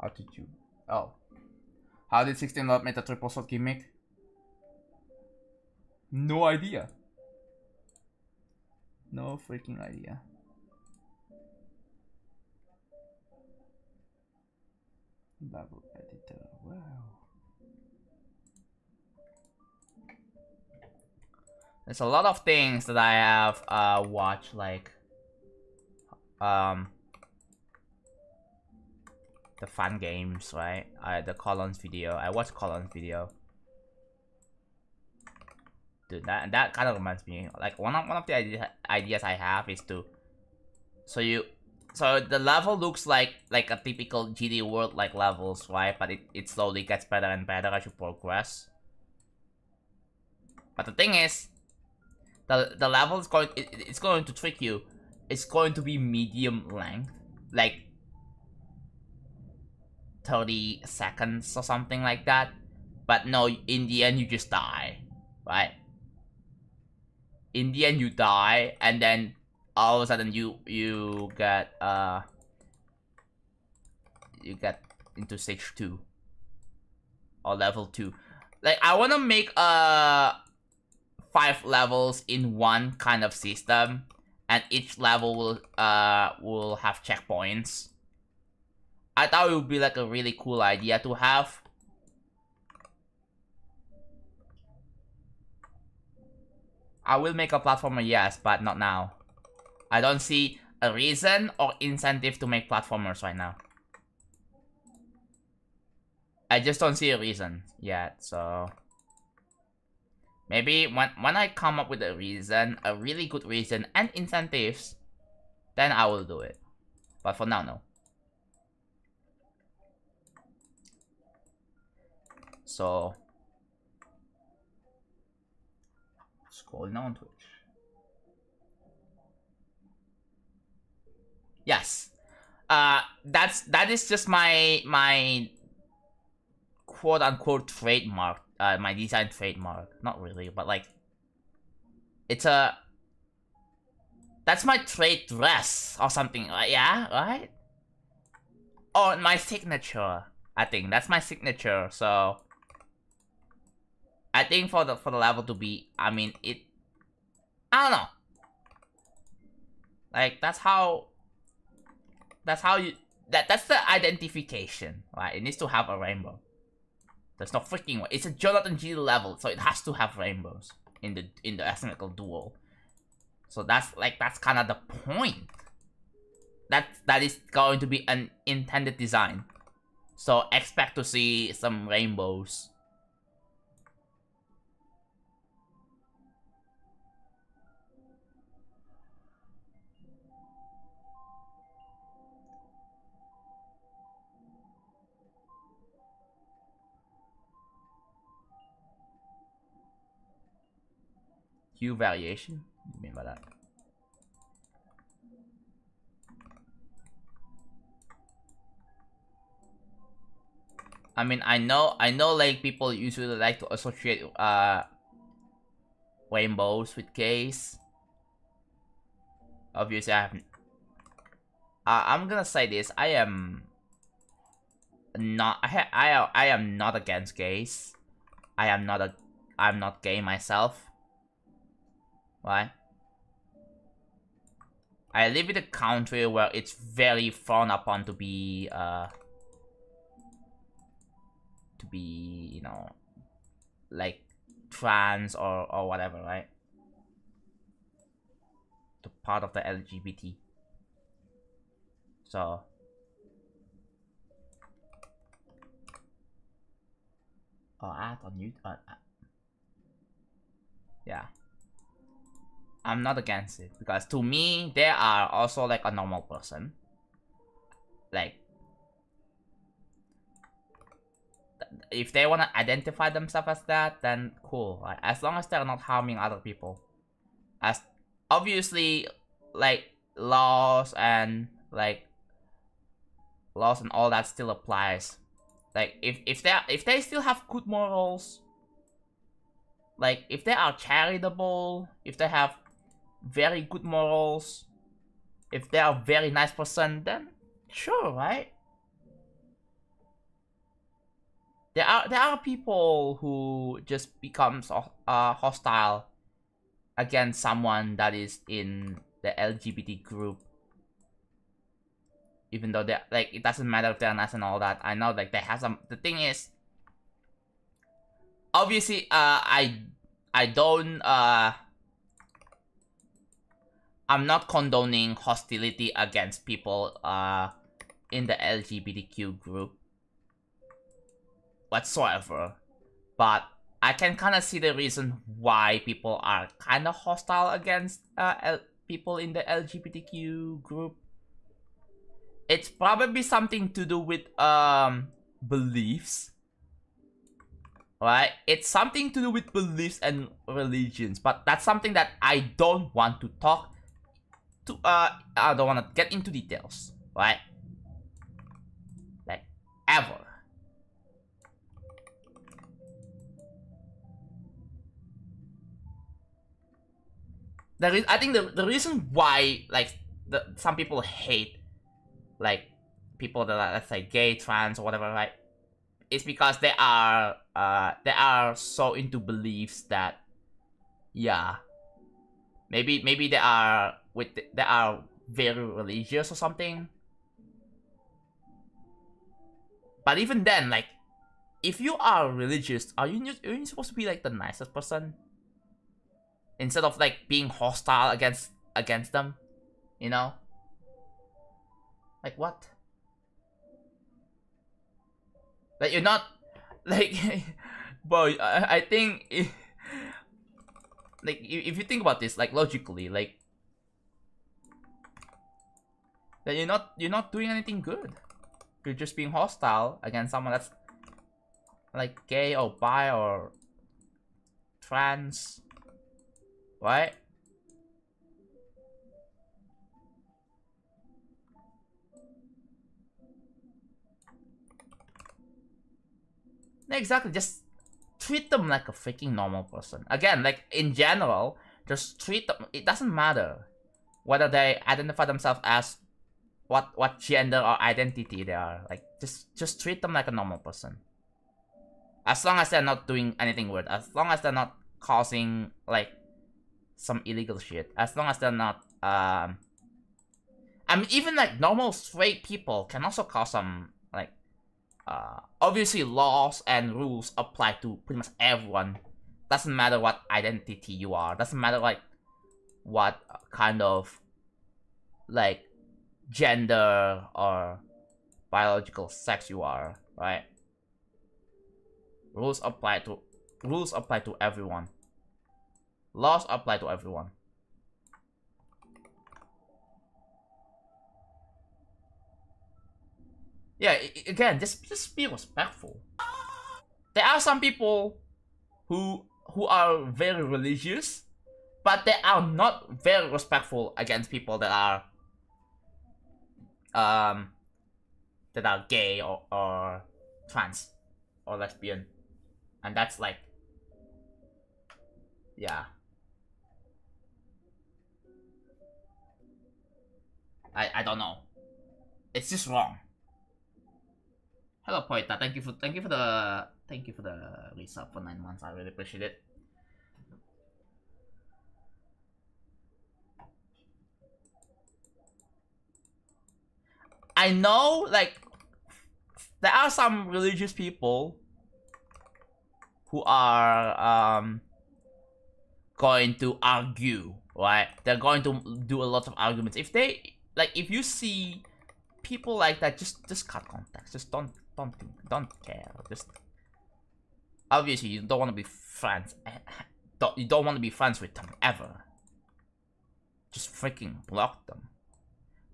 How did you? Oh. How did 16 not make a triple shot gimmick? No idea. No freaking idea. Level editor. Wow. There's a lot of things that I have watched, like the fun games, right? The Colon's video. I watched Colon's video. Dude, that kind of reminds me. Like one of the ideas I have is to, so the level looks like a typical GD world like levels, right? But it slowly gets better and better as you progress. But the thing is, the level is it's going to trick you. It's going to be medium length, like 30 seconds or something like that. But no, in the end you just die, right? In the end you die, and then all of a sudden you get into stage 2 or level 2. Like I wanna make 5 levels in one kind of system, and each level will have checkpoints. I thought it would be like a really cool idea to have. I will make a platformer, yes, but not now. I don't see a reason or incentive to make platformers right now. I just don't see a reason yet, so maybe when I come up with a reason, a really good reason and incentives, then I will do it. But for now, no. So scroll now on Twitch. Yes. That is just my quote unquote trademark, my design trademark. Not really, but like that's my trade dress or something. Yeah, right? Oh, my signature. I think that's my signature. So I think for the level to be, I mean, I don't know. Like that's the identification, right? It needs to have a rainbow. There's no freaking way. It's a JonathanGD level, so it has to have rainbows. in the asymmetrical dual. So that's kind of the point. That is going to be an intended design. So expect to see some rainbows. Hue variation? What do you mean by that? I mean, I know like people usually like to associate rainbows with gays. Obviously, I haven't. I'm gonna say this. I am not. I am not against gays. I'm not gay myself. Right? I live in a country where it's very frowned upon to be you know, like trans or whatever, right? To part of the LGBT. So ad on YouTube. Yeah. I'm not against it because to me they are also like a normal person. Like if they want to identify themselves as that, then cool. Like, as long as they're not harming other people. As obviously like laws and all that still applies. Like if they still have good morals, like if they are charitable, if they have very good morals, if they are a very nice person, then sure, right? There are people who just becomes hostile against someone that is in the LGBT group, even though they like it doesn't matter if they're nice and all that. I know like they have some. The thing is, obviously, I don't I'm not condoning hostility against people in the LGBTQ group whatsoever, but I can kind of see the reason why people are kind of hostile against people in the LGBTQ group. It's probably something to do with beliefs, right? It's something to do with beliefs and religions, but that's something that I don't want to talk to. I don't want to get into details, right? Like ever. I think the reason why like some people hate like people that are, let's say, gay, trans, or whatever, right? It's because they are so into beliefs that, yeah, maybe they are very religious or something. But even then, like, if you are religious, are you supposed to be like the nicest person instead of like being hostile against them? You know? Like what? Like you're not like bro, I think like if you think about this like logically, like that you're not doing anything good. You're just being hostile against someone that's like gay or bi or trans, right? Exactly, just treat them like a freaking normal person. Again, like in general, just treat them. It doesn't matter whether they identify themselves as what gender or identity they are. Like just treat them like a normal person. As long as they're not doing anything weird, as long as they're not causing like some illegal shit, as long as they're not I mean, even like normal straight people can also cause some like obviously laws and rules apply to pretty much everyone Doesn't matter what identity you are. Doesn't matter like what kind of like gender or biological sex you are, right? Rules apply to everyone. Laws apply to everyone. Yeah, again, just be respectful. There are some people who are very religious, but they are not very respectful against people that are gay or trans or lesbian, and that's like, yeah. I don't know. It's just wrong. Hello, Poeta. Thank you for the resub for 9 months. I really appreciate it. I know, like, there are some religious people who are going to argue, right? They're going to do a lot of arguments. If they if you see people like that, just cut contact. Just don't care. Just obviously you don't want to be friends. You don't want to be friends with them ever. Just freaking block them.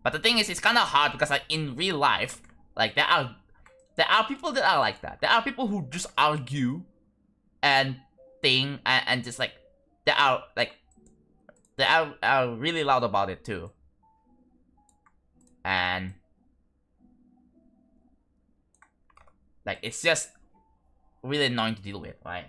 But the thing is, it's kind of hard because like in real life, like there are people that are like that. There are people who just argue and think and just like they are really loud about it too. And like it's just really annoying to deal with, right?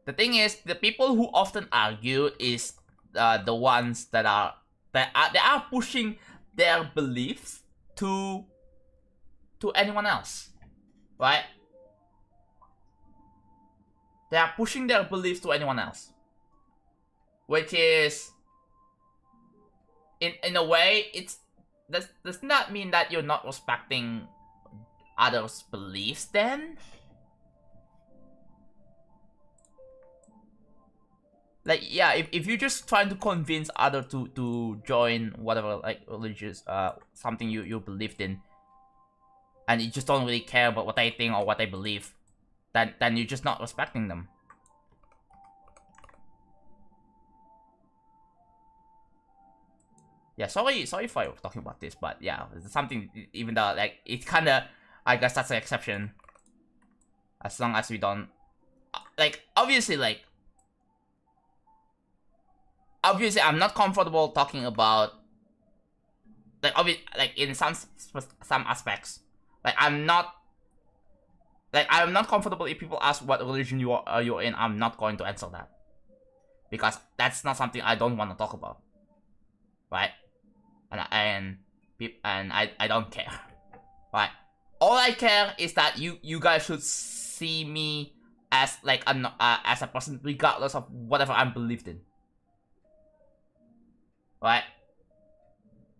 The thing is, the people who often argue is the ones that are pushing their beliefs to anyone else, right? They are pushing their beliefs to anyone else, which is in a way does not mean that you're not respecting others' beliefs then. Like, yeah, if you're just trying to convince others to join whatever, like, religious, something you believed in, and you just don't really care about what they think or what they believe, then you're just not respecting them. Yeah, sorry for talking about this, but yeah, it's something, even though, like, it's kinda, I guess that's an exception. As long as we don't, like, obviously, I'm not comfortable talking about, like, in some aspects. Like, I'm not comfortable if people ask what religion you're in. I'm not going to answer that. Because that's not something I don't want to talk about. Right? And I don't care. Right? All I care is that you guys should see me as, like, as a person regardless of whatever I'm believed in. Right?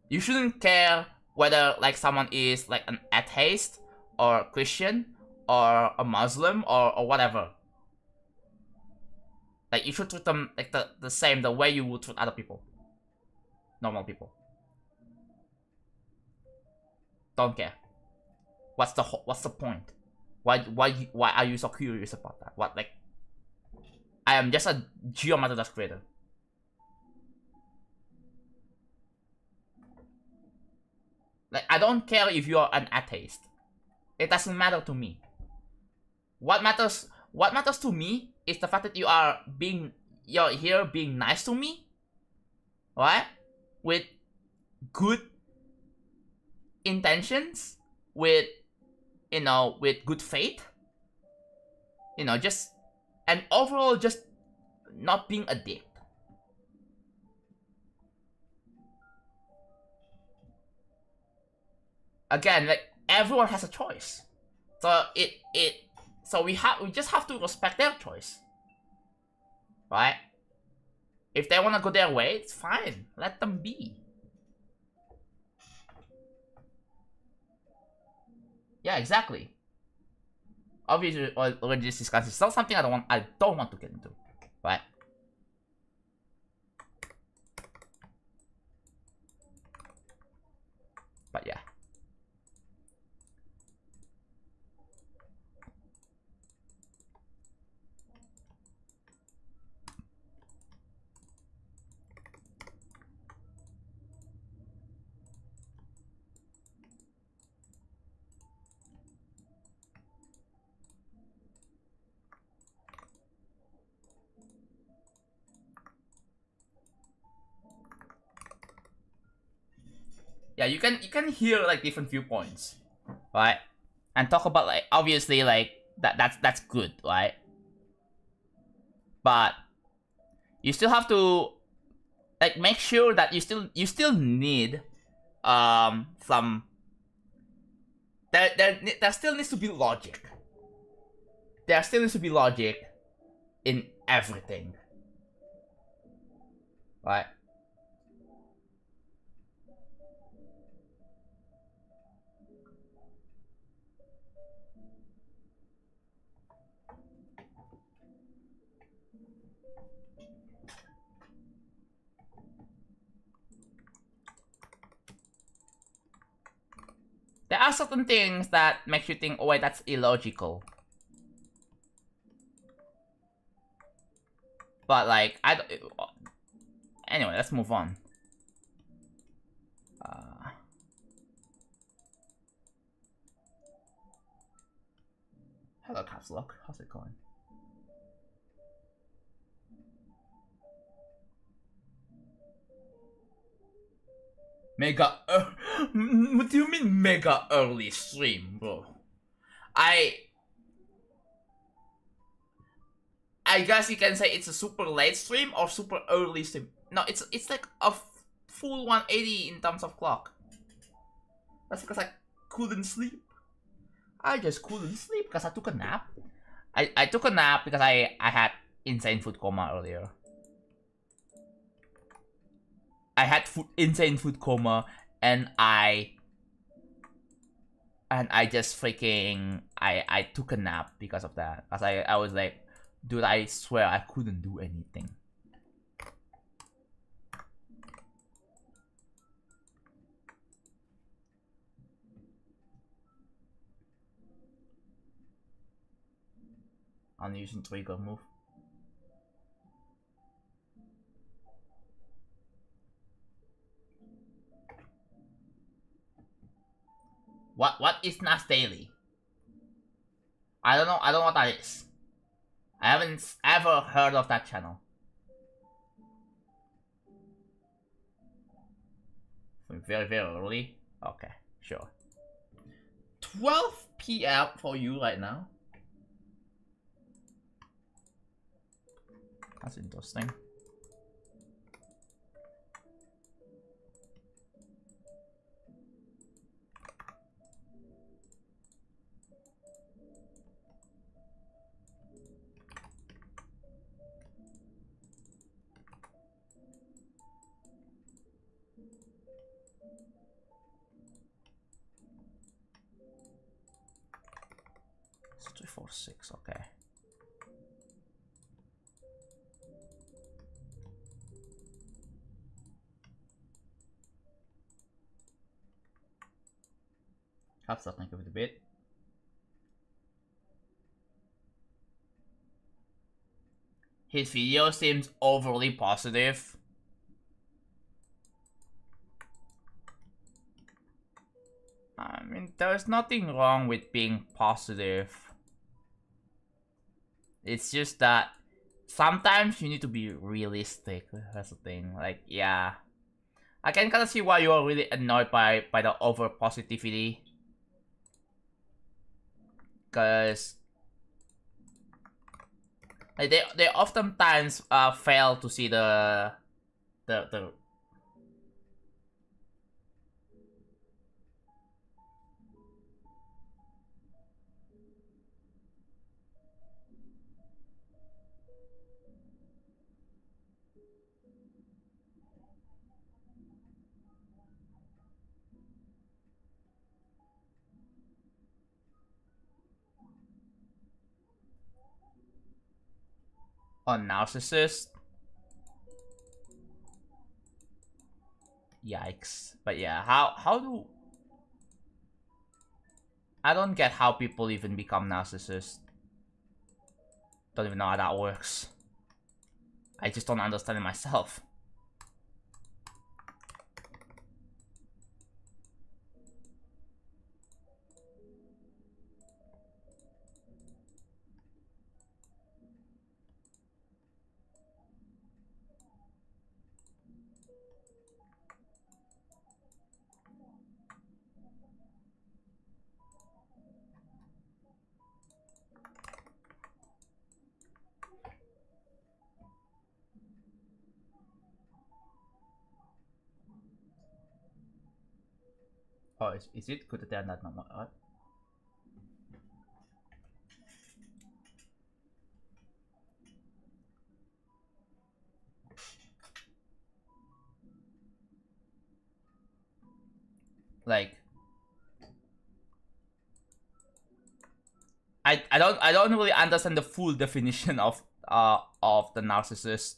You shouldn't care whether, like, someone is, like, an atheist or Christian or a Muslim or whatever. Like, you should treat them like the same, the way you would treat other people. Normal people. Don't care. What's the point? Why are you so curious about that? What, like, I am just a geometry dash creator. Like, I don't care if you're an atheist. It doesn't matter to me. What matters to me is the fact that you're here being nice to me, right? With good intentions, with good faith, just, and overall just not being a dick. Again, like, everyone has a choice, so we just have to respect their choice, right? If they want to go their way, it's fine. Let them be. Yeah, exactly. Obviously, already discussed. It's not something I don't want to get into, right? But yeah. Yeah, you can hear like different viewpoints, right? And talk about like obviously like that's good, right? But you still have to like make sure that you still need some there still needs to be logic. There still needs to be logic in everything, right? There are certain things that make you think, oh wait, that's illogical. But like, I don't... Anyway, let's move on. Hello, Caps Lock. How's it going? Mega... what do you mean mega early stream, bro? I guess you can say it's a super late stream or super early stream. No, it's like a full 180 in terms of clock. That's because I couldn't sleep. I just couldn't sleep because I took a nap. I took a nap because I had insane food coma earlier. I had insane food coma and I just freaking I took a nap because of that. Cause I was like, dude, I swear I couldn't do anything. I'm using trigger move. What is Nas Daily? I don't know what that is. I haven't ever heard of that channel. Very, very early? Okay, sure. 12 p.m. for you right now? That's interesting. It's 346, okay. Have to think of it a bit. His video seems overly positive. I mean, there's nothing wrong with being positive. It's just that sometimes you need to be realistic. That's the thing. Like, yeah. I can kind of see why you are really annoyed by the over positivity. Because like, they oftentimes fail to see the a narcissist. Yikes. But yeah, how do I don't get how people even become narcissists. Don't even know how that works. I just don't understand it myself. Oh, is it good that they're not normal? What? Like, I don't really understand the full definition of the narcissist.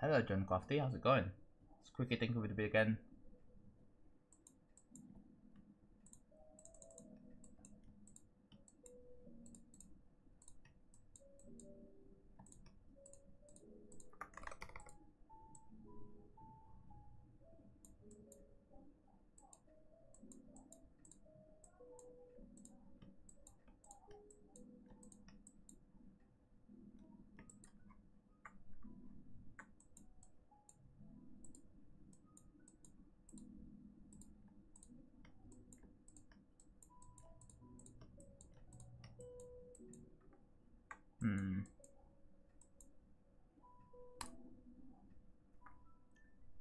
Hello, John Crafty. How's it going? It's quickly thinking with the bit again.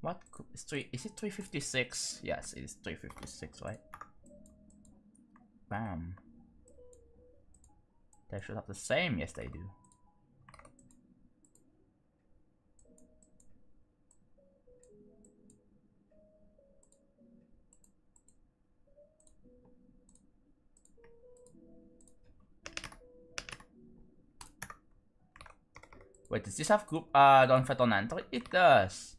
What is is it 356? Yes, it is 356, right? Bam. They should have the same. Yes, they do. Wait, does this have group don't fit on Android? It does.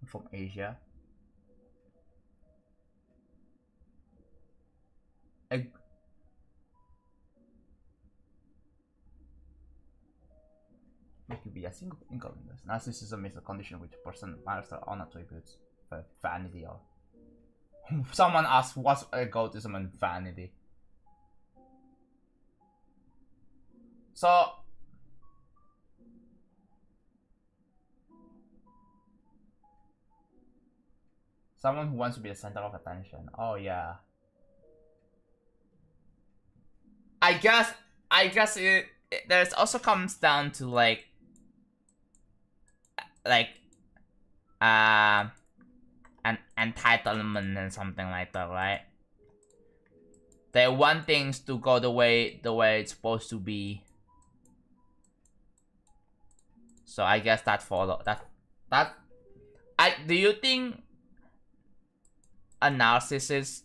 From Asia. Wikipedia single incompetence. Narcissism is a condition which a person masters own attributes for vanity or someone asked what's egotism and vanity. So someone who wants to be the center of attention. Oh yeah. I guess it there's also comes down to like an entitlement and something like that, right? They want things to go the way it's supposed to be. So I guess that follow that do you think a narcissist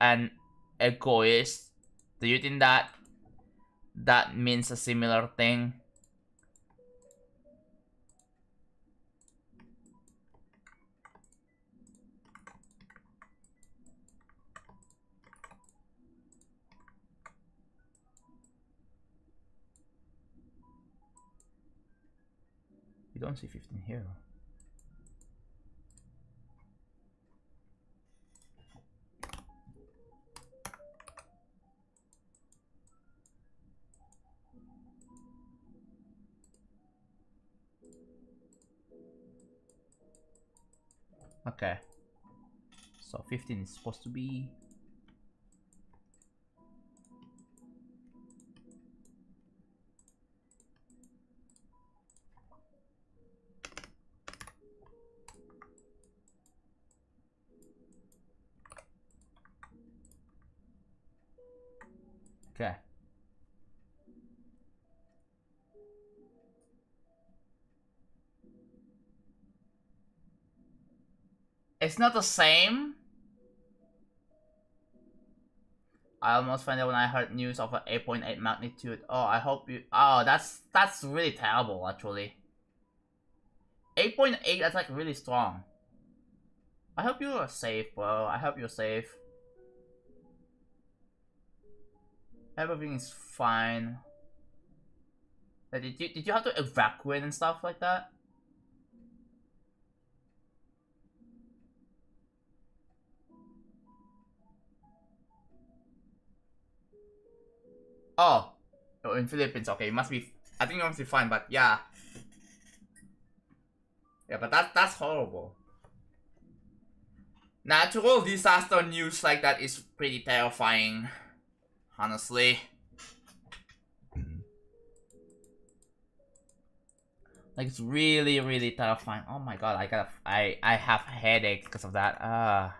an egoist, do you think that means a similar thing? You don't see 15 here. Okay. So 15 is supposed to be. Okay. It's not the same. I almost found it when I heard news of an 8.8 magnitude. Oh, I hope you. Oh, that's really terrible, actually. 8.8, that's like really strong. I hope you're safe, bro. I hope you're safe. Everything is fine. Did you have to evacuate and stuff like that? Oh, in Philippines. Okay, it must be. I think it must be fine, but yeah, yeah, but that's horrible. Natural disaster news like that is pretty terrifying, honestly. Like it's really, really terrifying. Oh my god, I have headache because of that.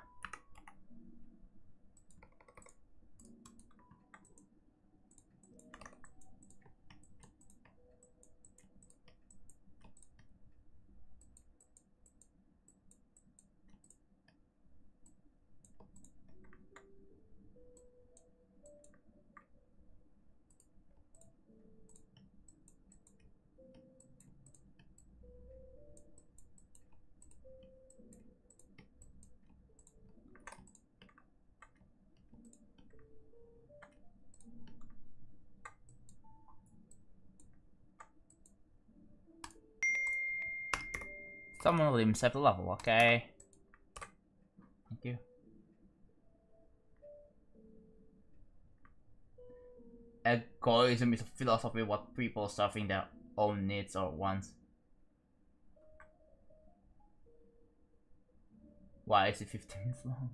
Someone will himself the level, okay? Thank you. Egoism is a philosophy of what people serving their own needs or wants. Why is it 15 minutes long?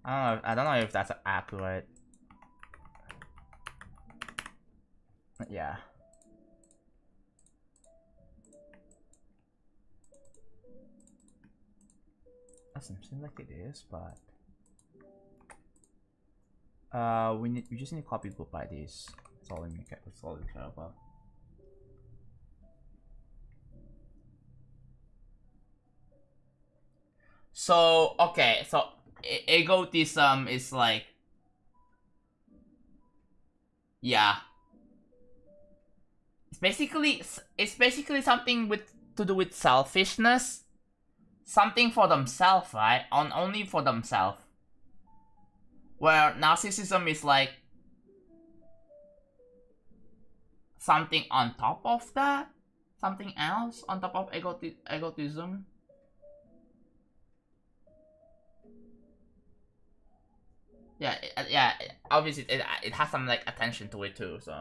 I don't know if that's accurate. Yeah. Doesn't seem like it is, but we just need to copy group IDs. That's all we care about. So okay, so egotism is like, yeah, it's basically something with to do with selfishness, something for themselves, right? Only for themselves. Where narcissism is like something on top of that, something else on top of egotism. Yeah, yeah. Obviously, it has some like attention to it too. So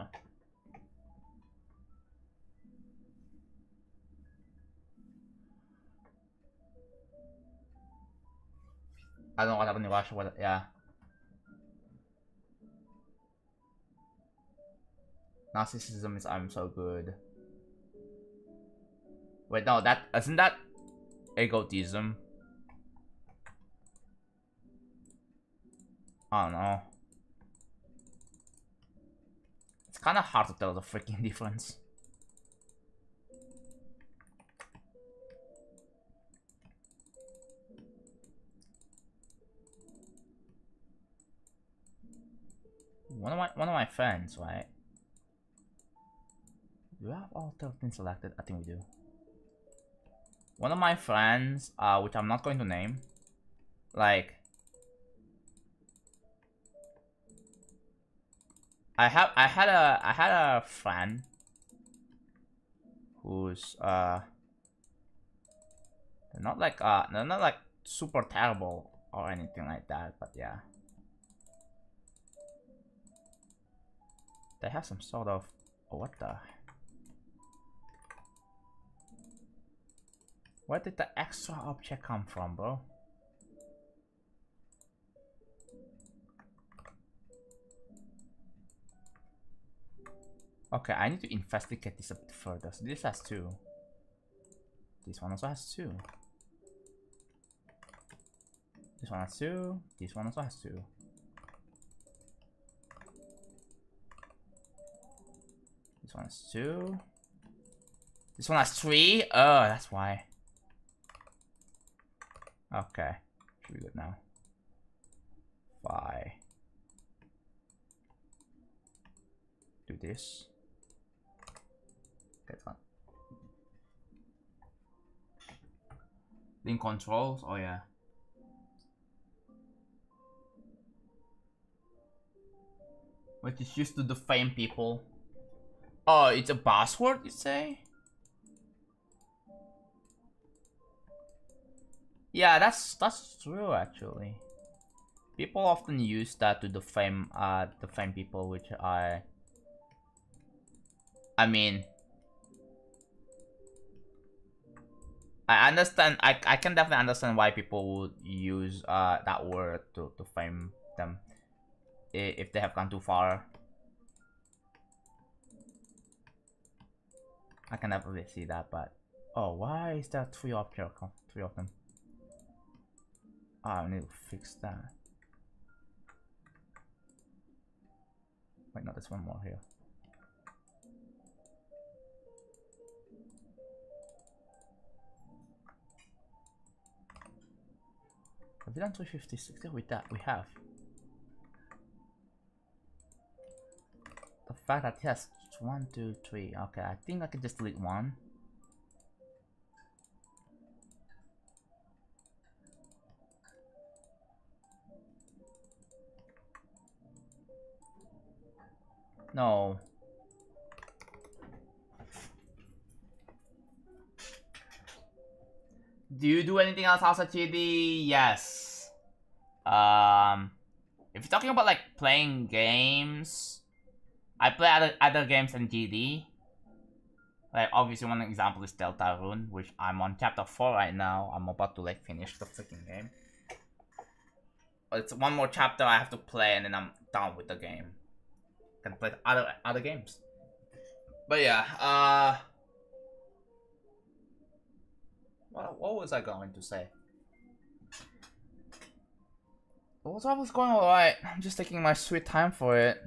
I don't know what happened in Russia. What? Yeah. Narcissism is I'm so good. Wait, no, that isn't that egotism. I don't know. It's kind of hard to tell the freaking difference. One of my friends, right? Do we have all 13 selected? I think we do. One of my friends, which I'm not going to name, like, I had a friend who's they're not like super terrible or anything like that, but yeah, they have some sort of, oh, what the. Where did the extra object come from, bro? Okay, I need to investigate this a bit further. So this has 2. This one also has 2. This one has 2. This one also has 2. This one has 2. This one has 3. Oh, that's why. Okay, should be good now. 5. Do this. Get one. Link controls. Oh yeah. Which is used to defame people. Oh, it's a password, you say? Yeah, that's true actually. People often use that to defame people, which I mean, I understand. I can definitely understand why people would use that word to defame them if they have gone too far. I can definitely see that, but oh, why is there 3 of them? Oh, I need to fix that. Wait, no, there's one more here. Have we done 356? Yeah, with that, we have. The fact that it has 1, 2, 3. Okay, I think I can just delete 1. No. Do you do anything else outside GD? Yes. If you're talking about like playing games, I play other games than GD. Like obviously one example is Deltarune, which I'm on chapter 4 right now. I'm about to like finish the freaking game. It's one more chapter I have to play and then I'm done with the game. Can play other games. But yeah, what was I going to say? What's going alright? I'm just taking my sweet time for it.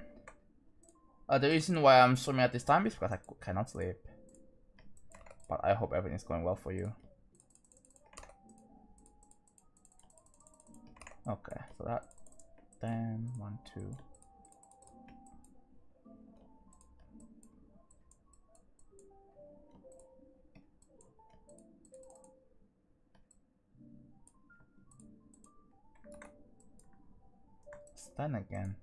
The reason why I'm streaming at this time is because I cannot sleep. But I hope everything's going well for you. Okay, so that 10, 1, 2. It's 10 again.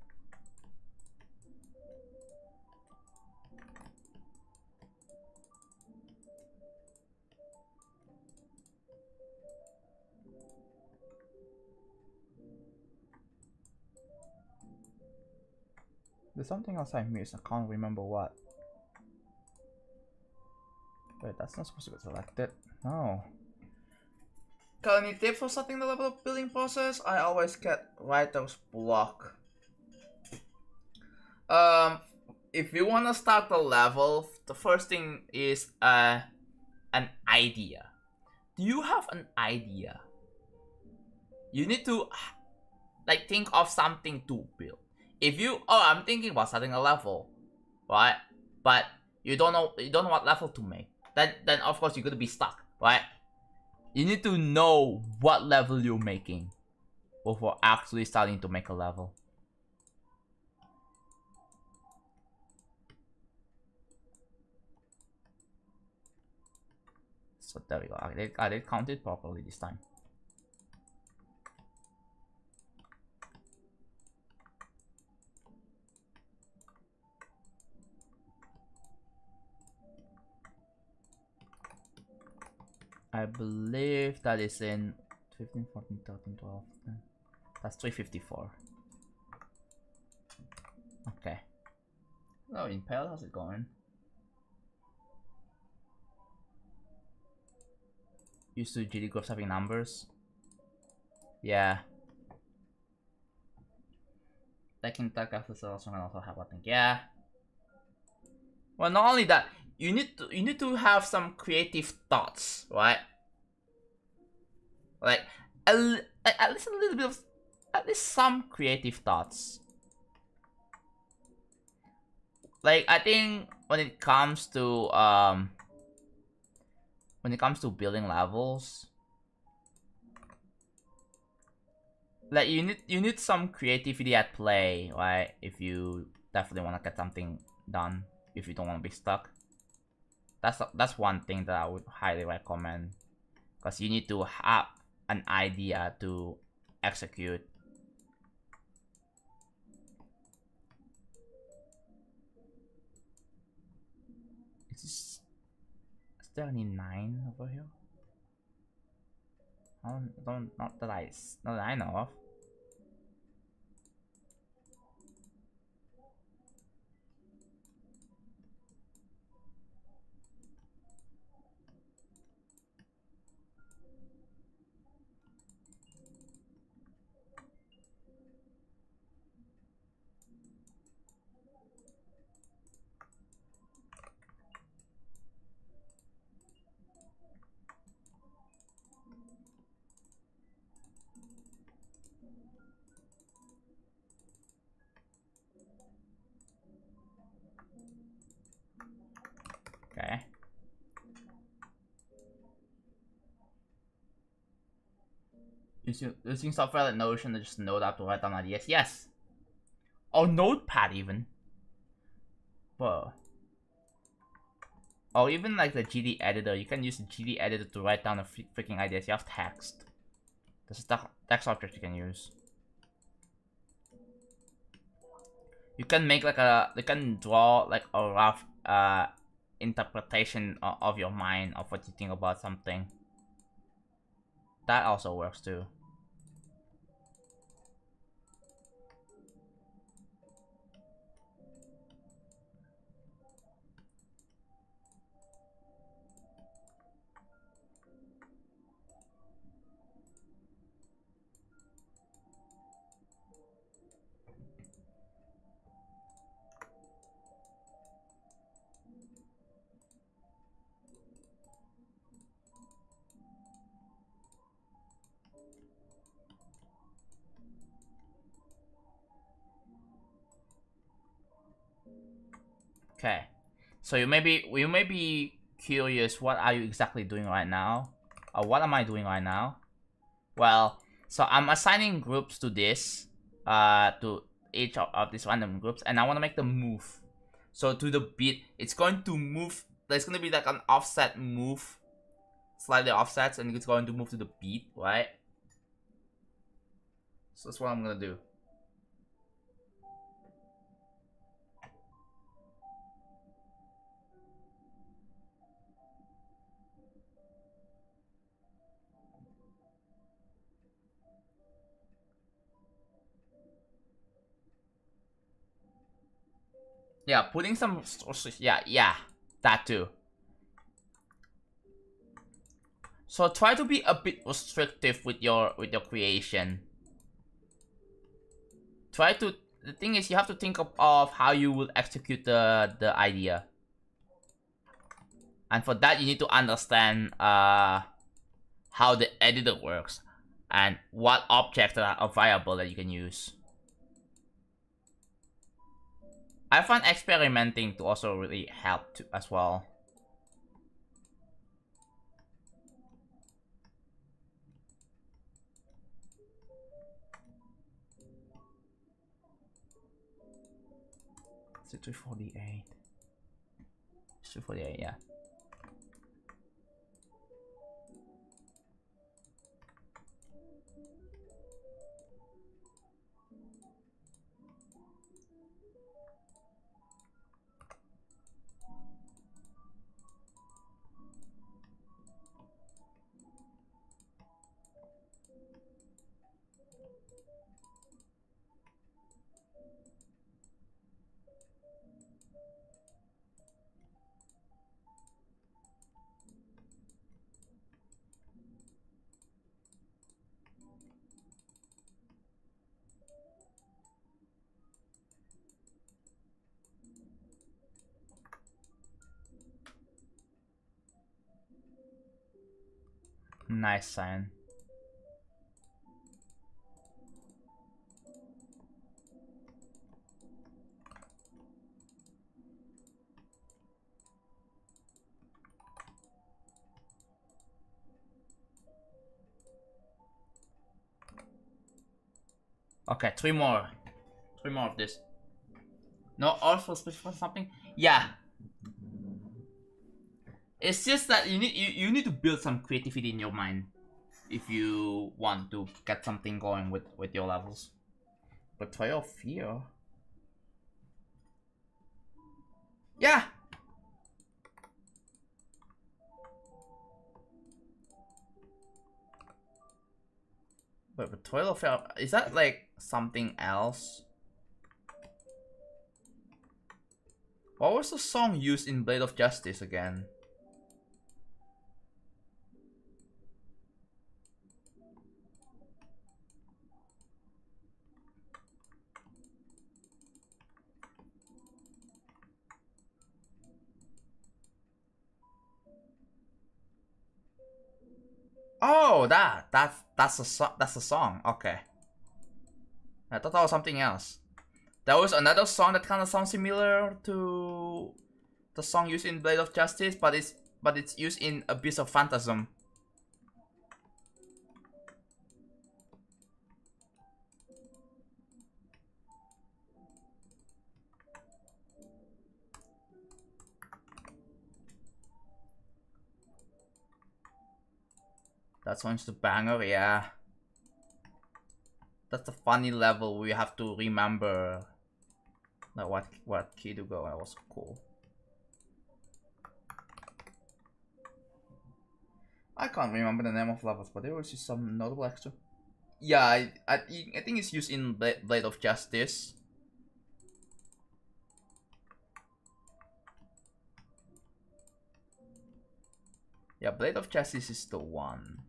There's something else I missed. I can't remember what. Wait, that's not supposed to get selected. No. Got any tips for starting the level up building process? I always get writer's block. If you wanna start the level, the first thing is an idea. Do you have an idea? You need to like think of something to build. If you I'm thinking about starting a level, right? But you don't know what level to make. Then of course you're gonna be stuck, right? You need to know what level you're making before actually starting to make a level. So there we go. I did count it properly this time. I believe that is in 15, 14, 13, 12. That's 354. Okay. Hello, Impale, how's it going? used to GD groups having numbers. Yeah. Taking tech classes also can also have, I think. Yeah. Well, not only that, you need to have some creative thoughts, right? Like at least a little bit of, at least some creative thoughts. Like I think when it comes to building levels, like you need some creativity at play, right? If you definitely want to get something done, if you don't want to be stuck. That's one thing that I would highly recommend, because you need to have an idea to execute. Is there any 9 over here? Not that I know of. Okay. Using software like Notion to just Node app to write down ideas. Yes. Or Notepad even. Whoa. Or even like the GD editor. You can use the GD editor to write down the freaking ideas. You have text. There's a text object you can use. You can make like you can draw like a rough interpretation of your mind of what you think about something. That also works too. Okay, so you may be curious, what are you exactly doing right now? Or what am I doing right now? Well, so I'm assigning groups to this, to each of these random groups, and I want to make them move. So to the beat, it's going to move. There's going to be like an offset move, slightly offsets, and it's going to move to the beat, right? So that's what I'm gonna do. Yeah, putting some, yeah, that too. So try to be a bit restrictive with your creation. The thing is, you have to think of how you will execute the idea. And for that, you need to understand how the editor works and what objects are available that you can use. I find experimenting to also really help too, as well. It's 248. 248, yeah. Nice sign. Okay, three more of this. No, also special something. Yeah, it's just that you need to build some creativity in your mind if you want to get something going with your levels. Betrayal of fear. Yeah. But betrayal of fear, is that like something else? What was the song used in Blade of Justice again? Oh, that's a song. Okay. I thought that was something else. There was another song that kind of sounds similar to the song used in Blade of Justice, but it's used in Abyss of Phantasm. That song's the banger, yeah. That's a funny level we have to remember. Like what key to go. That was cool. I can't remember the name of levels, but there was just some notable extra. Yeah, I think it's used in Blade of Justice. Yeah, Blade of Justice is the one.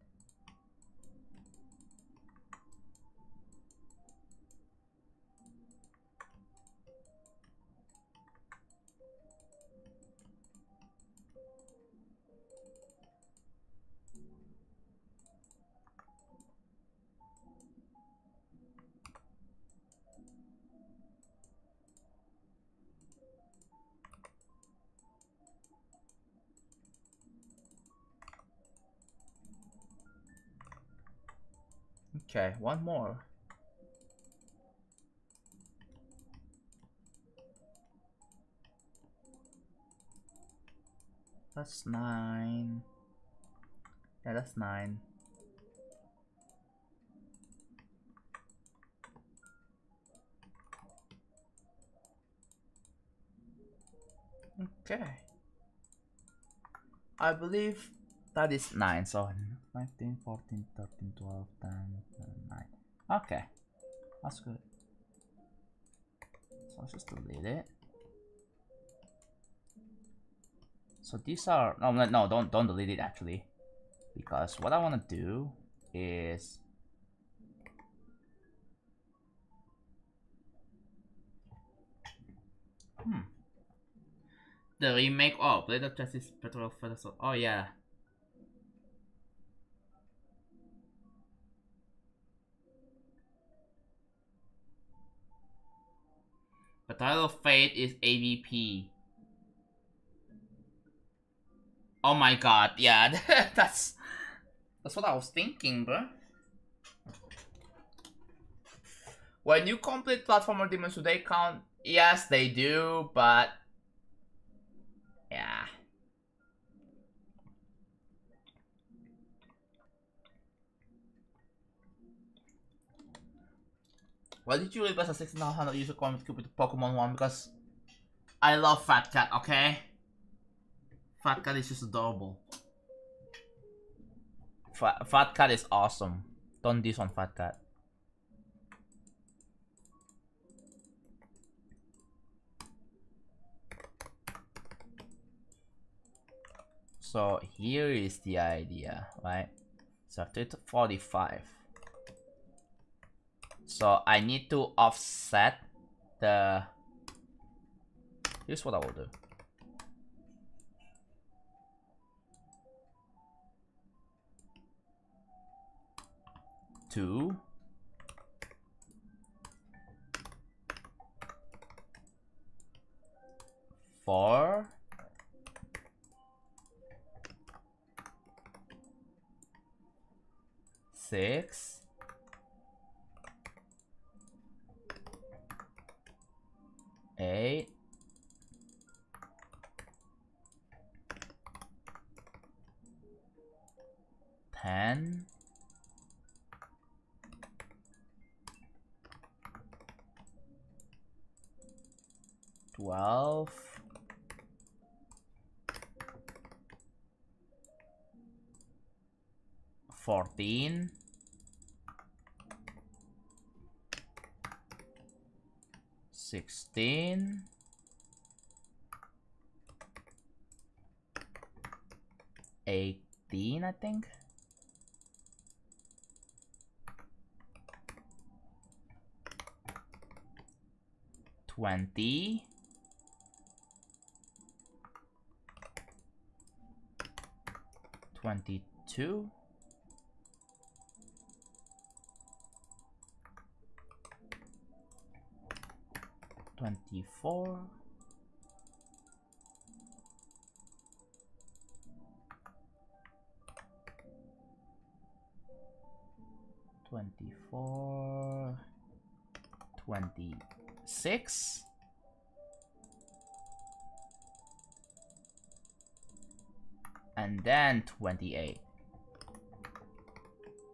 Okay, one more. That's 9. Yeah, that's 9. Okay. I believe that is 9. So 15, 14, 13, 12, 10, 9. Okay. That's good. So let's just delete it. So these are no, don't delete it actually, because what I want to do is the remake. Oh, Blade of Justice, Petrol of Feather. Oh yeah. Battle of Fate is AVP. Oh my god, yeah, that's what I was thinking, bro. When you complete platformer demons, do they count? Yes, they do, but yeah. Why did you leave us a 1600 user coin with Cupid Pokemon 1? Because I love Fat Cat, okay? Fat Cat is just adorable. Fat Cat is awesome. Don't diss on Fat Cat. So here is the idea, right? So 45. So I need to offset the... Here's what I will do. 2, 4, 6, 8, 10, 12, 14, 16, 18, I think. 20, 22, 24, 24, 26, and then 28.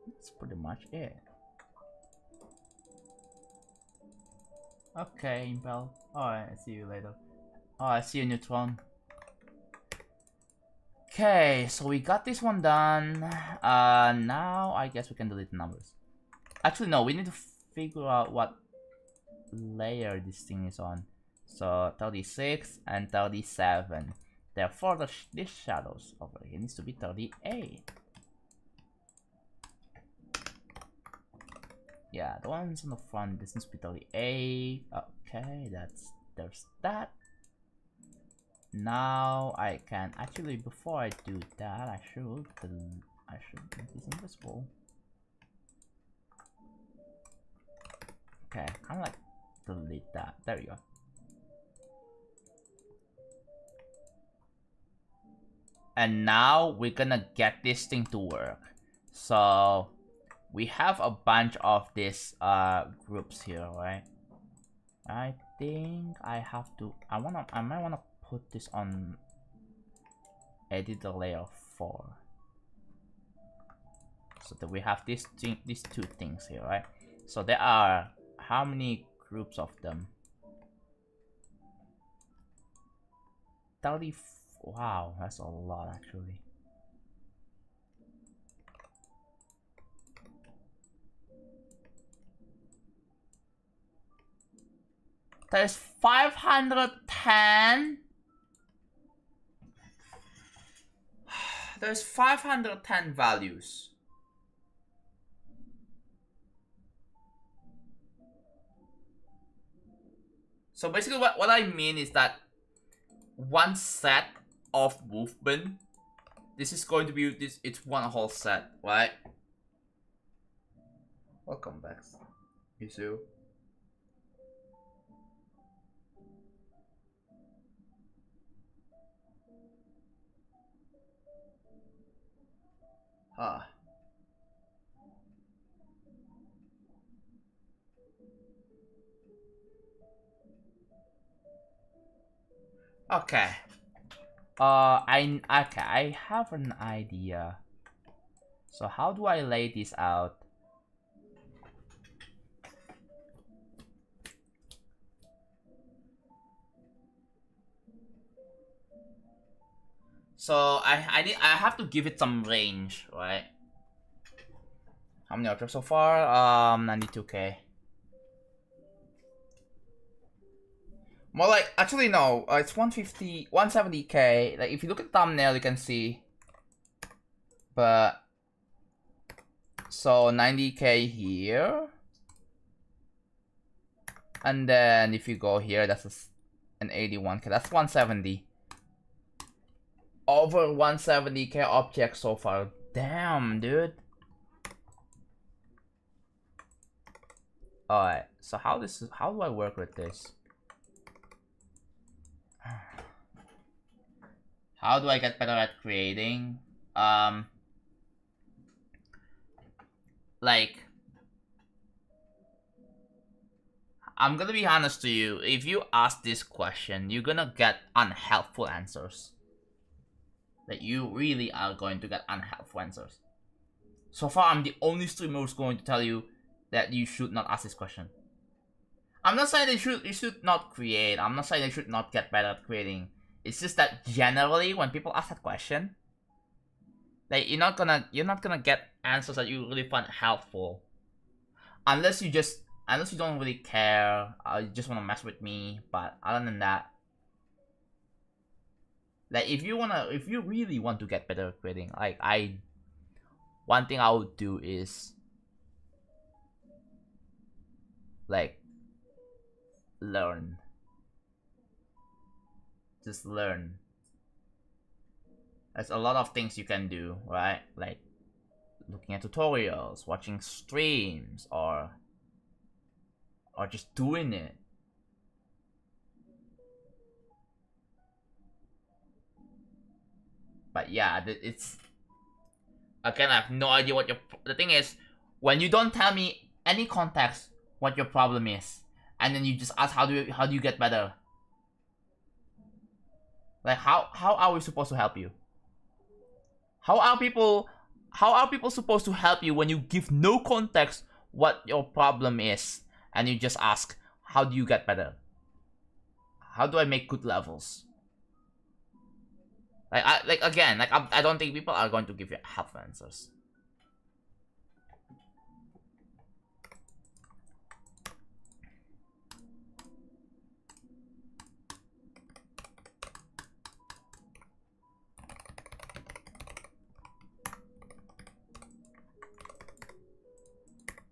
That's pretty much it. Okay, Impel. Alright, see you later. Alright, see you, Neutron. Okay, so we got this one done. Now I guess we can delete the numbers. Actually, no, we need to figure out what layer this thing is on. So 36 and 37. Therefore, this shadows over here needs to be 38. Yeah, the ones on the front, this needs to be 38. Okay, there's that. Now I can actually, before I do that, I should make this invisible. Okay, kind of like delete that. There we go. And now we're gonna get this thing to work. So we have a bunch of these groups here, right? I think I have to. I might wanna put this on editor layer 4, so that we have these two things here, right? So there are how many groups of them? 30. Wow, that's a lot actually. There's 510. There's 510 values. So basically what I mean is that one set of movement, this is going to be this, it's one whole set, right? Welcome back, Yusu. Huh. Okay. I have an idea. So how do I lay this out? So I have to give it some range, right? How many objects so far? 92k. More like, actually no, it's 150, 170k. Like if you look at the thumbnail, you can see. But so 90k here, and then if you go here, that's an 81k. That's 170. Over 170k objects so far. Damn, dude. Alright, so how do I work with this? How do I get better at creating? Like, I'm gonna be honest to you, if you ask this question, you're gonna get unhelpful answers. Like, you really are going to get unhelpful answers. So far, I'm the only streamer who's going to tell you that you should not ask this question. I'm not saying you should not create. I'm not saying you should not get better at creating. It's just that generally, when people ask that question, like you're not gonna get answers that you really find helpful, unless you don't really care. You just want to mess with me. But other than that, like if you really want to get better at creating, like one thing I would do is like learn. Just learn. There's a lot of things you can do, right? Like looking at tutorials, watching streams, or just doing it. But yeah, it's again, I have no idea what the thing is. When you don't tell me any context what your problem is, and then you just ask how do you get better? Like how are we supposed to help you? How are people supposed to help you when you give no context what your problem is, and you just ask how do you get better? How do I make good levels? I don't think people are going to give you helpful answers.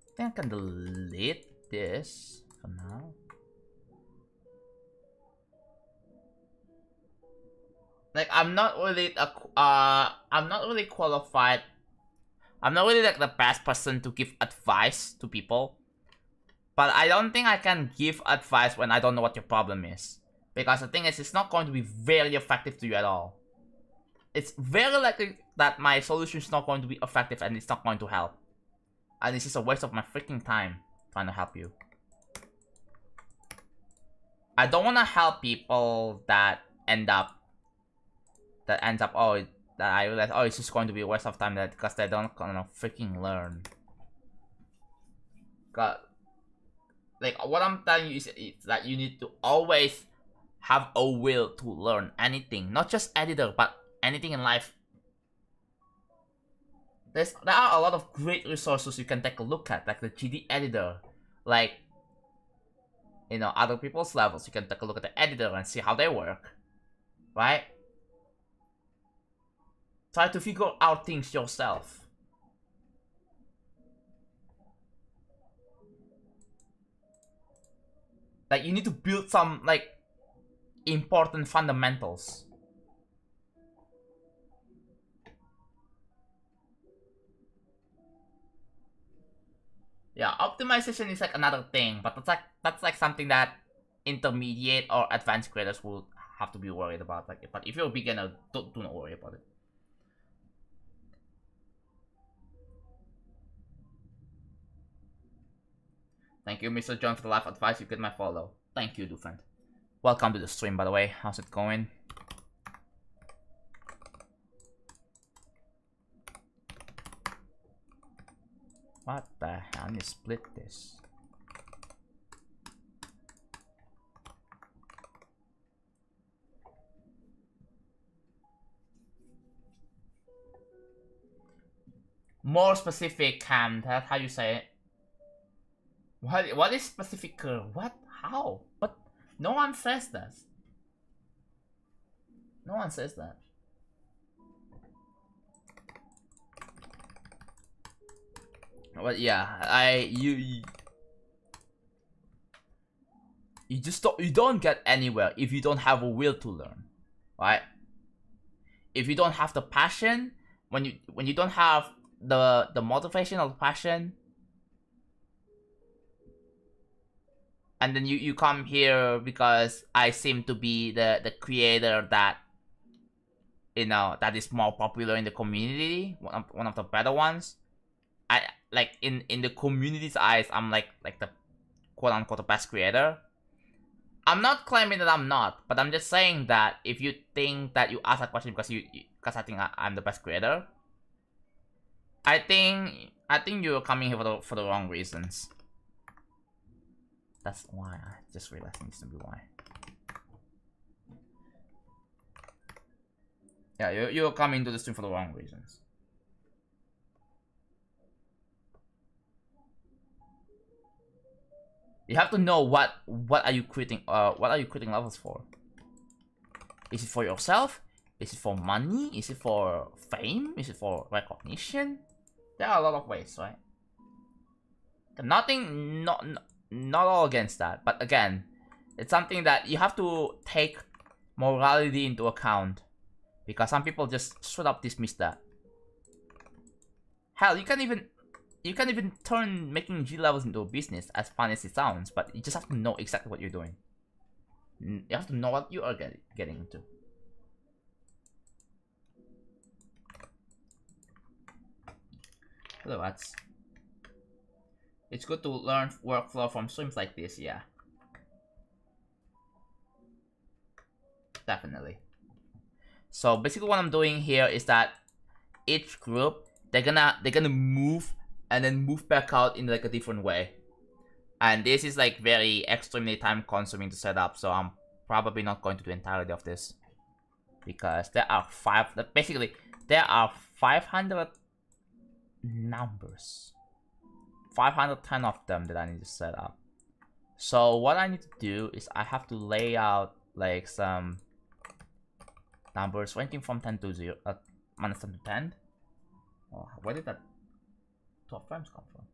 I think I can delete this for now. Like I'm not really qualified. I'm not really like the best person to give advice to people. But I don't think I can give advice when I don't know what your problem is. Because the thing is, it's not going to be very effective to you at all. It's very likely that my solution is not going to be effective and it's not going to help. And it's just a waste of my freaking time trying to help you. I don't want to help people that ends up I realize it's just going to be a waste of time because they don't gonna freaking learn. God, like what I'm telling you is that you need to always have a will to learn anything, not just editor, but anything in life. There are a lot of great resources you can take a look at, like the GD editor, like other people's levels. You can take a look at the editor and see how they work, right? Try to figure out things yourself. Like you need to build some like important fundamentals. Yeah, optimization is like another thing, but that's like something that intermediate or advanced creators will have to be worried about. Like, but if you're a beginner, do not worry about it. Thank you, Mr. John, for the life advice. You get my follow. Thank you, friend. Welcome to the stream, by the way. How's it going? What the hell? I need to split this. More specific, Cam. That's how you say it. What is specific curve? What? How? What? No one says that. No one says that. But yeah, you don't get anywhere if you don't have a will to learn, right? If you don't have the passion, when you don't have the motivation or the passion, and then you come here because I seem to be the creator that, you know, that is more popular in the community, one of the better ones. I like in the community's eyes, I'm like the quote unquote the best creator. I'm not claiming that I'm not, but I'm just saying that if you think that you ask that question because because I think I'm the best creator, I think you're coming here for the wrong reasons. That's why I just realized it needs to be why. Yeah, you're coming to the stream for the wrong reasons. You have to know what are you creating levels for? Is it for yourself? Is it for money? Is it for fame? Is it for recognition? There are a lot of ways, right? Nothing, not all against that, but again, it's something that you have to take morality into account, because some people just straight up dismiss that. Hell, you can even turn making G levels into a business, as fun as it sounds, but you just have to know exactly what you're doing. You have to know what you are getting into. Hello, ads. It's good to learn workflow from streams like this, yeah. Definitely. So basically what I'm doing here is that each group, they're gonna move and then move back out in like a different way. And this is like very extremely time consuming to set up, so I'm probably not going to do entirety of this. Because there are 500 numbers. 510 of them that I need to set up. So what I need to do is I have to lay out like some numbers ranging from 10 to 0, minus 10 to 10. Oh, where did that 12 frames come from?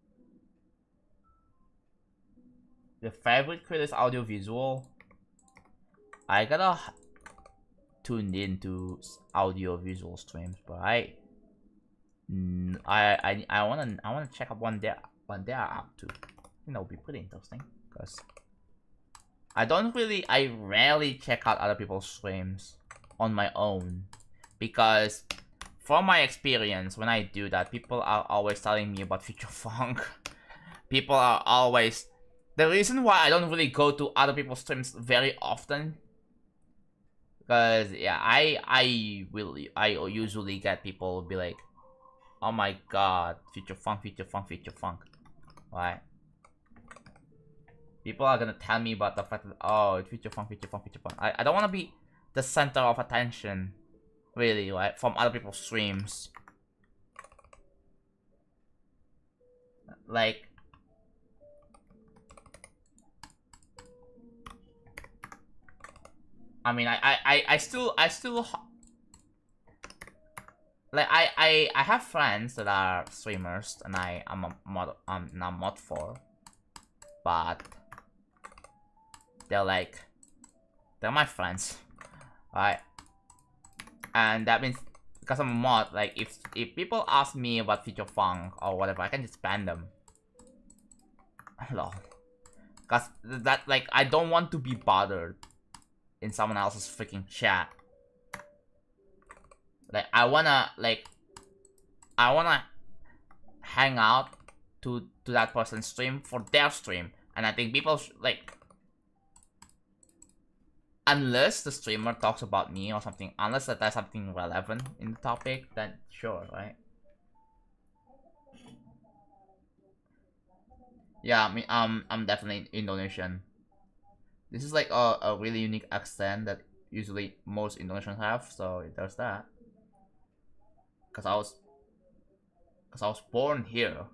The favorite creator's audio visual. I gotta tune into audio visual streams, but I wanna check out what they are up to. I think that would be pretty interesting, because I rarely check out other people's streams on my own, because from my experience, when I do that, people are always telling me about Future Funk. People are always... The reason why I don't really go to other people's streams very often, because yeah, I usually get people be like, oh my god, Future Funk, Future Funk, Future Funk, right? People are gonna tell me about the fact that, oh, it's Future Funk, Future Funk, Future Funk. I don't want to be the center of attention, really, right? From other people's streams. Like, I mean, I still like I have friends that are streamers, and I'm a mod, not mod for, but they're my friends, right? And that means because I'm a mod, like if people ask me about Future Funk or whatever, I can just ban them. Lol. Cause that, like, I don't want to be bothered in someone else's freaking chat. Like I wanna hang out to that person's stream for their stream, and I think people like, unless the streamer talks about me or something, unless that there's something relevant in the topic, then sure, right? Yeah, I mean, I'm definitely Indonesian. This is like a really unique accent that usually most Indonesians have, so there's that. Cause I was born here.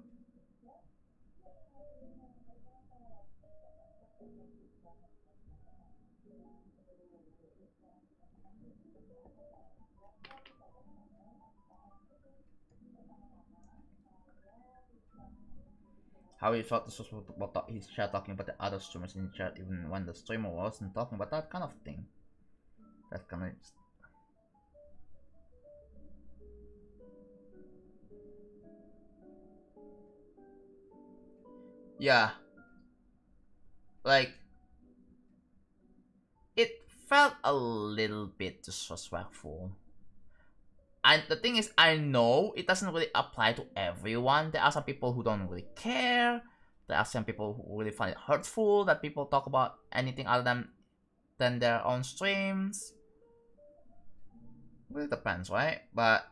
How he felt this was about his chat talking about the other streamers in the chat, even when the streamer wasn't talking about that kind of thing. That kind of... Yeah. Like, felt a little bit disrespectful. And the thing is, I know it doesn't really apply to everyone. There are some people who don't really care. There are some people who really find it hurtful that people talk about anything other than their own streams. It really depends, right? But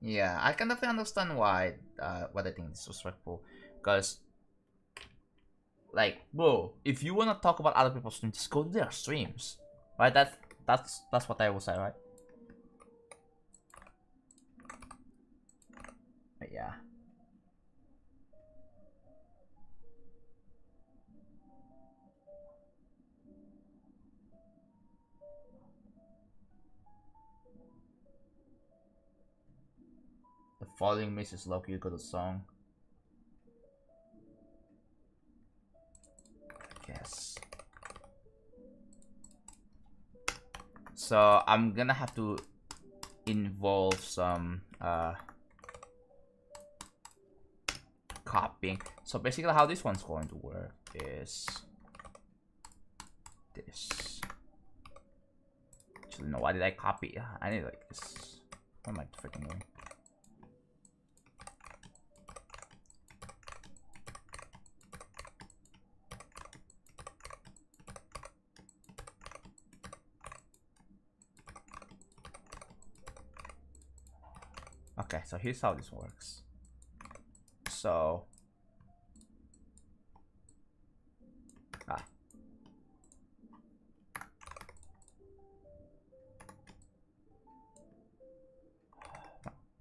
yeah, I can definitely understand why they think it's disrespectful. Because, like, bro, if you wanna talk about other people's streams, just go to their streams, right? That's what I will say, right? But yeah. The following mix is low-key good song. Yes. So I'm gonna have to involve some copying. So basically how this one's going to work is this. Actually, no, why did I copy? I need like this. What am I freaking doing? Okay, so here's how this works. So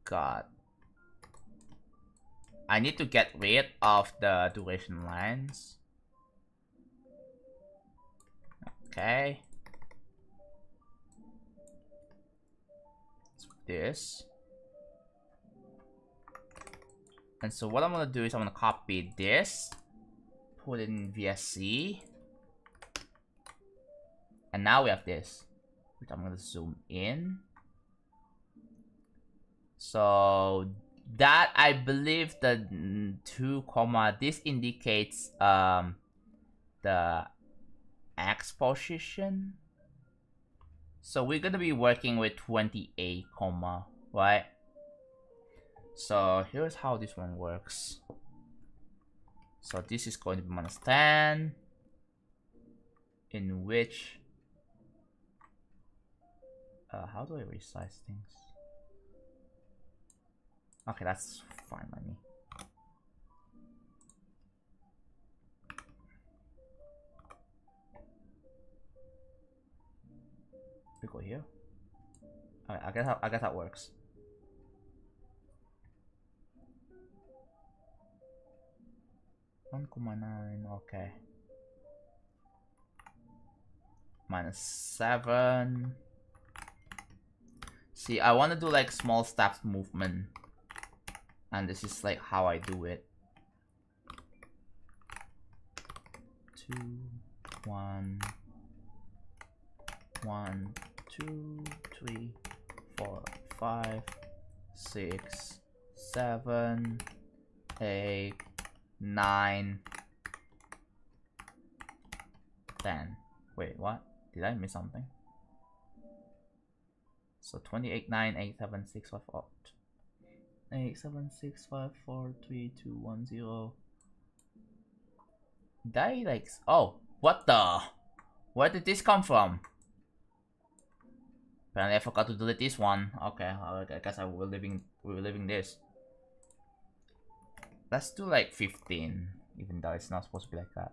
God, I need to get rid of the duration lines. Okay. Let's put this. And so what I'm gonna do is I'm gonna copy this, put it in VSC, and now we have this, which I'm gonna zoom in. So that, I believe the 2 comma, this indicates the X position. So we're gonna be working with 28 comma, right? So here's how this one works. So this is going to be -10, in which how do I resize things? Okay, that's fine by me. We go here. Alright, I guess that works. (1,9), okay. -7. See, I want to do like small steps movement, and this is like how I do it. 2, 1, 1, 2, 3, 4, 5, 6, 7, 8, 9, 10. Wait, what? Did I miss something? So 28, 9, 8, 7, 6, 5, 4, 8, 7, 6, 5, 4, 3, 2, 1, 0. Did I like? Oh, what the? Where did this come from? Apparently I forgot to delete this one. Okay, I guess we're leaving this. Let's do like 15, even though it's not supposed to be like that.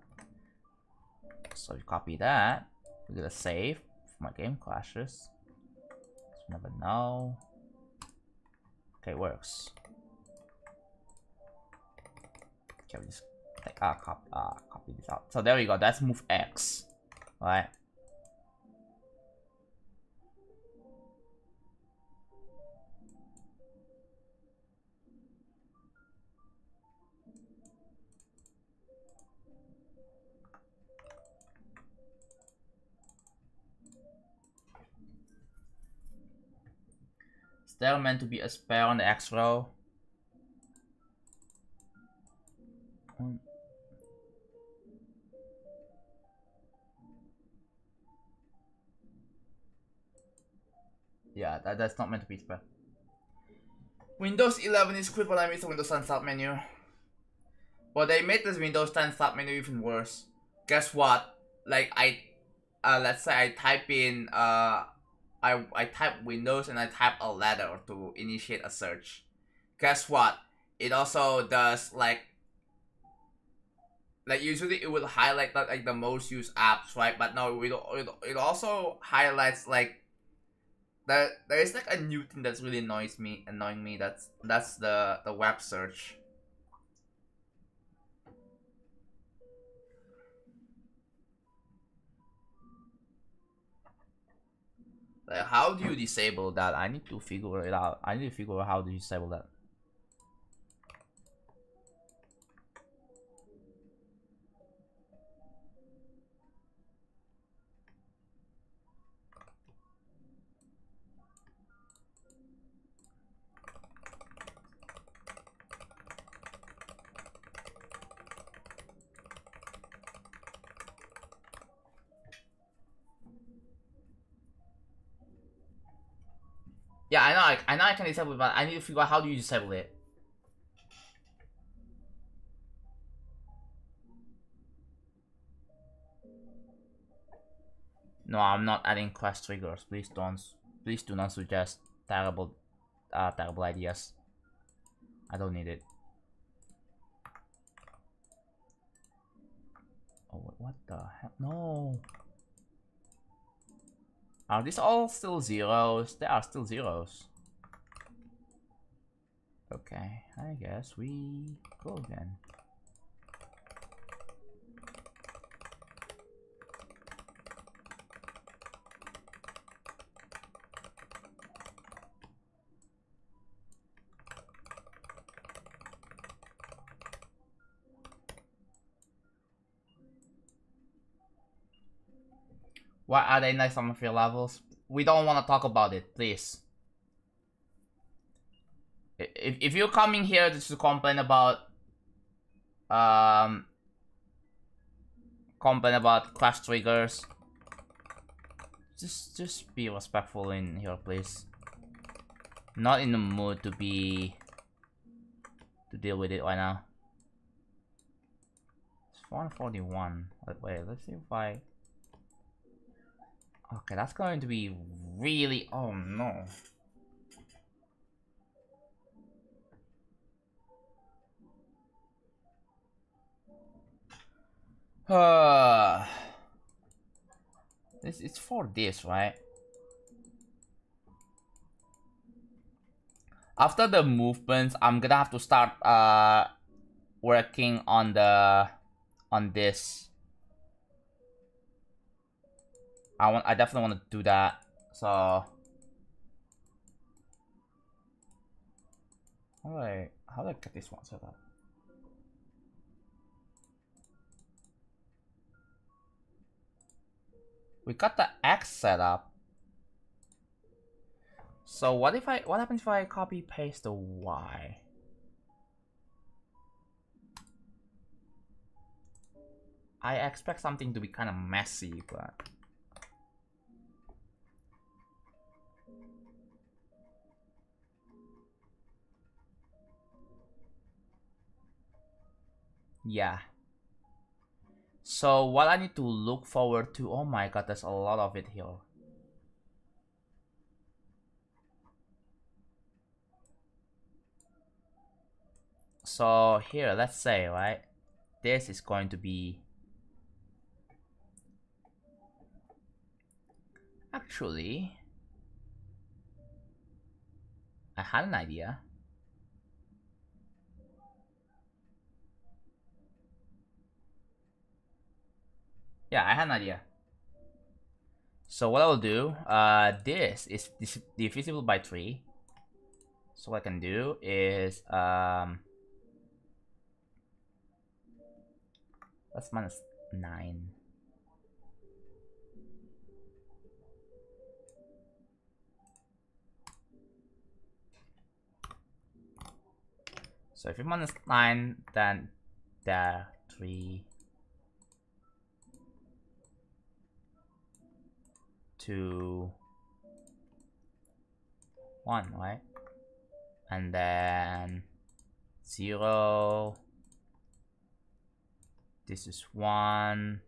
So you copy that. We're gonna save if my game crashes. You never know. Okay, it works. Okay, we just like copy this out. So there we go. That's move X, right? Is there meant to be a spare on the X row? Yeah, that's not meant to be spam. Windows 11 is quick when I miss the Windows 10 start menu. But they made this Windows 10 start menu even worse. Guess what? Like let's say I type in I type Windows and I type a letter to initiate a search. Guess what? It also does like usually it would highlight like the most used apps, right? But no, it also highlights like there is like a new thing that's really annoying me. That's the web search. Like, how do you disable that? I need to figure it out. I need to figure out how to disable that. Yeah, I know I can disable it, but I need to figure out how do you disable it. No, I'm not adding quest triggers. Please do not suggest terrible ideas. I don't need it. Oh, what the hell? No. Are these all still zeros? They are still zeros. Okay, I guess we go again. Why are they nice on your levels? We don't want to talk about it, please. If you're coming here just to complain about class triggers, just be respectful in here, please. Not in the mood to deal with it right now. It's 141. Wait, let's see if I. Okay, that's going to be really. Oh no. It's for this, right? After the movements, I'm gonna have to start working on this. I definitely want to do that. So how do I get this one set up? We got the X set up. So what happens if I copy paste the Y? I expect something to be kind of messy, but yeah. So what I need to look forward to, oh my god, there's a lot of it here. So here, let's say, right, this is going to be, actually, I had an idea. Yeah, I had an idea. So what I'll do, this is divisible by 3. So what I can do is, that's minus 9. So if you minus 9, then there 3, 2, 1, right? And then 0. This is 1.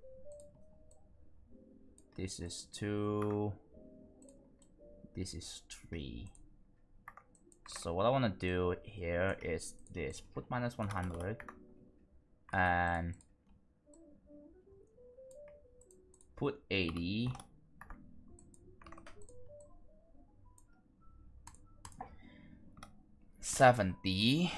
This is 2. This is 3. So what I want to do here is this. Put minus 100. And put 80. $70.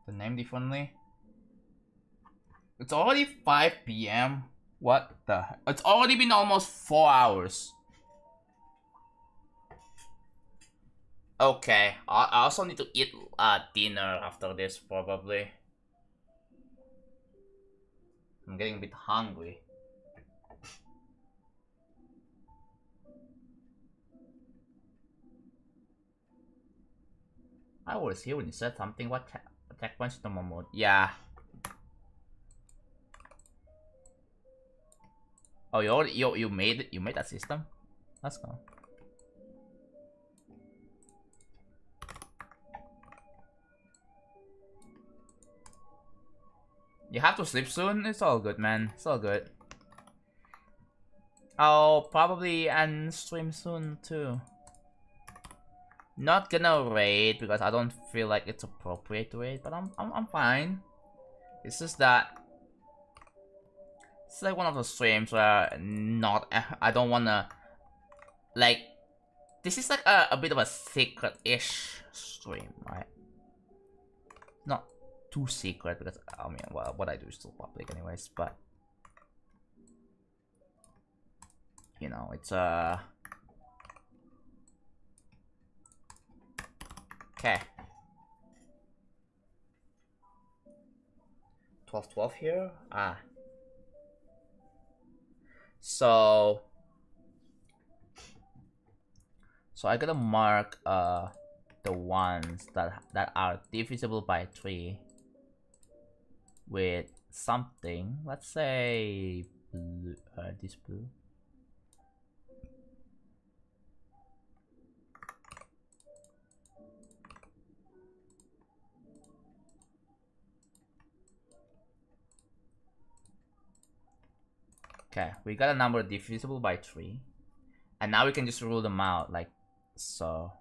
The name differently. It's already 5 p.m. What the heck? It's already been almost 4 hours. Okay, I also need to eat dinner after this, probably. I'm getting a bit hungry. I was here when you said something. What checkpoints normal mode? Yeah. Oh, you made that system? Let's go. You have to sleep soon? It's all good, man. It's all good. I'll probably end stream soon too. Not gonna raid because I don't feel like it's appropriate to raid, but I'm fine. It's just that it's like one of those streams where I don't wanna, like, this is like a bit of a secret-ish stream, right? Not too secret because I mean, well, what I do is still public anyways, but you know, it's okay. 12 here. So I gotta mark the ones that are divisible by 3 with something. Let's say blue, this blue. Okay, we got a number divisible by 3. And now we can just rule them out like so.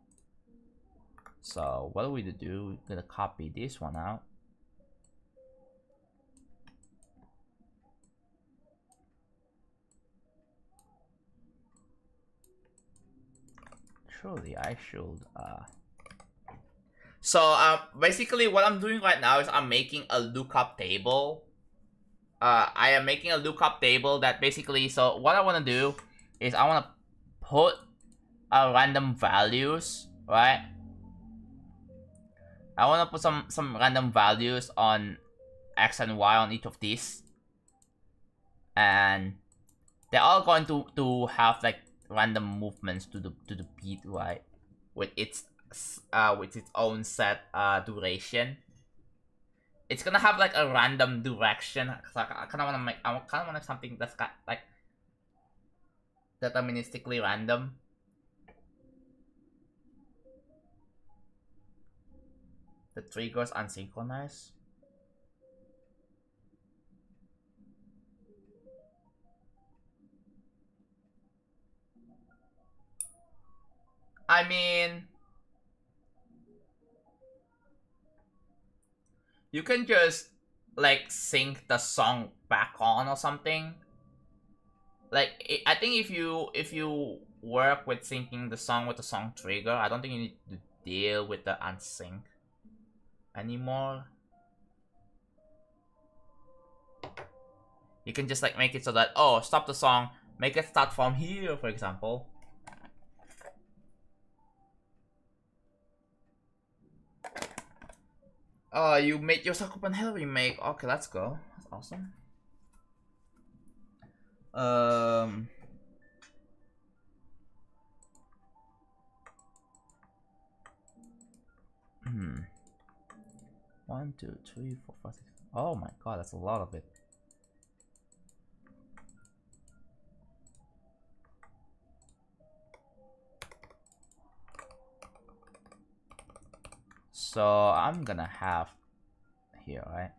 So what do we do? We're gonna copy this one out. Surely I should so basically what I'm doing right now is I'm making a lookup table. I am making a lookup table that basically, so what I want to do is I want to put random values, right? I want to put some random values on X and Y on each of these, and they're all going to have like random movements to the beat, right? With its own set duration. It's gonna have like a random direction. So I kind of want to make something that's got like deterministically random. The triggers unsynchronized. I mean, you can just like sync the song back on or something. Like I think if you work with syncing the song with the song trigger, I don't think you need to deal with the unsync anymore. You can just like make it so that, oh, stop the song, make it start from here, for example. You made your Sakupan Hell remake. Okay, let's go. That's awesome. 1, 2, 3, 4, 5, 6. Oh my god, that's a lot of it. So I'm gonna have here, right?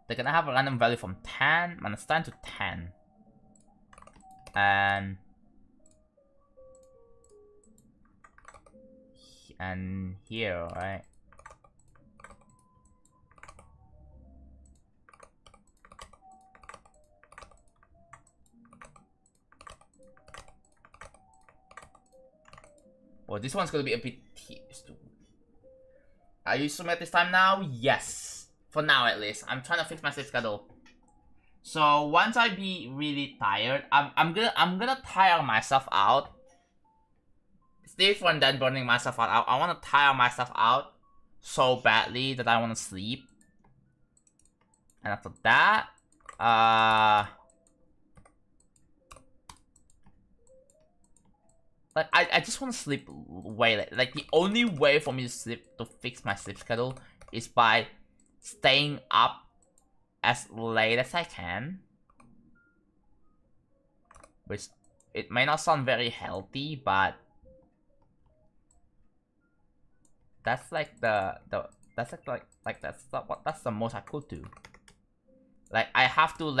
They're gonna have a random value from 10, minus 10 to 10. And here, right? Well, this one's gonna be a bit tedious too. Are you submit this time now? Yes. For now, at least. I'm trying to fix my sleep schedule. So once I be really tired, I'm gonna tire myself out. It's different than burning myself out. I wanna tire myself out so badly that I wanna sleep. And after that, like I just wanna sleep way late. Like the only way for me to sleep, to fix my sleep schedule, is by staying up as late as I can, which it may not sound very healthy, but that's like that's the most I could do. Like I have to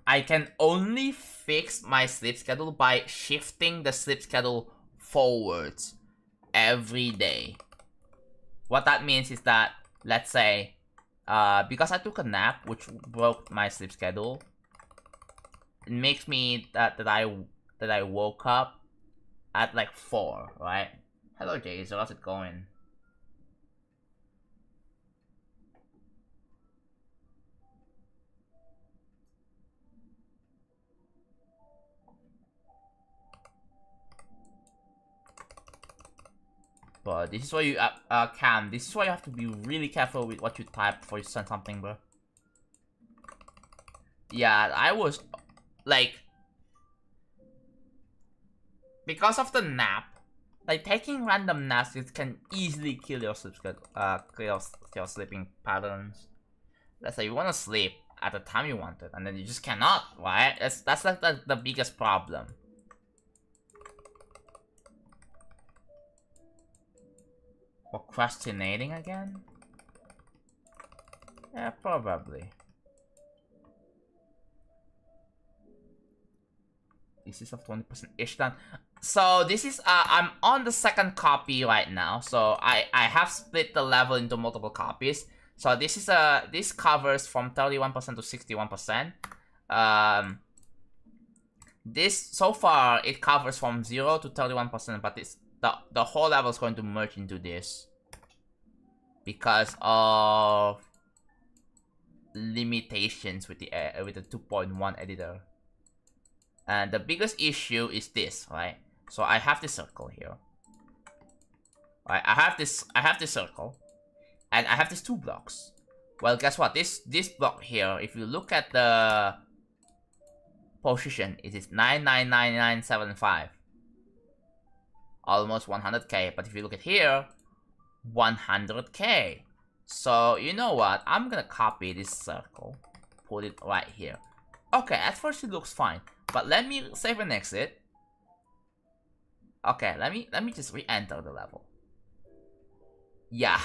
I can only fix my sleep schedule by shifting the sleep schedule forwards every day. What that means is that, let's say, because I took a nap, which broke my sleep schedule, it makes me that I woke up at like 4, right? Hello, Jason. How's it going? But this is why you Cam. This is why you have to be really careful with what you type before you send something, bro. Yeah, I was like, because of the nap, like taking random naps, it can easily kill your sleep schedule, kill your sleeping patterns. Let's say you want to sleep at the time you want it, and then you just cannot, right? That's like the biggest problem. Procrastinating again? Yeah, probably. This is of 20%-ish done. So this is I'm on the second copy right now. So I have split the level into multiple copies. So this is this covers from 31% to 61%. This so far it covers from 0 to 31%, but this the whole level is going to merge into this because of limitations with the 2.1 editor. And the biggest issue is this, right? So I have this circle here. Right, I have this circle, and I have these 2 blocks. Well, guess what? This block here, if you look at the position, it is 999975. Almost 100k. But if you look at here, 100k. So you know what? I'm gonna copy this circle, put it right here. Okay, at first it looks fine, but let me save and exit. Okay, let me just re-enter the level. Yeah,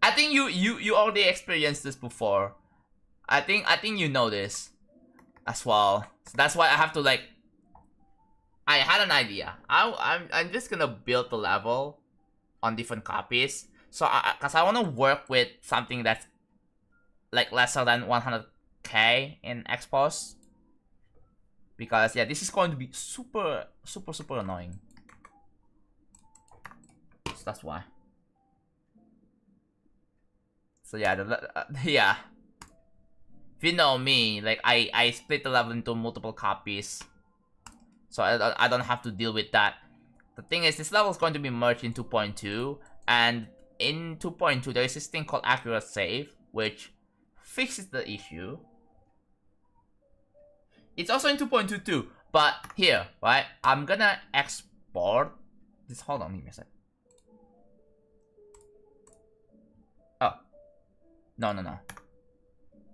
I think you already experienced this before. I think you know this as well. So that's why I have to like. I had an idea. I'm just gonna build the level on different copies. So cause I want to work with something that's like lesser than 100k in expos. Because yeah, this is going to be super annoying. So that's why. So yeah, yeah. If you know me, like I split the level into multiple copies, so I don't have to deal with that. The thing is, this level is going to be merged in 2.2, and in 2.2 there is this thing called accurate save, which fixes the issue. It's also in 2.22, but here, right? I'm gonna export this. Hold on, give me a sec. Oh, no.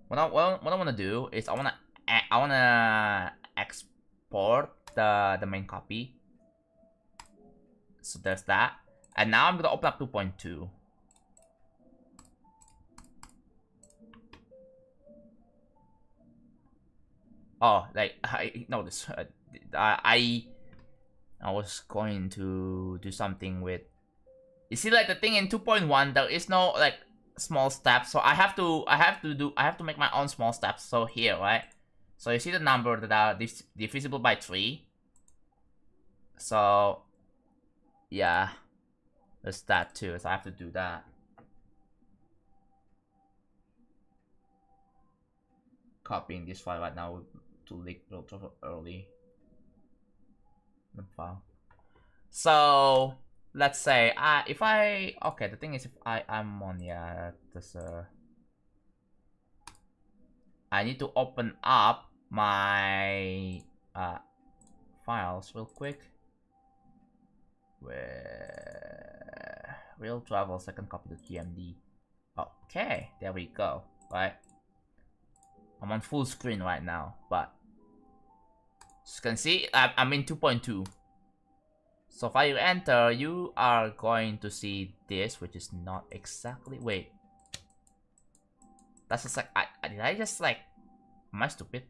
What I want to do is I wanna export the main copy. So there's that, and now I'm gonna open up 2.2. Oh, like I know this. I was going to do something with. You see, like the thing in 2.1, there is no like small steps, so I have to make my own small steps. So here, right? So you see the number that are divisible by 3. So yeah, there's that too. So I have to do that. Copying this file right now to leak relatively early. The file. So let's say if I okay, the thing is if I'm on this I need to open up my files real quick. Where real travel second copy to GMD. Okay, there we go. Right. I'm on full screen right now, but as you can see, I'm in 2.2. So if I enter, you are going to see this, which is not exactly. Wait, that's just like did I just like? Am I stupid?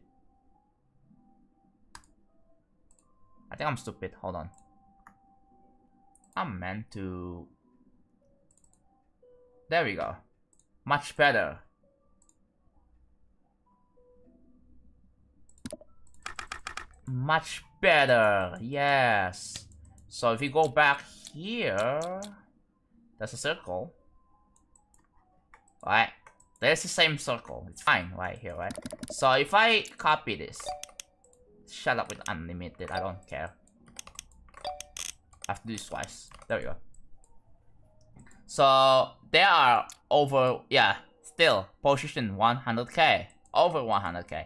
I think I'm stupid. Hold on. I'm meant to. There we go. Much better. Much better, yes. So if you go back here, there's a circle, right? There's the same circle. It's fine right here, right? So if I copy this, shut up with unlimited. I don't care. I have to do this twice. There we go. So they are over, yeah, still position 100k, over 100k.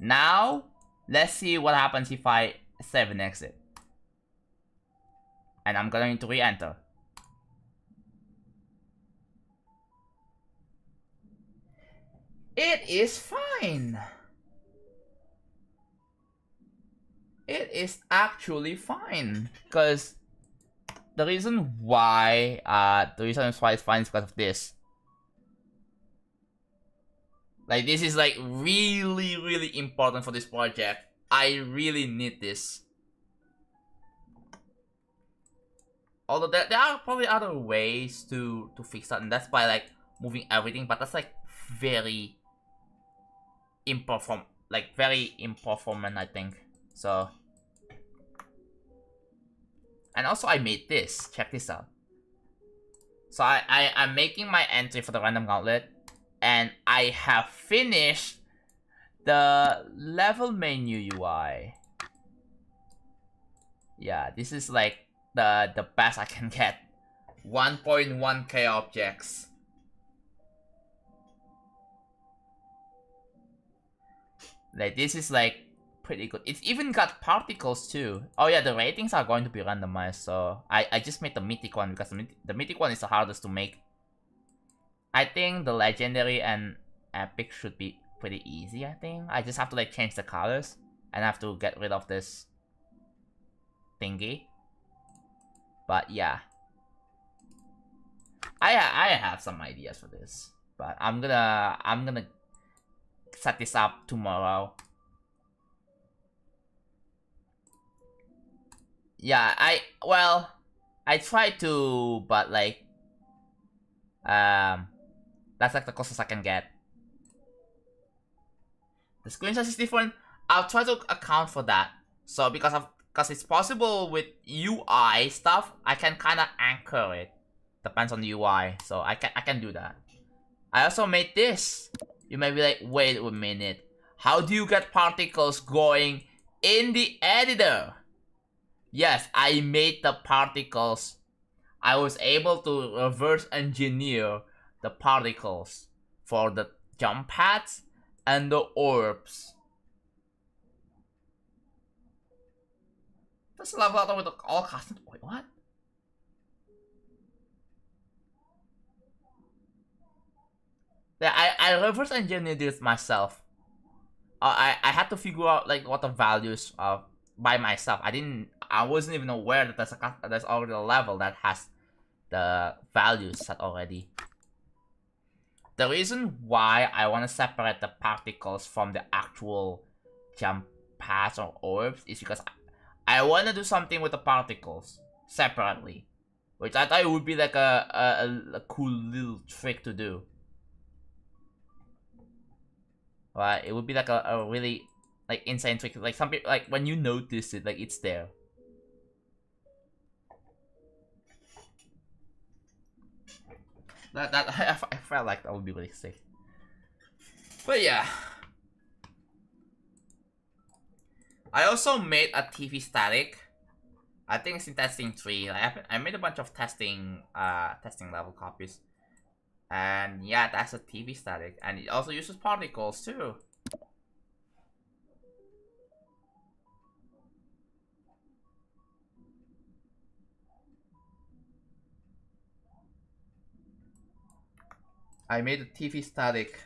Now let's see what happens if I save and exit. And I'm going to re-enter. It is fine. It is actually fine. Because the reason why it's fine is because of this. Like, this is like really important for this project. I really need this. Although there are probably other ways to fix that, and that's by like moving everything, but that's like very imperformant, I think. So, and also I made this. Check this out. So I'm making my entry for the random gauntlet, and I have finished the level menu UI. Yeah, this is like the best I can get. 1.1k objects. Like, this is like pretty good. It's even got particles too. Oh yeah, the ratings are going to be randomized, so I just made the mythic one because the mythic one is the hardest to make. I think the legendary and epic should be pretty easy, I think. I just have to like change the colors and I have to get rid of this thingy. But yeah, I have some ideas for this, but I'm gonna set this up tomorrow. Yeah, I tried to, but like that's like the closest I can get. The screen size is different. I'll try to account for that. So because it's possible with UI stuff, I can kind of anchor it. Depends on the UI, so I can do that. I also made this. You may be like, wait a minute. How do you get particles going in the editor? Yes, I made the particles. I was able to reverse engineer the particles for the jump pads and the orbs. That's a level out with all custom. Wait, what? Yeah, I reverse engineered this myself. I had to figure out like what the values of by myself. I wasn't even aware that there's already a level that has the values set already. The reason why I want to separate the particles from the actual jump pads or orbs is because I want to do something with the particles separately, which I thought it would be like a cool little trick to do. Right, it would be like a really like insane trick. Like some people, like when you notice it, like it's there. That I felt like that would be really sick. But yeah, I also made a TV static. I think it's in testing 3. I made a bunch of testing level copies. And yeah, that's a TV static. And it also uses particles too. I made a TV static.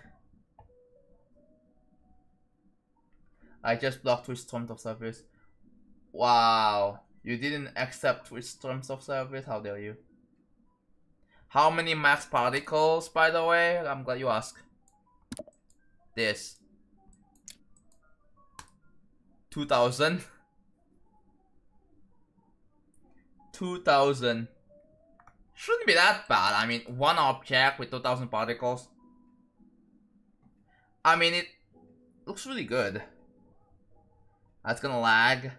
I just blocked Twitch terms of service. Wow. You didn't accept Twitch terms of service? How dare you? How many max particles, by the way? I'm glad you asked. This. 2000. 2000. Shouldn't be that bad. I mean, one object with 2000 particles. I mean, it looks really good. That's gonna lag.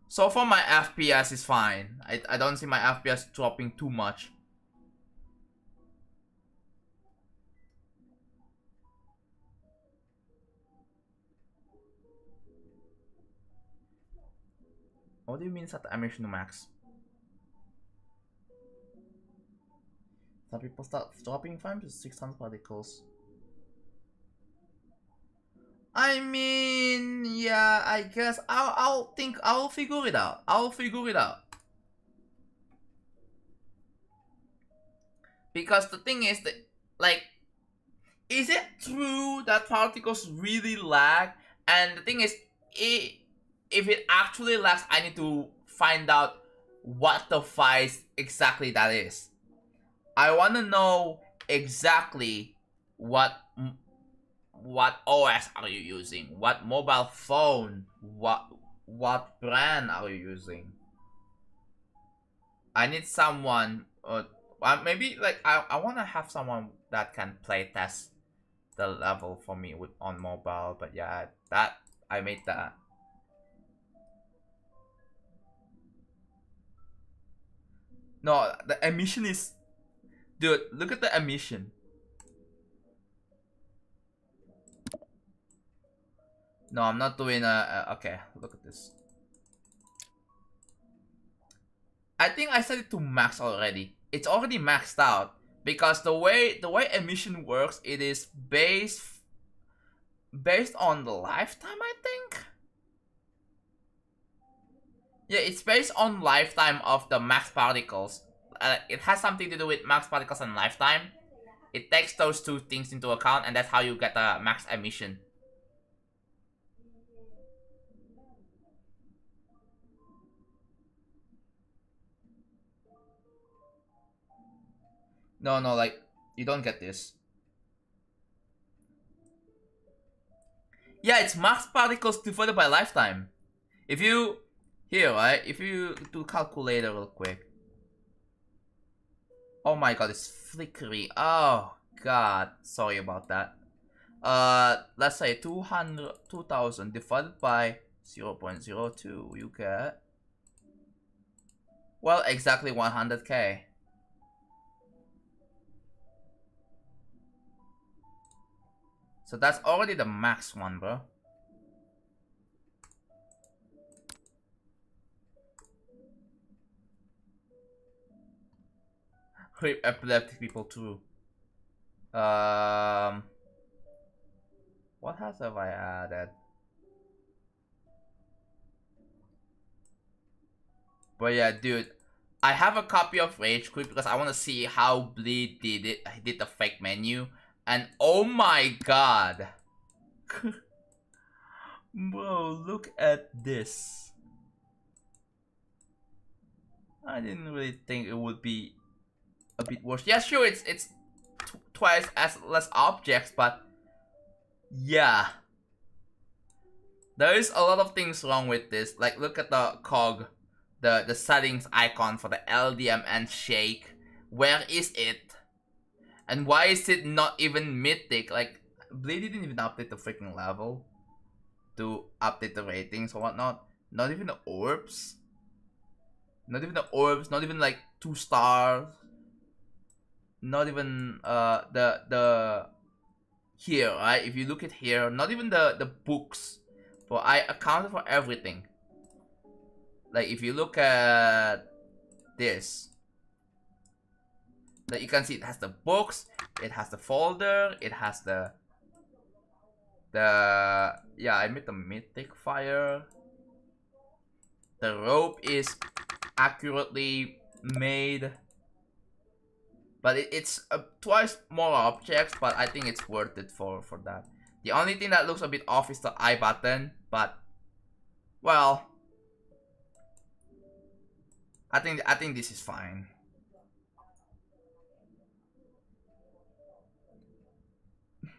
So far, my FPS is fine. I don't see my FPS dropping too much. What do you mean set the animation to max? Some people start dropping frames to 600 particles. I mean, yeah, I guess I'll figure it out. I'll figure it out. Because the thing is that, like, is it true that particles really lag? And the thing is, if it actually lags, I need to find out what the device exactly that is. I want to know exactly what OS are you using, what mobile phone, what brand are you using. I need someone, maybe like I want to have someone that can play test the level for me on mobile. But yeah, that I made that. No, the emission is, dude, look at the emission. No, I'm not doing okay, look at this. I think I set it to max already. It's already maxed out because the way emission works, it is based on the lifetime, I think. Yeah, it's based on lifetime of the max particles. It has something to do with max particles and lifetime. It takes those two things into account, and that's how you get the max emission. No, like, you don't get this. Yeah, it's max particles divided by lifetime. If you, here, right? If you do calculator real quick. Oh my god, it's flickery. Oh god, sorry about that. Let's say 2000 divided by 0.02, you get, well, exactly 100k. So that's already the max one, bro. Rip epileptic people too. What else have I added? But yeah, dude, I have a copy of Rage Quit because I want to see how Bleed did the fake menu, and oh my god, bro, look at this. I didn't really think it would be a bit worse. Yeah, sure, it's twice as less objects, but yeah, there is a lot of things wrong with this. Like, look at the cog, the settings icon for the LDM and shake. Where is it? And why is it not even mythic? Like, Blade didn't even update the freaking level to update the ratings or whatnot. Not even the orbs. Not even the orbs. Not even like 2 stars. Not even the here, right? If you look at here, not even the books. But I accounted for everything. Like, if you look at this, like, you can see it has the books, it has the folder, it has the yeah, I made the mythic fire. The rope is accurately made, but it's twice more objects, but I think it's worth it for that. The only thing that looks a bit off is the I button, but well, I think this is fine.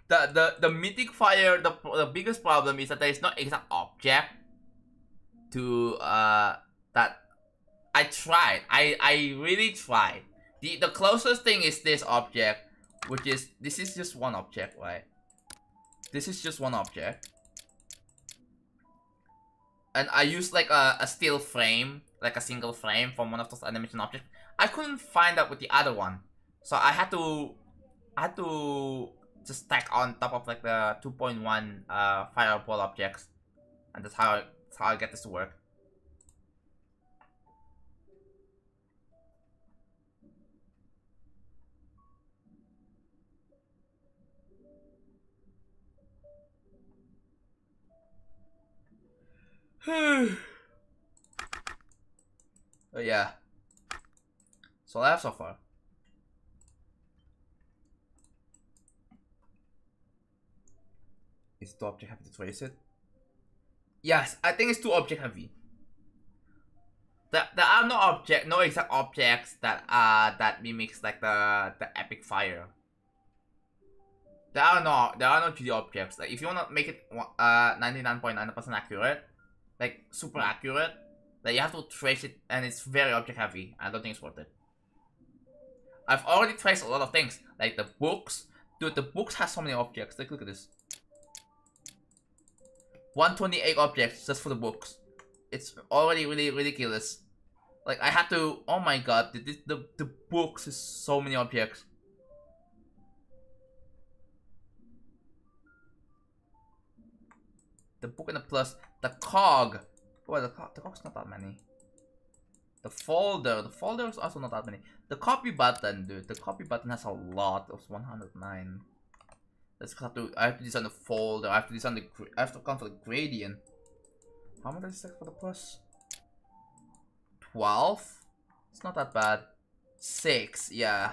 The mythic fire, the biggest problem is that there is no exact object to that I tried. I really tried. The closest thing is this object, which is this is just one object, right? This is just one object. And I used like a steel frame, like a single frame from one of those animation objects. I couldn't find that with the other one. So I had to just stack on top of like the 2.1 fireball objects. And that's how I get this to work. Oh yeah. So I have so far. Is 2 object heavy to trace it? Yes, I think it's 2 object heavy. There are no exact objects that mimics like the epic fire. There are no 3D objects. Like, if you wanna make it 99.9% accurate, like super accurate, like you have to trace it, and it's very object heavy. I don't think it's worth it. I've already traced a lot of things, like the books. Dude, the books has so many objects. Like, look at this. 128 objects just for the books. It's already really ridiculous. Like, I had to. Oh my god, the books is so many objects. The book and the plus, the cog. Well, the cog's not that many. The folder is also not that many. The copy button, dude. The copy button has a lot. Of 109. I have to design the folder. I have to design I have to account for the gradient. How much is that for the plus? 12. It's not that bad. 6, yeah.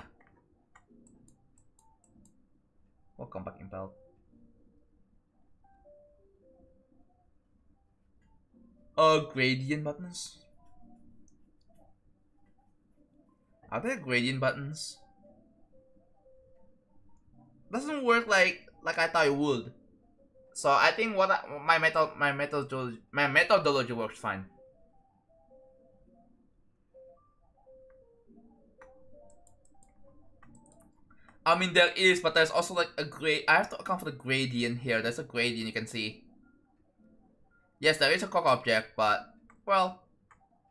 Welcome back, Impel. Gradient buttons. Are there gradient buttons? Doesn't work like I thought it would. So I think my methodology works fine. I mean, there is, but there's also like a grade. I have to account for the gradient here. There's a gradient you can see. Yes, there is a cog object, but well,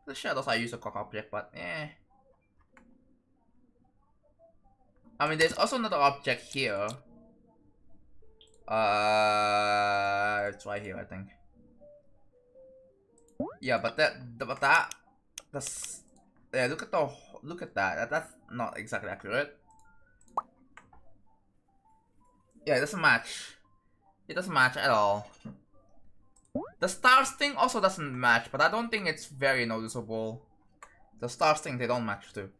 the shadows I use a cog object, but eh. I mean, there's also another object here. It's right here, I think. Yeah, but that's yeah. Look at that. That's not exactly accurate. Yeah, it doesn't match. It doesn't match at all. The stars thing also doesn't match, but I don't think it's very noticeable. The stars thing, they don't match too.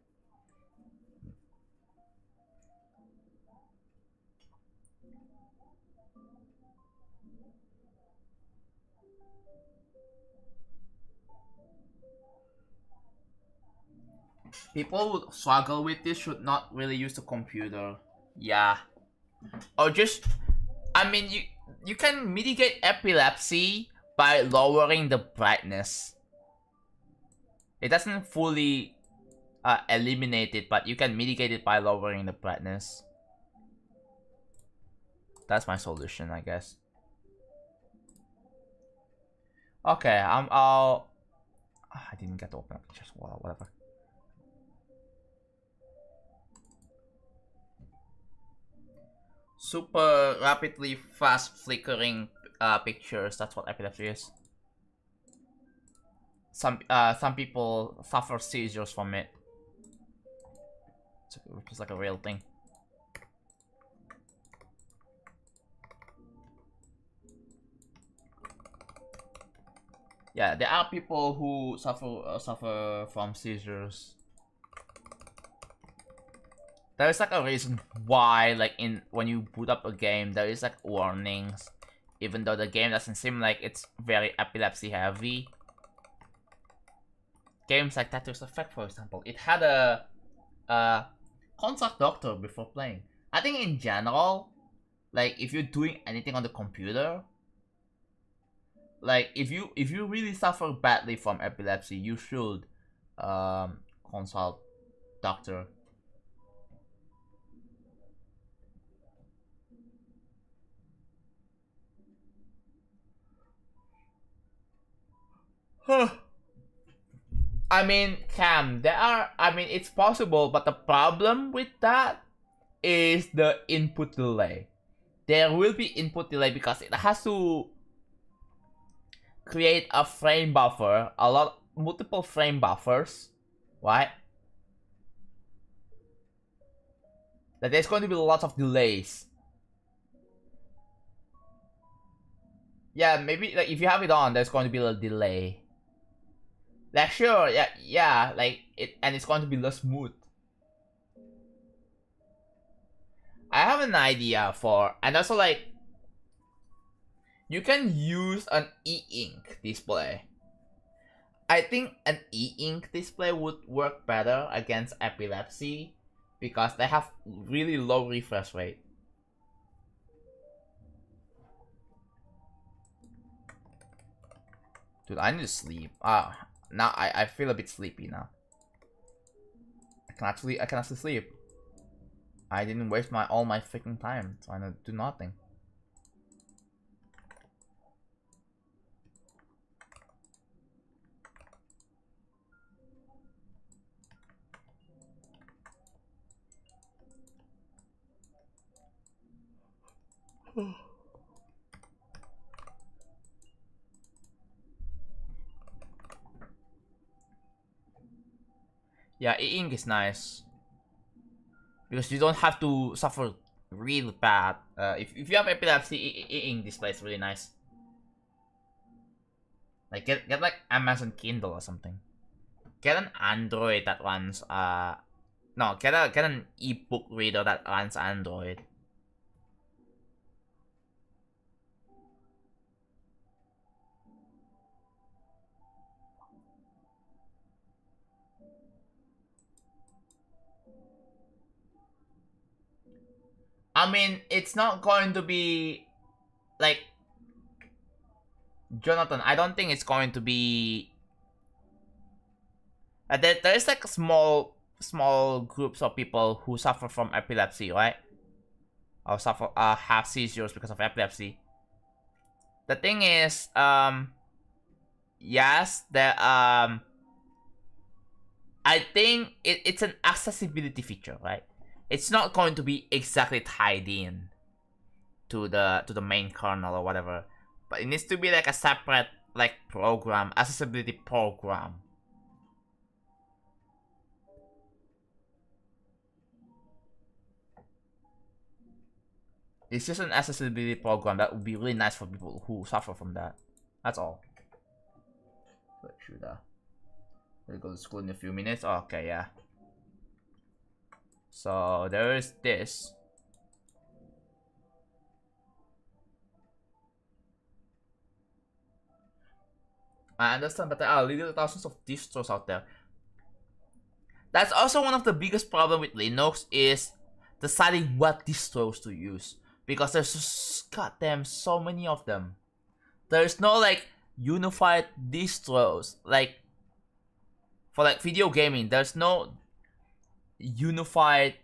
People who struggle with this should not really use the computer. Yeah. Or just, I mean, you can mitigate epilepsy by lowering the brightness. It doesn't fully eliminate it, but you can mitigate it by lowering the brightness. That's my solution, I guess. Okay, I'll. I didn't get to open up pictures. Well, whatever. Super rapidly fast flickering pictures. That's what epilepsy is. Some people suffer seizures from it, which is like a real thing. Yeah, there are people who suffer from seizures. There is like a reason why, like when you boot up a game, there is like warnings, even though the game doesn't seem like it's very epilepsy heavy. Games like Tetris Effect, for example, it had a consult doctor before playing. I think in general, like if you're doing anything on the computer, like if you really suffer badly from epilepsy, you should consult doctor. I mean, Cam, it's possible, but the problem with that is the input delay. There will be input delay because it has to create a frame buffer, multiple frame buffers, right? That there's going to be lots of delays. Yeah, maybe like if you have it on, there's going to be a delay. Like sure, yeah, like it's going to be less smooth. I have an idea for, and also like, you can use an e-ink display. I think an e-ink display would work better against epilepsy because they have really low refresh rate. Dude, I need to sleep. Now I feel a bit sleepy now. I can actually sleep. I didn't waste all my freaking time trying to do nothing. Yeah, e-ink is nice because you don't have to suffer real bad. If you have epilepsy, e-ink display is really nice. Like get like Amazon Kindle or something. Get an Android that runs no, get an ebook reader that runs Android. I mean, it's not going to be like Jonathan. I don't think it's going to be. There's like small groups of people who suffer from epilepsy, right? Or have seizures because of epilepsy. The thing is, yes, I think it's an accessibility feature, right? It's not going to be exactly tied in to the main kernel or whatever, but it needs to be like a separate like program, accessibility program. It's just an accessibility program that would be really nice for people who suffer from that. That's all. But should we'll go to school in a few minutes. Okay, yeah. So there is this. I understand, but there are literally thousands of distros out there. That's also one of the biggest problem with Linux is deciding what distros to use, because there's just goddamn so many of them. There's no like unified distros. Like for like video gaming, there's no unified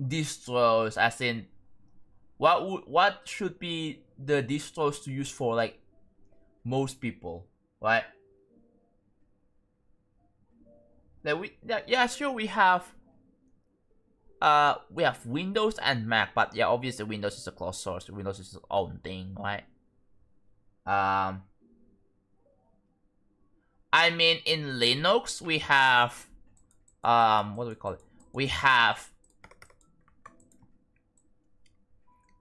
distros as in what should be the distros to use for like most people, right? Like yeah, sure, we have Windows and Mac, but yeah, obviously Windows is a closed source. Windows is its own thing, right? I mean, in Linux we have what do we call it? We have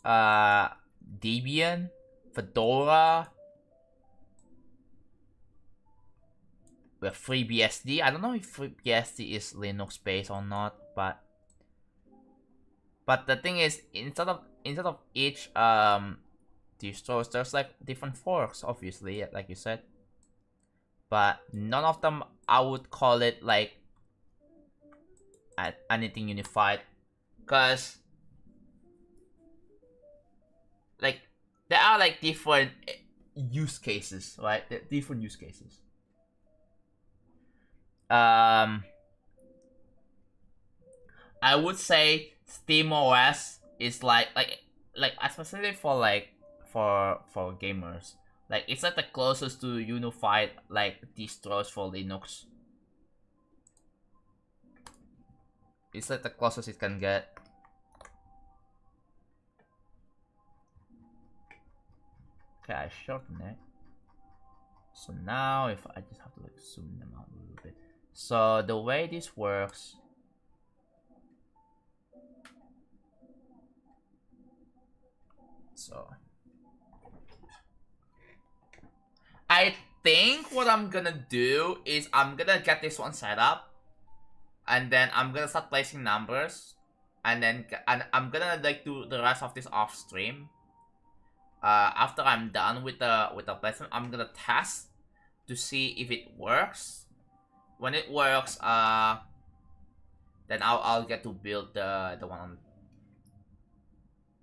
Debian, Fedora. We have FreeBSD. I don't know if FreeBSD is Linux based or not, but the thing is, instead of each distros, there's like different forks, obviously, like you said. But none of them I would call it like anything unified, cause like there are like different use cases, right? Different use cases. I would say SteamOS is like especially for like for gamers. Like it's like the closest to unified like distros for Linux. It's like the closest it can get. Okay, I shorten it. So now if I just have to like zoom them out a little bit. So the way this works, so I think what I'm gonna do is I'm gonna get this one set up, and then I'm gonna start placing numbers, and then I'm gonna like do the rest of this off stream. After I'm done with the placement, I'm gonna test to see if it works. When it works, then I'll get to build the one on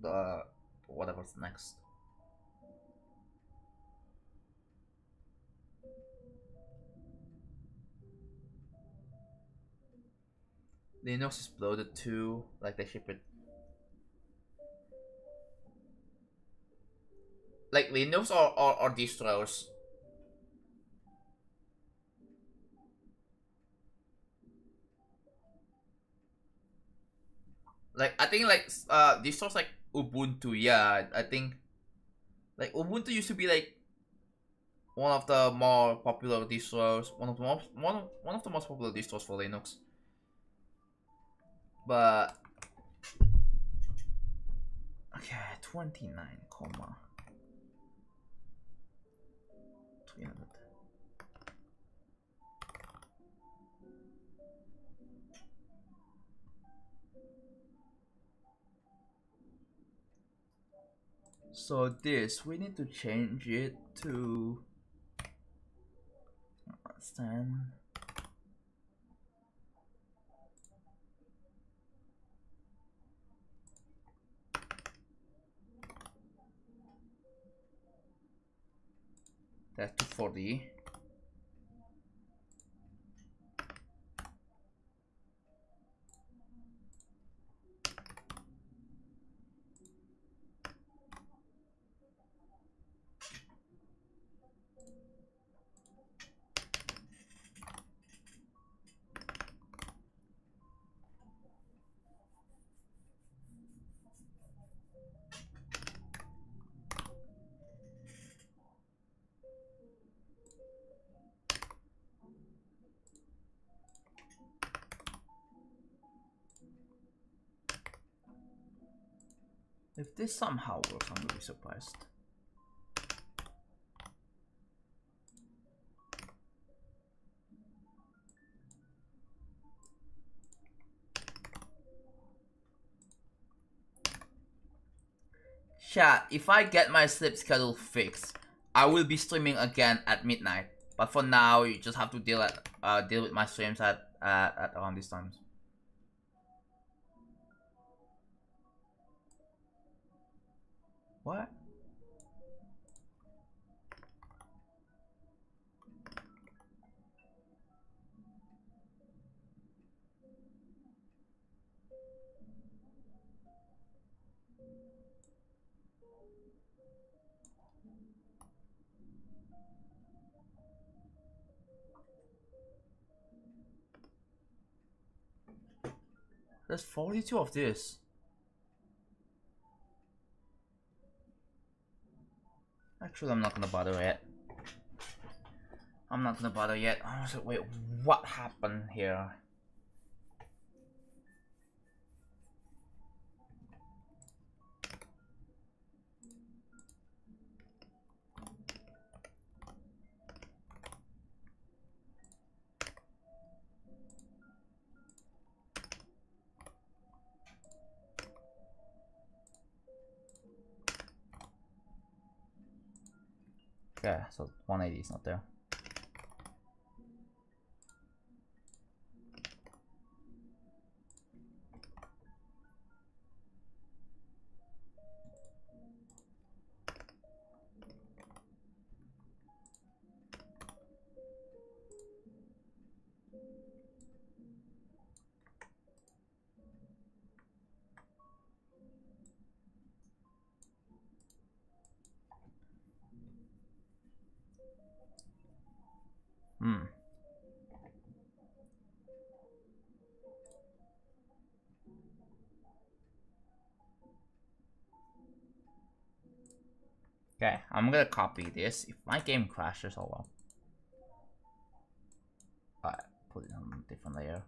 the whatever's next. Linux is bloated too, like they ship it. Like Linux or distros. Like I think like distros like Ubuntu, yeah. I think like Ubuntu used to be like one of the more popular distros, one of the most popular distros for Linux. But okay, 29, 300. So this we need to change it to 10. That's 240. If this somehow works, I'm gonna be surprised. Chat, if I get my sleep schedule fixed, I will be streaming again at midnight. But for now, you just have to deal with my streams at around these times. What? There's 42 of this. Actually, I'm not gonna bother yet. I'm not gonna bother yet. I was like, wait, what happened here? Okay, so 180 is not there. Okay, I'm gonna copy this. If my game crashes, oh well. Alright, put it on a different layer.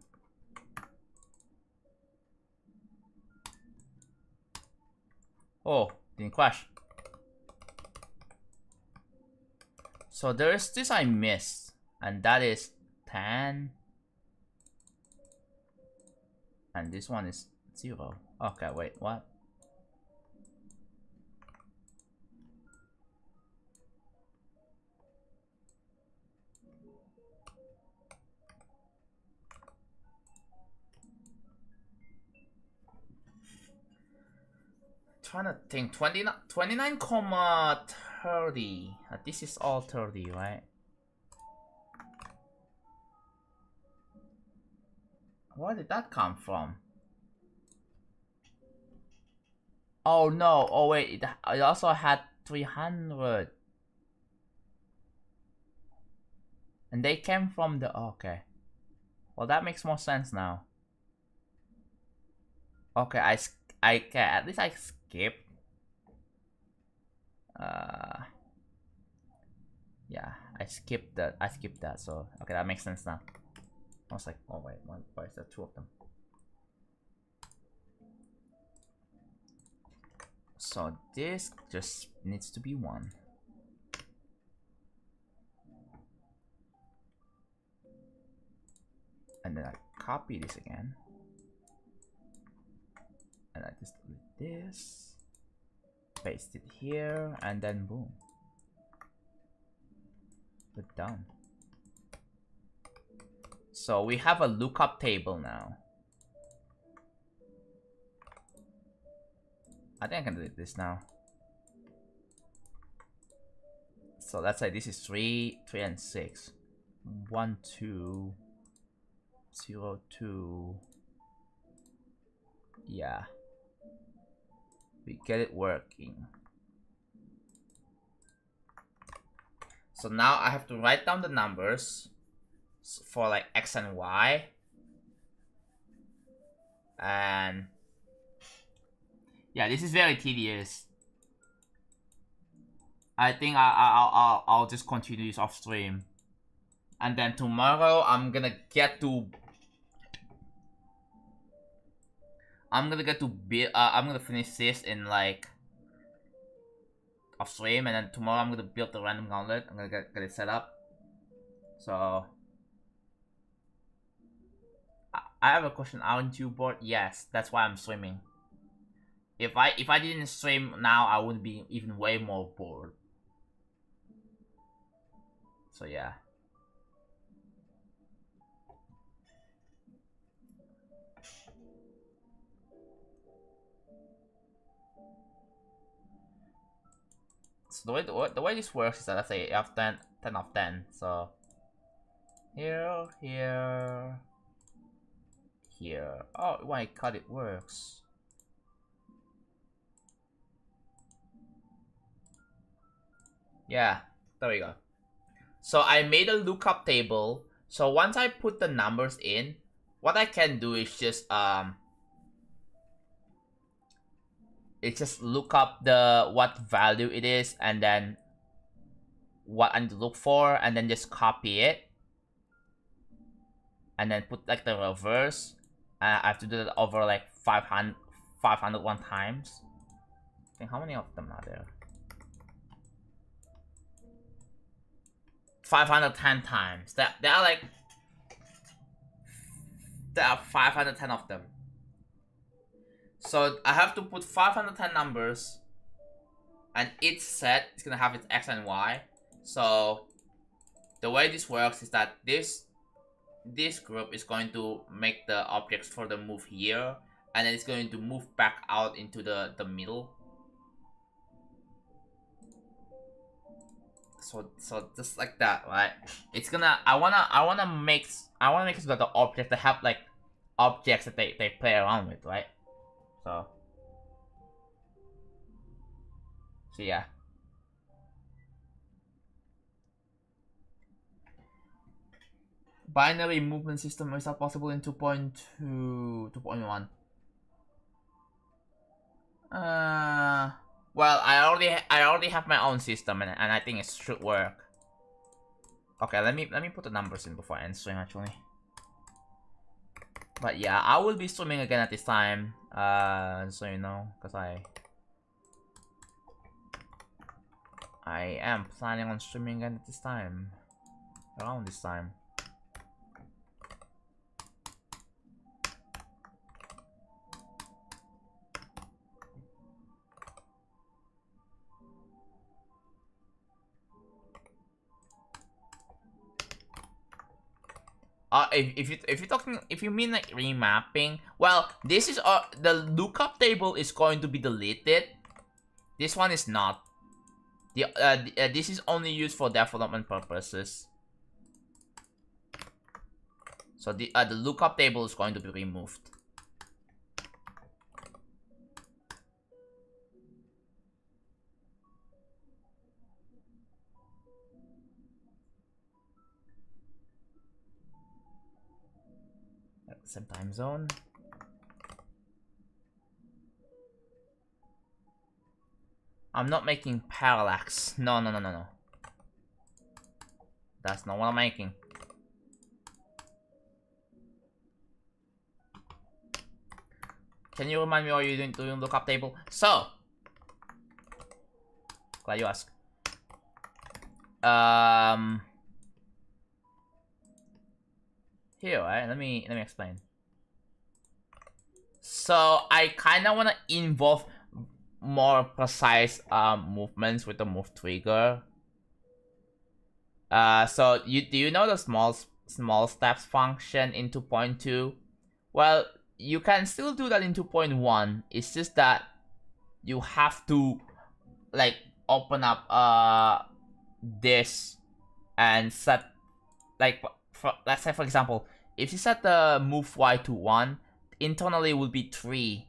Oh, didn't crash. So there's this I missed, and that is 10. And this one is 0. Okay, wait, what? Trying to think. 29, 30. This is all 30, right? Where did that come from? Oh no, oh wait, it also had 300. And they came from the, okay. Well, that makes more sense now. Okay, at least I skipped. Yeah, I skipped that, so okay, that makes sense now. I was like, oh wait, why is there 2 of them? So this just needs to be 1. And then I copy this again. And I just delete this. Paste it here, and then boom. We're done. So we have a lookup table now. I think I can delete this now. So let's say this is 3, and 6. 1, 2, 0, 2. Yeah. We get it working. So now I have to write down the numbers for like X and Y. And yeah, this is very tedious. I think I'll just continue this off stream. And then tomorrow I'm gonna get to I'm gonna get to build. I'm gonna finish this in like off stream, and then tomorrow I'm gonna build the random gauntlet. I'm gonna get it set up. So I have a question. Aren't you bored? Yes, that's why I'm streaming. If I didn't stream now, I would be even way more bored. So yeah. So the way this works is that I say you have 10 of 10. So here, here, here. Oh, why cut it works. Yeah, there we go. So I made a lookup table. So once I put the numbers in, what I can do is just look up the what value it is and then what I need to look for, and then just copy it and then put like the reverse. I have to do that over like 501 times. I think how many of them are there? 510 times. There are 510 of them. So I have to put 510 numbers, and each set is gonna have its x and y. So the way this works is that this group is going to make the objects for the move here, and then it's going to move back out into the middle. So just like that, right? It's gonna I wanna make it so that the objects, they have like objects that they play around with, right? So yeah. Binary movement system, is that possible in 2.2, 2.1? Well, I already have my own system, and I think it should work. Okay, let me put the numbers in before I end stream actually. But yeah, I will be streaming again at this time. So you know, because I am planning on streaming again at this time, around this time. If you mean like remapping, well, this is the lookup table is going to be deleted. This one is not. This is only used for development purposes. So the lookup table is going to be removed. At the same time zone. I'm not making parallax. No. That's not what I'm making. Can you remind me what you're doing lookup table? So, glad you asked. Here, right? Let me explain. So I kind of want to involve more precise movements with the move trigger. So do you know the small steps function in 2.2? Well, you can still do that in 2.1. It's just that you have to like open up this and set like let's say for example, if you set the move y to 1, internally it will be 3.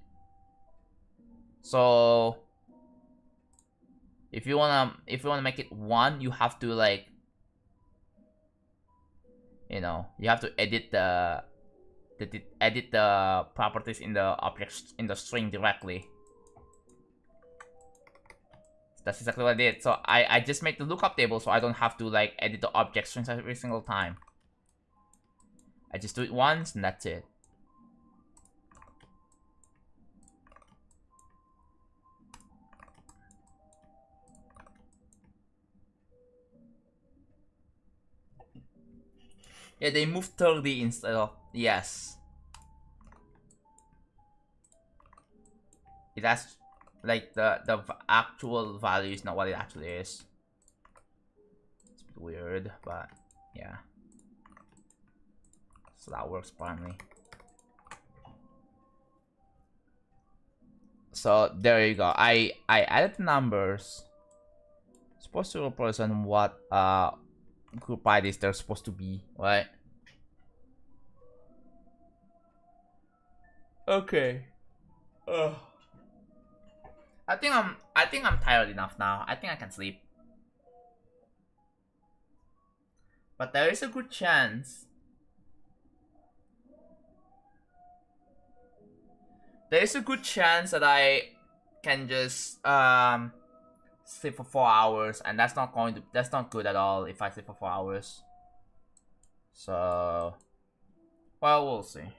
So if you wanna make it 1, you have to like, you know, you have to edit the properties in the objects in the string directly. That's exactly what I did. So I just make the lookup table so I don't have to like edit the object strings every single time. I just do it once and that's it. Yeah, they moved 30 instead of yes. It has like the actual value is not what it actually is. It's a bit weird, but yeah. So that works apparently. So there you go. I added numbers. Supposed to represent what group IDs they're supposed to be, right? Okay. I think I'm tired enough now. I think I can sleep. But there is a good chance. There is a good chance that I can just sleep for 4 hours, and that's not good at all if I sleep for 4 hours. So well, we'll see.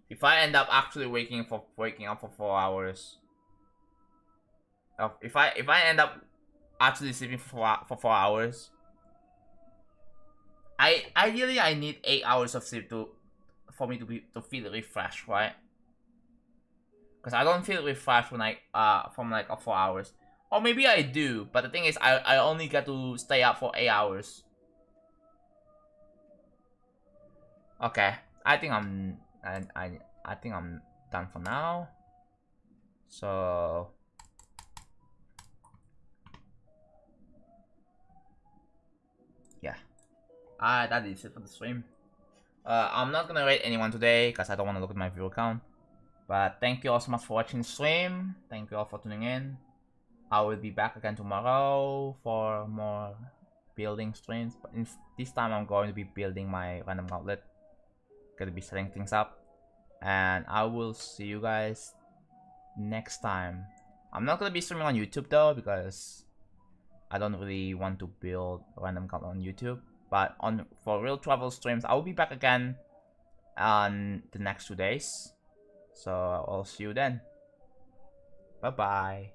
If I end up actually waking up for 4 hours. If I end up actually sleeping for 4 hours, ideally I need 8 hours of sleep for me to feel refreshed, right? Because I don't feel refreshed when from like 4 hours, or maybe I do, but the thing is I only get to stay up for 8 hours. Okay, I think I'm done for now. So yeah, that is it for the stream. I'm not gonna rate anyone today because I don't want to look at my viewer count. But thank you all so much for watching the stream. Thank you all for tuning in. I will be back again tomorrow for more building streams. But this time I'm going to be building my random gauntlet. Gonna be setting things up. And I will see you guys next time. I'm not gonna be streaming on YouTube though, because I don't really want to build random gauntlet on YouTube. But for real travel streams, I will be back again on the next 2 days. So I'll see you then. Bye bye.